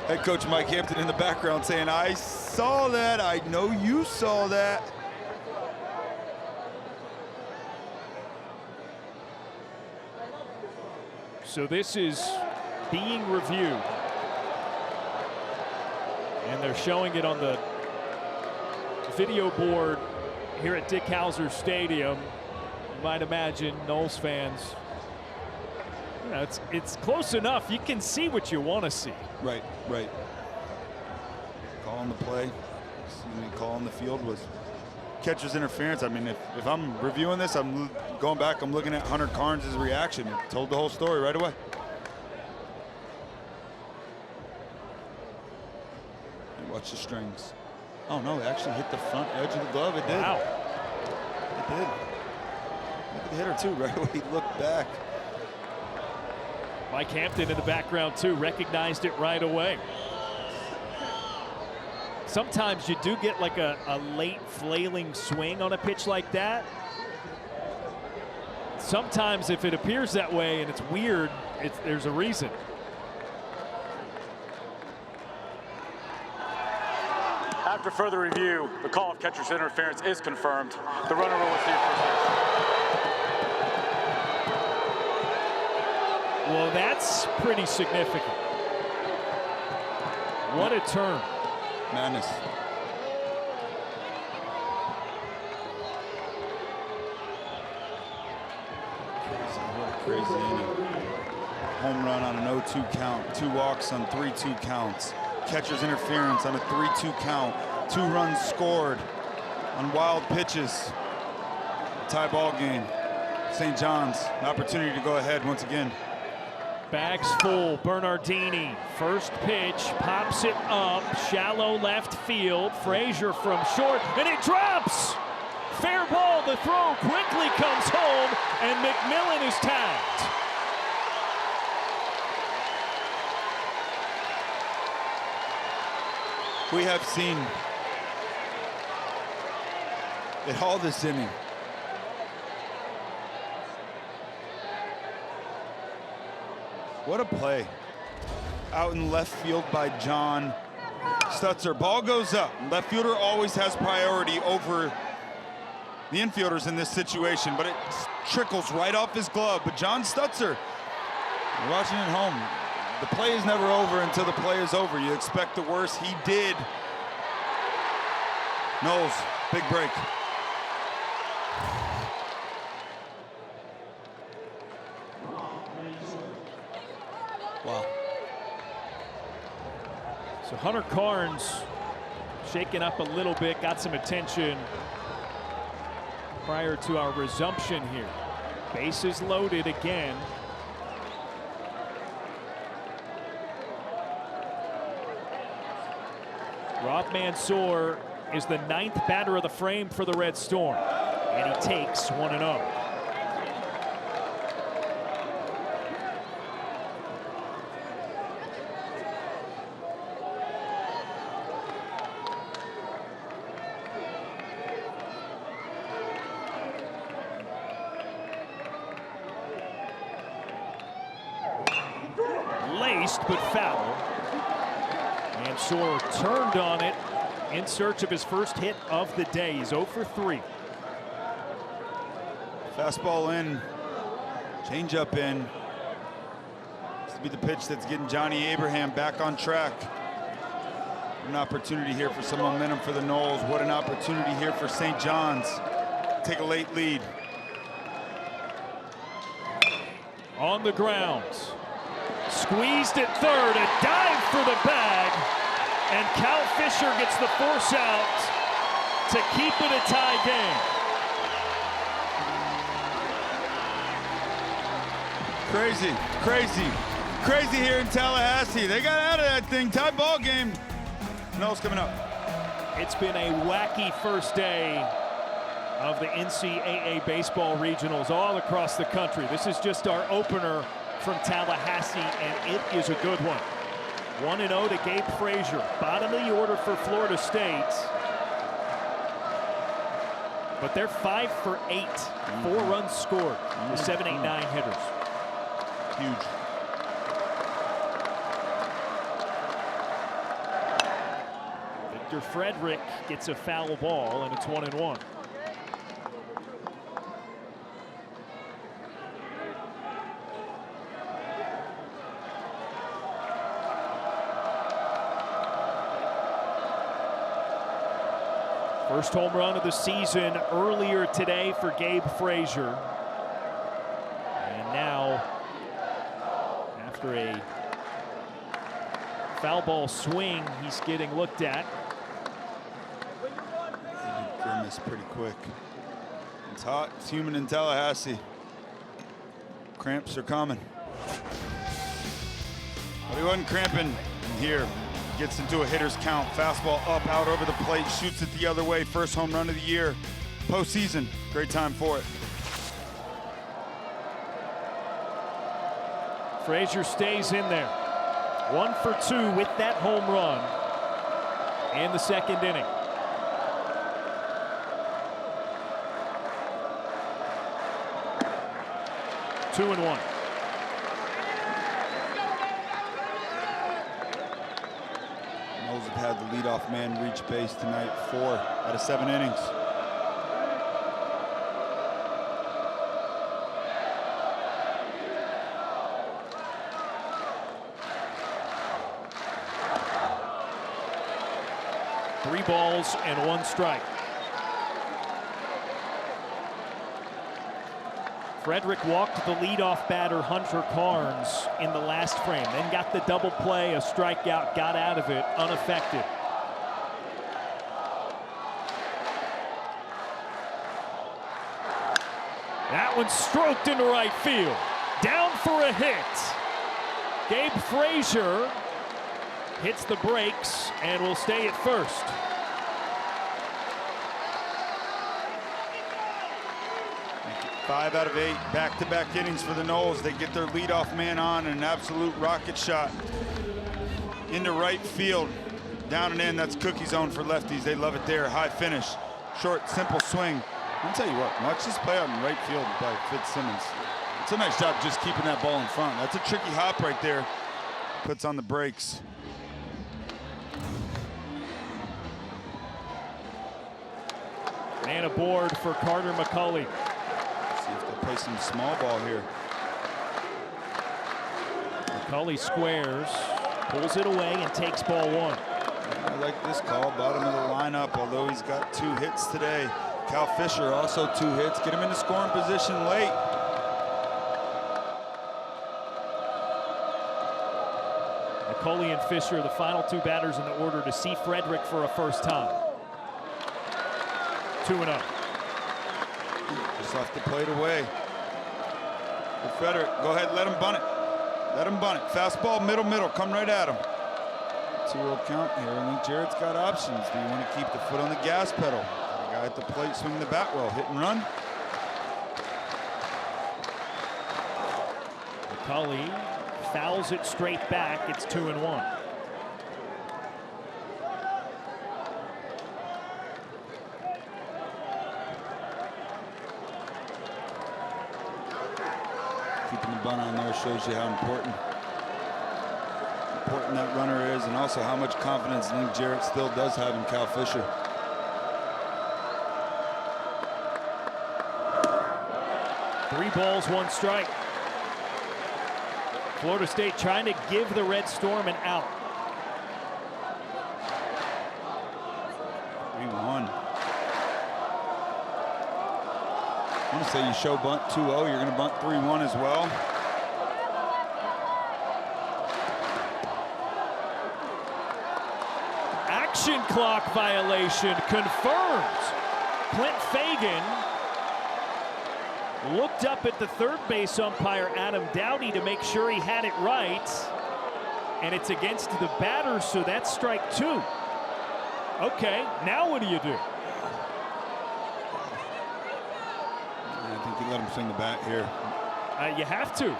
B: head coach Mike Hampton in the background saying, "I saw that. I know you saw that."
A: So this is being reviewed. And they're showing it on the video board here at Dick Howser Stadium. You might imagine Noles fans, you know, it's close enough. You can see what you want to see.
B: Right. Calling the play, calling the field was catcher's interference. I mean, if I'm reviewing this, I'm going back, I'm looking at Hunter Carnes' reaction. It told the whole story right away. Watch the strings. Oh no, it actually hit the front edge of the glove. It did.
A: Wow.
B: It did. Look at the hitter, too, right away. He looked back.
A: Mike Hampton in the background, too, recognized it right away. Sometimes you do get like a late flailing swing on a pitch like that. Sometimes if it appears that way and it's weird, there's a reason.
E: After further review, the call of catcher's interference is confirmed. The runner will receive first base.
A: Well, that's pretty significant. What a turn.
B: Madness. Crazy inning. Home run on an 0-2 count. 2 walks on 3-2 counts. Catcher's interference on a 3-2 count. 2 runs scored on wild pitches. Tie ball game. St. John's, an opportunity to go ahead once again.
A: Bags full, Bernardini. First pitch, pops it up, shallow left field. Frazier from short, and it drops! Fair ball, the throw quickly comes home, and McMillan is tagged.
B: We have seen it all this inning. What a play. Out in left field by John Stutzer. Ball goes up. Left fielder always has priority over the infielders in this situation, but it trickles right off his glove. But John Stutzer, you're watching at home, the play is never over until the play is over. You expect the worst. He did. Knowles, big break. Wow.
A: So Hunter Carnes shaken up a little bit, got some attention prior to our resumption here. Bases loaded again. Rob Mansour is the 9th batter of the frame for the Red Storm, and he takes 1-0. Laced but foul. Mansour turned on it in search of his first hit of the day. He's 0 for 3.
B: Fastball in, changeup in. This will be the pitch that's getting Johnny Abraham back on track. An opportunity here for some momentum for the Noles. What an opportunity here for St. John's. Take a late lead.
A: On the ground. Squeezed at third, a dive for the bag, and Cal Fisher gets the force out to keep it a tie game.
B: Crazy, crazy, crazy here in Tallahassee. They got out of that thing, tie ball game. Noles coming up.
A: It's been a wacky first day of the NCAA baseball regionals all across the country. This is just our opener from Tallahassee, and it is a good one. 1-0 to Gabe Frazier, bottom of the order for Florida State. But they're 5 for 8, 4 runs scored, the 7, 8, 9 hitters.
B: Huge.
A: Victor Frederick gets a foul ball, and it's 1-1. First home run of the season earlier today for Gabe Frazier. And now, after a foul ball swing, he's getting looked at.
B: Grimace pretty quick. It's hot, it's humid in Tallahassee. Cramps are coming. But he wasn't cramping in here. Gets into a hitter's count. Fastball up, out over the plate, shoots it the other way. First home run of the year. Postseason, great time for it.
A: Frazier stays in there. 1 for 2 with that home run in the second inning. Two and one.
B: Knowles have had the leadoff man reach base tonight 4 out of 7 innings.
A: Three balls and 1 strike. Frederick walked the leadoff batter Hunter Carnes in the last frame, then got the double play, a strikeout, got out of it unaffected. That one stroked into right field. Down for a hit. Gabe Frazier hits the brakes and will stay at first.
B: Five out of 8 back-to-back innings for the Knowles. They get their leadoff man on an absolute rocket shot into right field. Down and in, that's cookie zone for lefties. They love it there. High finish, short, simple swing. I'll tell you what, watch this play out in right field by Fitzsimmons. It's a nice job just keeping that ball in front. That's a tricky hop right there. Puts on the brakes.
A: Man aboard for Carter McCulley.
B: See if they'll play some small ball here.
A: McCulley squares, pulls it away, and takes ball 1.
B: I like this call, bottom of the lineup, although he's got 2 hits today. Cal Fisher also 2 hits, get him into scoring position late.
A: McCulley and Fisher, the final 2 batters in the order to see Frederick for a first time. 2-0.
B: Just off the plate away. For Frederick, go ahead, let him bunt it. Let him bunt it. Fastball, middle, come right at him. 2-0 count here. Link Jarrett's got options. Do you want to keep the foot on the gas pedal? Got a guy at the plate swinging the bat well, hit and run.
A: McCulley fouls it straight back. It's 2-1.
B: Keeping the bunt on there shows you how important that runner is, and also how much confidence Link Jarrett still does have in Cal Fisher.
A: Three balls, 1 strike. Florida State trying to give the Red Storm an out.
B: 3-1. I want to say you show bunt 2-0, you're going to bunt 3-1 as well.
A: Action clock violation confirmed. Clint Fagan looked up at the third base umpire, Adam Dowdy, to make sure he had it right. And it's against the batter, so that's strike 2. Okay, now what do you do?
B: I think you let him swing the bat here.
A: You have to.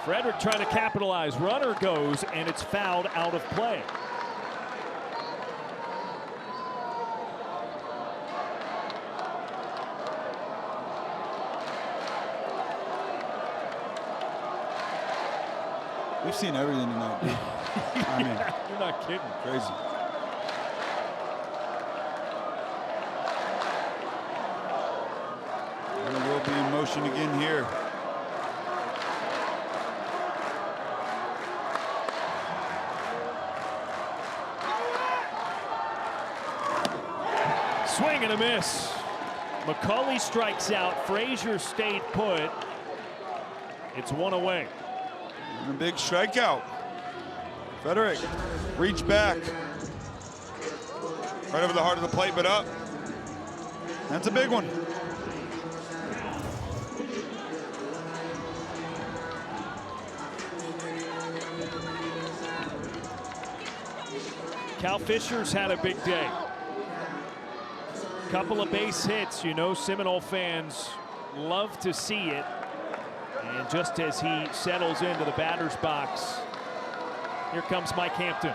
A: Frederick trying to capitalize. Runner goes, and it's fouled out of play.
B: We've seen everything tonight, dude. I mean,
A: You're not kidding.
B: crazy. We will be in motion again here.
A: Swing and a miss. McCulley strikes out. Frazier stayed put. It's 1 away.
B: And a big strikeout. Frederick, reach back. Right over the heart of the plate, but up. That's a big one.
A: Cal Fisher's had a big day. couple of base hits. You know, Seminole fans love to see it. And just as he settles into the batter's box, here comes Mike Hampton.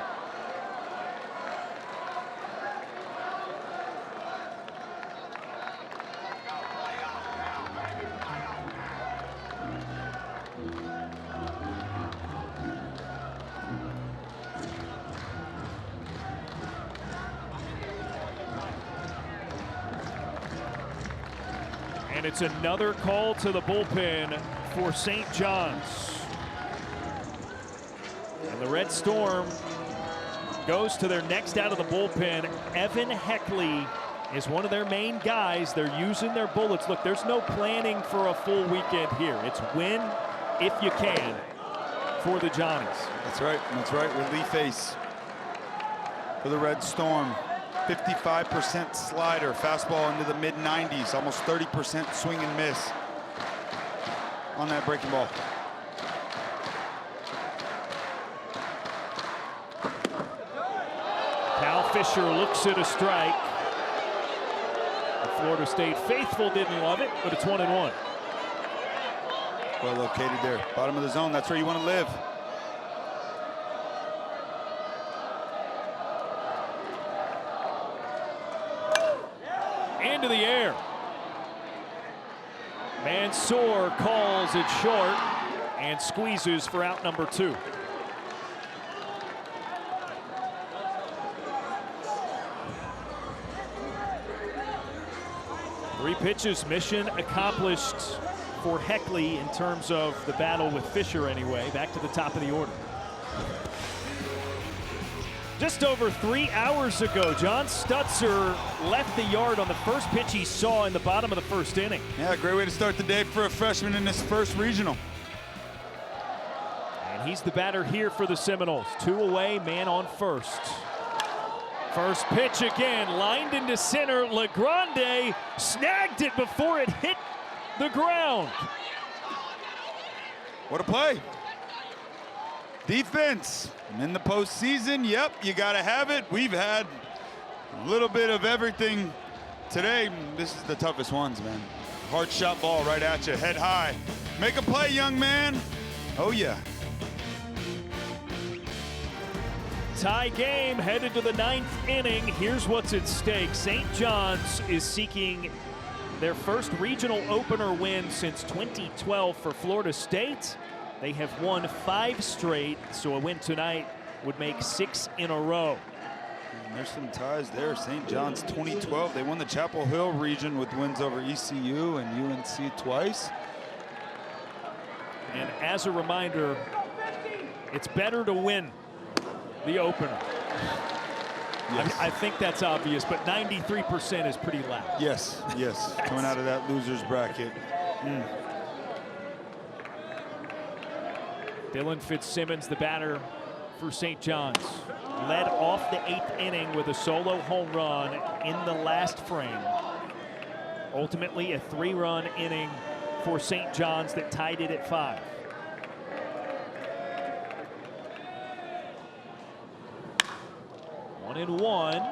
A: And it's another call to the bullpen for St. John's. And the Red Storm goes to their next out of the bullpen. Evan Heckley is one of their main guys. They're using their bullets. Look, there's no planning for a full weekend here. It's win if you can for the Johnnies.
B: That's right. That's right. Relief ace for the Red Storm. 55% slider, fastball into the mid-90s, almost 30% swing and miss on that breaking ball.
A: Cal Fisher looks at a strike. The Florida State faithful didn't love it, but it's 1-1.
B: Well located there, bottom of the zone. That's where you want to live.
A: Into the air. Mansour calls it short and squeezes for out number 2. Three pitches, mission accomplished for Heckley in terms of the battle with Fisher anyway. Back to the top of the order. Just over 3 hours ago, John Stutzer left the yard on the first pitch he saw in the bottom of the first inning.
B: Yeah, great way to start the day for a freshman in his first regional.
A: And he's the batter here for the Seminoles. 2 away, man on first. First pitch again, lined into center. LeGrande snagged it before it hit the ground.
B: What a play. Defense. And in the postseason, yep, you got to have it. We've had a little bit of everything today. This is the toughest ones, man. Hard shot ball right at you, head high. Make a play, young man. Oh, yeah.
A: Tie game headed to the 9th inning. Here's what's at stake. St. John's is seeking their first regional opener win since 2012 for Florida State. They have won 5 straight, so a win tonight would make 6 in a row.
B: And there's some ties there. St. John's 2012, they won the Chapel Hill region with wins over ECU and UNC twice.
A: And as a reminder, it's better to win the opener.
B: Yes.
A: I think that's obvious, but 93% is pretty loud.
B: Yes, yes, coming out of that loser's bracket.
A: Dylan Fitzsimmons, the batter for St. John's, led off the 8th inning with a solo home run in the last frame. Ultimately, a 3-run inning for St. John's that tied it at 5. One and one.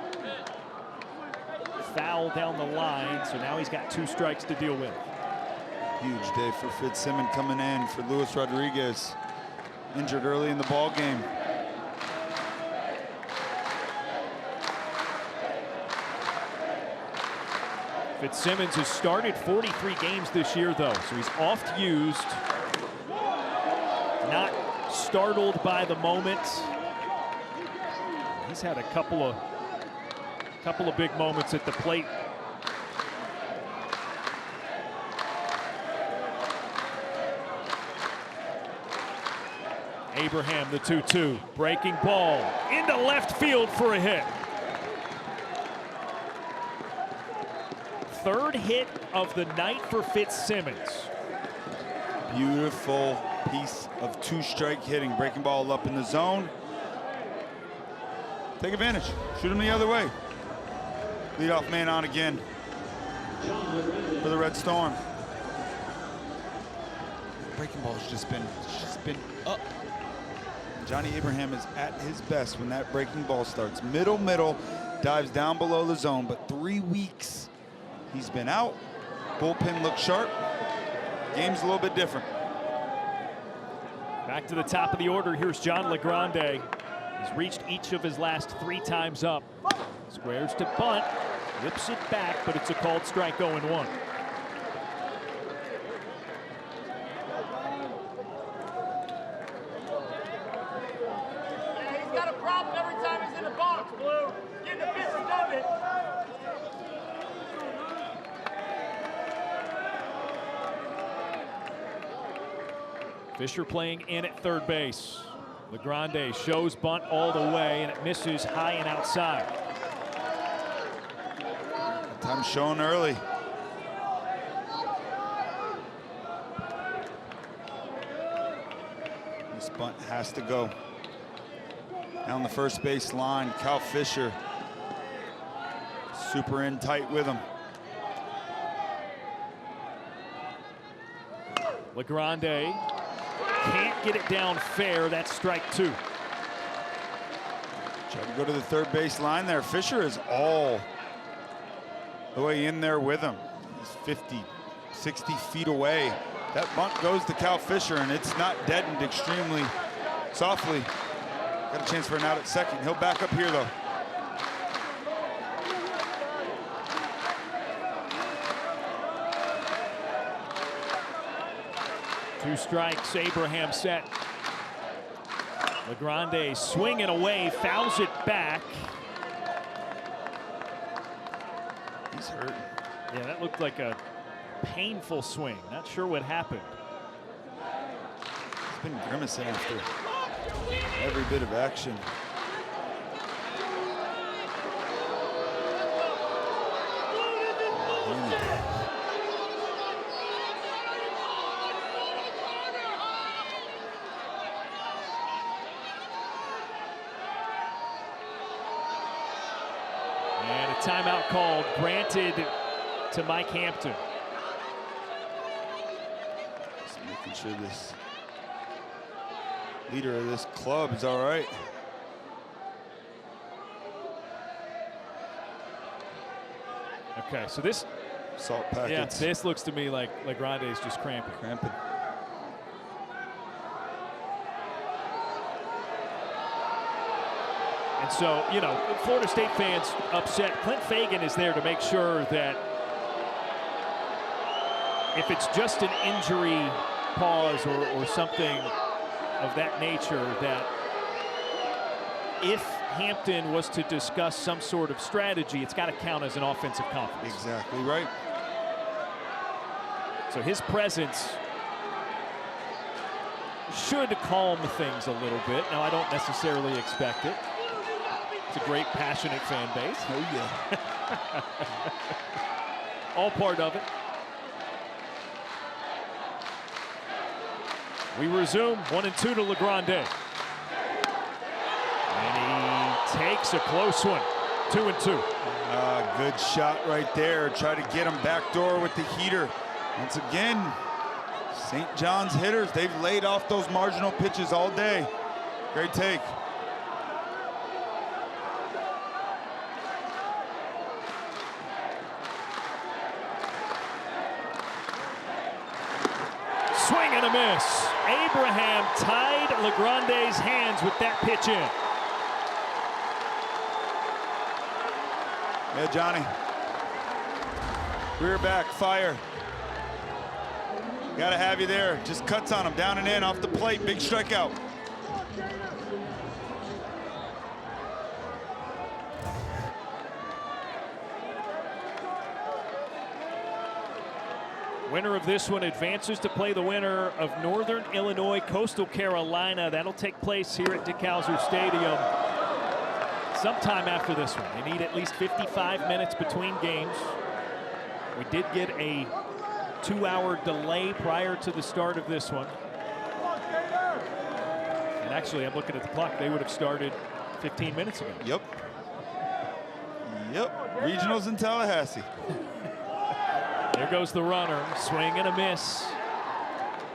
A: Foul down the line, so now he's got 2 strikes to deal with.
B: Huge day for Fitzsimmons coming in for Luis Rodriguez. Injured early in the ball game.
A: Fitzsimmons has started 43 games this year, though, so he's oft used. Not startled by the moment. He's had a couple of big moments at the plate. Abraham, the 2-2, breaking ball into left field for a hit. 3rd hit of the night for Fitzsimmons.
B: Beautiful piece of 2-strike hitting, breaking ball up in the zone. Take advantage, shoot him the other way. Leadoff man on again for the Red Storm. Breaking ball's just been up. Johnny Abraham is at his best when that breaking ball starts. Middle, dives down below the zone, but 3 weeks He's been out. Bullpen looks sharp. Game's a little bit different.
A: Back to the top of the order. Here's John LeGrande. He's reached each of his last 3 times up. Squares to bunt, whips it back, but it's a called strike 0-1.
F: He's got a problem every time he's in the box, Blue. Getting the pitch done it.
A: Fisher playing in at third base. LeGrande shows bunt all the way, and it misses high and outside.
B: Time shown early. This bunt has to go. Down the first base line, Cal Fisher super in tight with him.
A: LeGrande can't get it down fair. That's strike 2.
B: Try to go to the third base line there. Fisher is all the way in there with him. He's 50, 60 feet away. That bunt goes to Cal Fisher, and it's not deadened extremely softly. Got a chance for an out at second. He'll back up here, though.
A: Two strikes, Abraham set. LeGrande swinging away, fouls it back.
B: He's hurt.
A: Yeah, that looked like a painful swing. Not sure what happened.
B: He's been grimacing after every bit of action.
A: And a timeout called, granted to Mike Hampton.
B: Just making sure this leader of this club is all right.
A: Okay, so this,
B: Salt
A: yeah,
B: packets.
A: this looks to me like LeGrande is just cramping.
B: Cramping.
A: And so, you know, Florida State fans upset. Clint Fagan is there to make sure that if it's just an injury pause or something of that nature, that if Hampton was to discuss some sort of strategy, it's got to count as an offensive conference.
B: Exactly right.
A: So his presence should calm things a little bit. Now, I don't necessarily expect it. It's a great, passionate fan base.
B: Oh, yeah.
A: All part of it. We resume 1-2 to LeGrande. And he takes a close one. 2-2.
B: Good shot right there. Try to get him backdoor with the heater. Once again, St. John's hitters, they've laid off those marginal pitches all day. Great take.
A: Swing and a miss. Abraham tied LeGrande's hands with that pitch in.
B: Yeah, Johnny. Rear back, fire. Gotta have you there. Just cuts on him, down and in, off the plate, big strikeout.
A: Winner of this one advances to play the winner of Northern Illinois, Coastal Carolina. That'll take place here at DeKalb Stadium sometime after this one. They need at least 55 minutes between games. We did get a 2-hour delay prior to the start of this one. And actually, I'm looking at the clock. They would have started 15 minutes ago.
B: Yep. Yep. Regionals in Tallahassee.
A: There goes the runner, swing and a miss.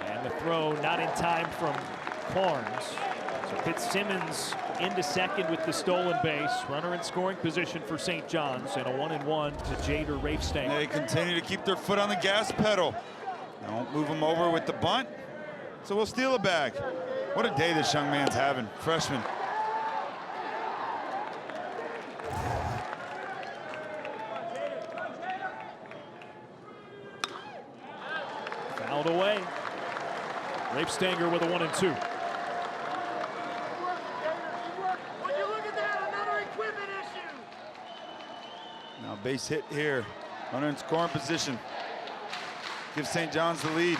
A: And the throw not in time from Barnes. So Fitzsimmons into second with the stolen base. Runner in scoring position for St. John's, and a 1-1 to Jader Rafestanger.
B: They continue to keep their foot on the gas pedal. Don't move him over with the bunt, so we'll steal a bag. What a day this young man's having, freshman.
A: Fouled away. Rafestanger with a 1-2.
F: Would you look at that? Another equipment issue.
B: Now base hit here. Runner in scoring position. Gives St. John's the lead.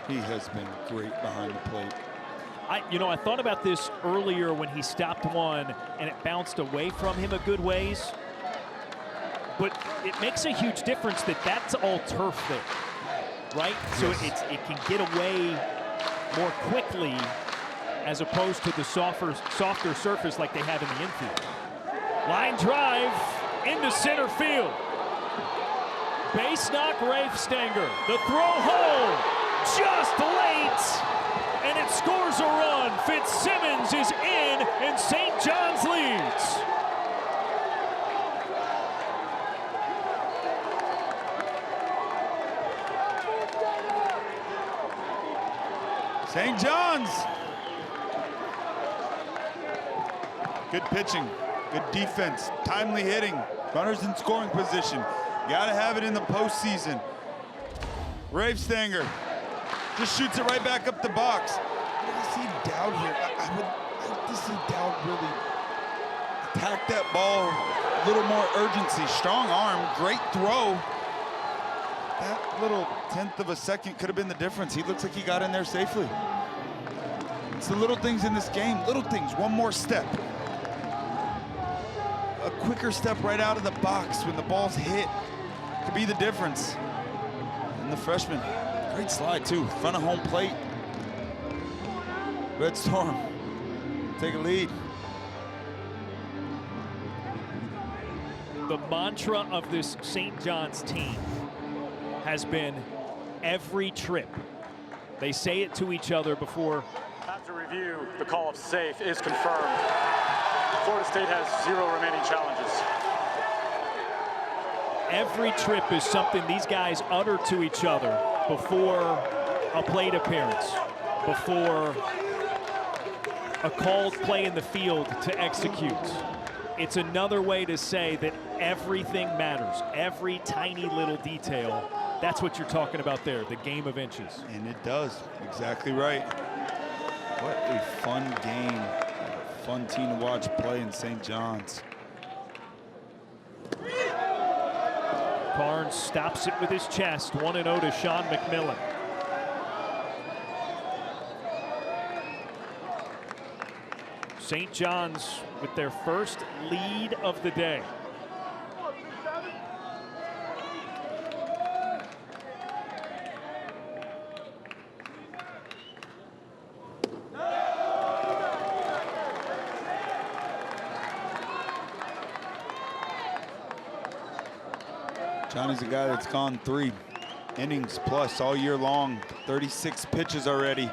B: He has been great behind the plate.
A: I thought about this earlier when he stopped one and it bounced away from him a good ways. But it makes a huge difference that that's all turf there, right? So
B: Yes.
A: it can get away more quickly as opposed to the softer surface like they have in the infield. Line drive into center field. Base knock Rafestanger. The throw home, just late, and it scores a run. Fitzsimmons is in, and St. John's leads.
B: St. John's. Good pitching, good defense, timely hitting, runners in scoring position. Gotta have it in the postseason. Rafestanger just shoots it right back up the box. I see Dowd here. I would like to see Dowd really attack that ball, a little more urgency. Strong arm, great throw. That little 1/10 of a second could have been the difference. He looks like he got in there safely. It's the little things in this game, little things, one more step. A quicker step right out of the box when the ball's hit could be the difference. And the freshman, great slide too, front of home plate. Red Storm, take a lead.
A: The mantra of this St. John's team has been every trip. They say it to each other before.
E: After review, the call of safe is confirmed. Florida State has 0 remaining challenges.
A: Every trip is something these guys utter to each other before a plate appearance, before a called play in the field to execute. It's another way to say that everything matters, every tiny little detail. That's what you're talking about there, the game of inches.
B: And it does, exactly right. What a fun game, fun team to watch play in St. John's.
A: Carnes stops it with his chest, 1-0 to Sean McMillan. St. John's with their first lead of the day.
B: Johnny's a guy that's gone 3 innings plus all year long, 36 pitches already,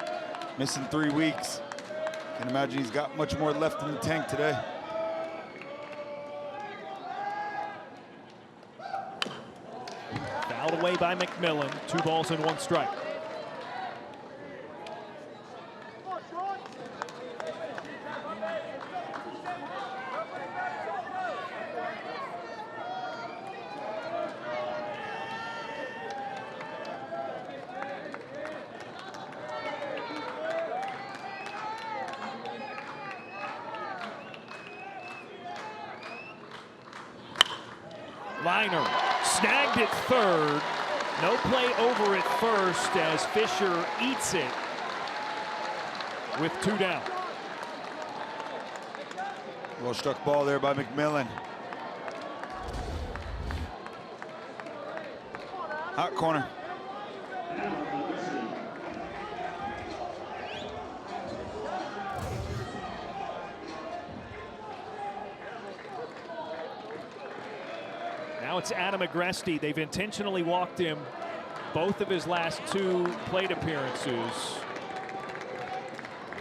B: missing 3 weeks. Can imagine he's got much more left in the tank today.
A: Fouled away by McMillan, 2 balls and 1 strike. Liner snagged at third. No play over at first as Fisher eats it with 2 down.
B: Well struck ball there by McMillan. Hot corner.
A: Now it's Adam Agresti. They've intentionally walked him both of his last 2 plate appearances.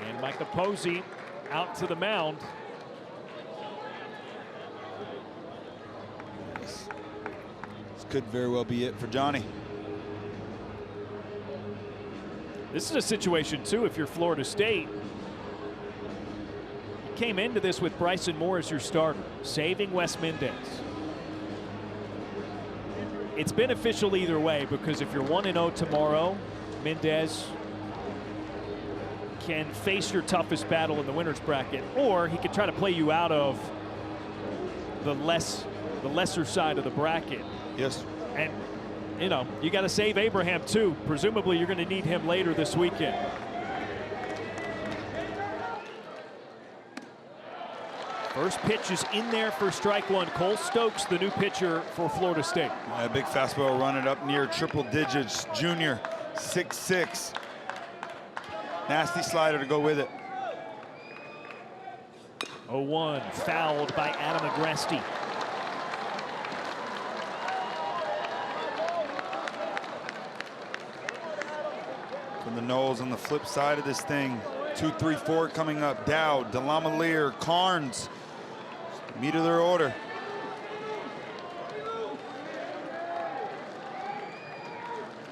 A: And Micah Posey out to the mound.
B: This could very well be it for Johnny.
A: This is a situation, too, if you're Florida State. You came into this with Bryson Moore as your starter, saving Wes Mendez. It's beneficial either way, because if you're 1-0 tomorrow, Mendez can face your toughest battle in the winner's bracket, or he could try to play you out of the lesser side of the bracket.
B: Yes.
A: And, you know, you got to save Abraham, too. Presumably, you're going to need him later this weekend. First pitch is in there for strike 1. Cole Stokes, the new pitcher for Florida State.
B: A big fastball running up near triple digits. Junior, 6'6". Nasty slider to go with it.
A: 0-1, fouled by Adam Agresti.
B: From the Knowles on the flip side of this thing. 2, 3, 4 coming up. Dowd, Delamalier, Carnes. Meat of their order.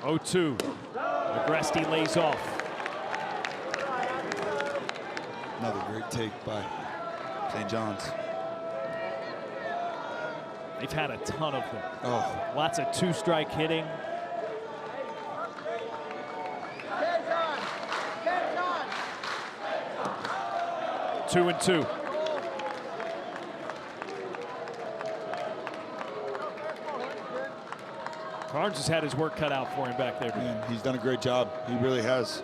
A: Oh, 2. Agresti lays off.
B: Another great take by St. Johns.
A: They've had a ton of them.
B: Oh,
A: Lots of 2-strike hitting. Two and 2. Carnes has had his work cut out for him back there.
B: man, he's done a great job. He really has.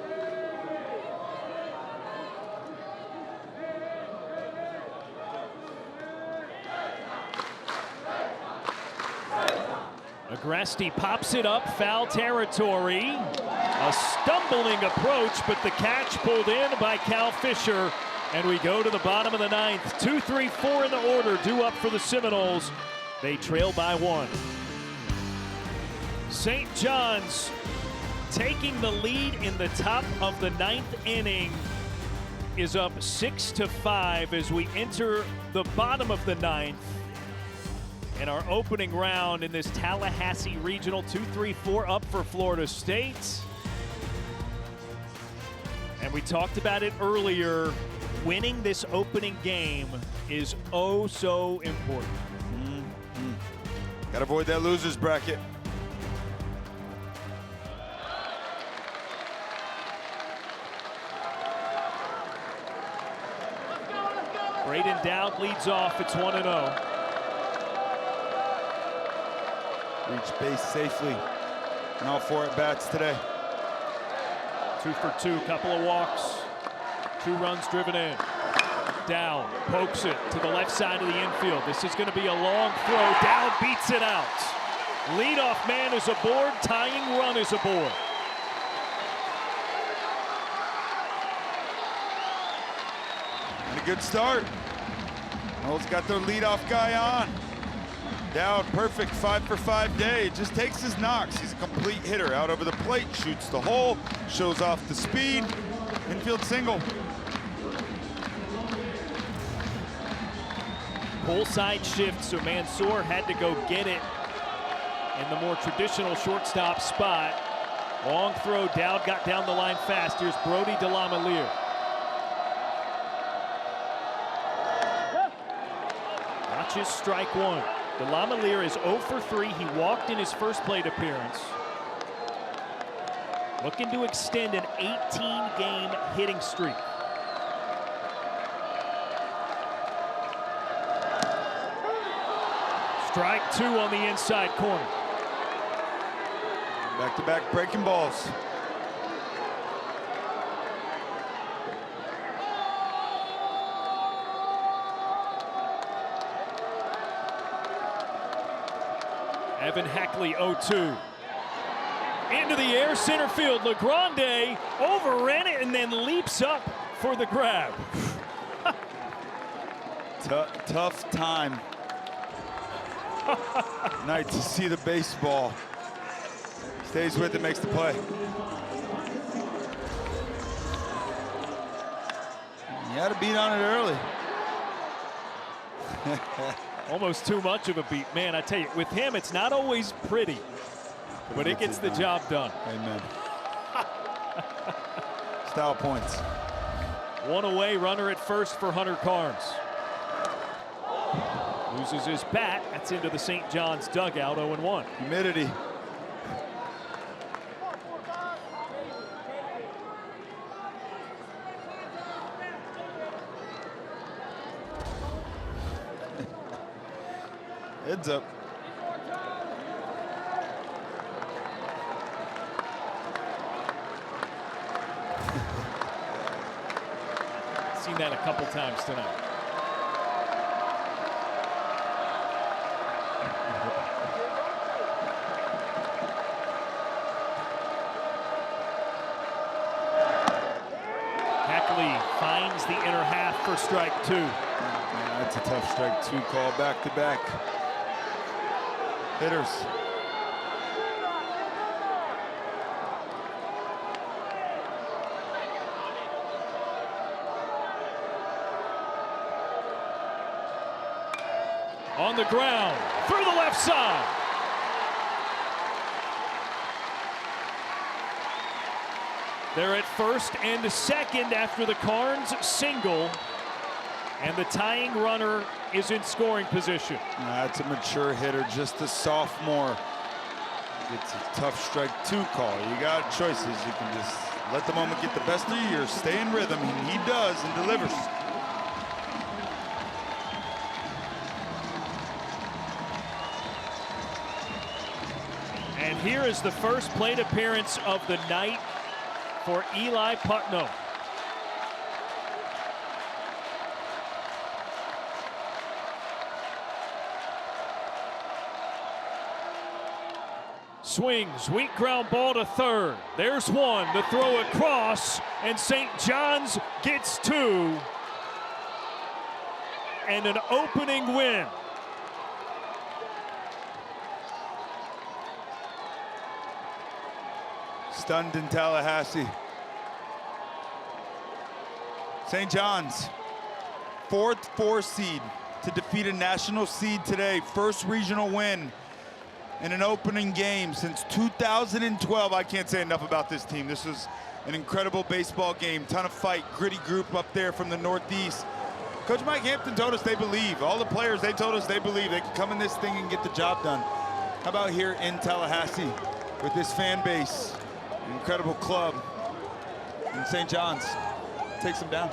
A: Agresti pops it up, foul territory. A stumbling approach, but the catch pulled in by Cal Fisher. And we go to the bottom of the 9th. 2, 3, 4 in the order, due up for the Seminoles. They trail by 1. St. John's taking the lead in the top of the 9th inning is up 6-5 as we enter the bottom of the 9th. And our opening round in this Tallahassee Regional, 2, 3, 4 up for Florida State. And we talked about it earlier. Winning this opening game is oh so important.
B: Got to avoid that losers bracket.
A: Braden Dowd leads off. It's 1-0.
B: Reach base safely in all 4 at-bats today.
A: 2 for 2, couple of walks. 2 runs driven in. Dowd pokes it to the left side of the infield. This is going to be a long throw. Dowd beats it out. Leadoff man is aboard. Tying run is aboard.
B: And a good start. Knowles got their leadoff guy on. Dowd, perfect 5 for 5 day. Just takes his knocks. He's a complete hitter. Out over the plate, shoots the hole, shows off the speed. Infield single.
A: Pull side shift, so Mansour had to go get it in the more traditional shortstop spot. Long throw, Dowd got down the line fast. Here's Brody Delamalier. Watches strike 1. Delamalier is 0 for 3. He walked in his first plate appearance. Looking to extend an 18-game hitting streak. Strike 2 on the inside corner.
B: Back-to-back breaking balls.
A: Evan Hackley 0-2. Into the air, center field. LeGrande overran it and then leaps up for the grab.
B: Tough time Nice to see the baseball. Stays with it, makes the play. You had a beat on it early.
A: Almost too much of a beat. Man, I tell you, with him, it's not always pretty, but it gets the job done.
B: Amen. Style points.
A: One away, runner at first for Hunter Carnes. Loses his bat. That's into the St. John's dugout, 0-1.
B: Humidity. Heads up.
A: Seen that a couple times tonight. Hackley finds the inner half for strike 2.
B: Man, that's a tough strike 2 call, back-to-back hitters.
A: On the ground, through the left side. They're at first and second after the Carnes single, and the tying runner is in scoring position.
B: That's a mature hitter, just a sophomore. It's a tough strike 2 call. You got choices. You can just let the moment get the best of you or stay in rhythm, and he does and delivers.
A: And here is the first plate appearance of the night for Eli Putnam. Swings, weak ground ball to third. There's one, the throw across, and St. John's gets 2. And an opening win.
B: Stunned in Tallahassee. St. John's, 4th 4 seed to defeat a national seed today. First regional win in an opening game since 2012. I can't say enough about this team. This was an incredible baseball game. Ton of fight, gritty group up there from the Northeast. Coach Mike Hampton told us they believe. All the players, they told us they believe they can come in this thing and get the job done. How about here in Tallahassee with this fan base? Incredible club. And St. John's takes them down.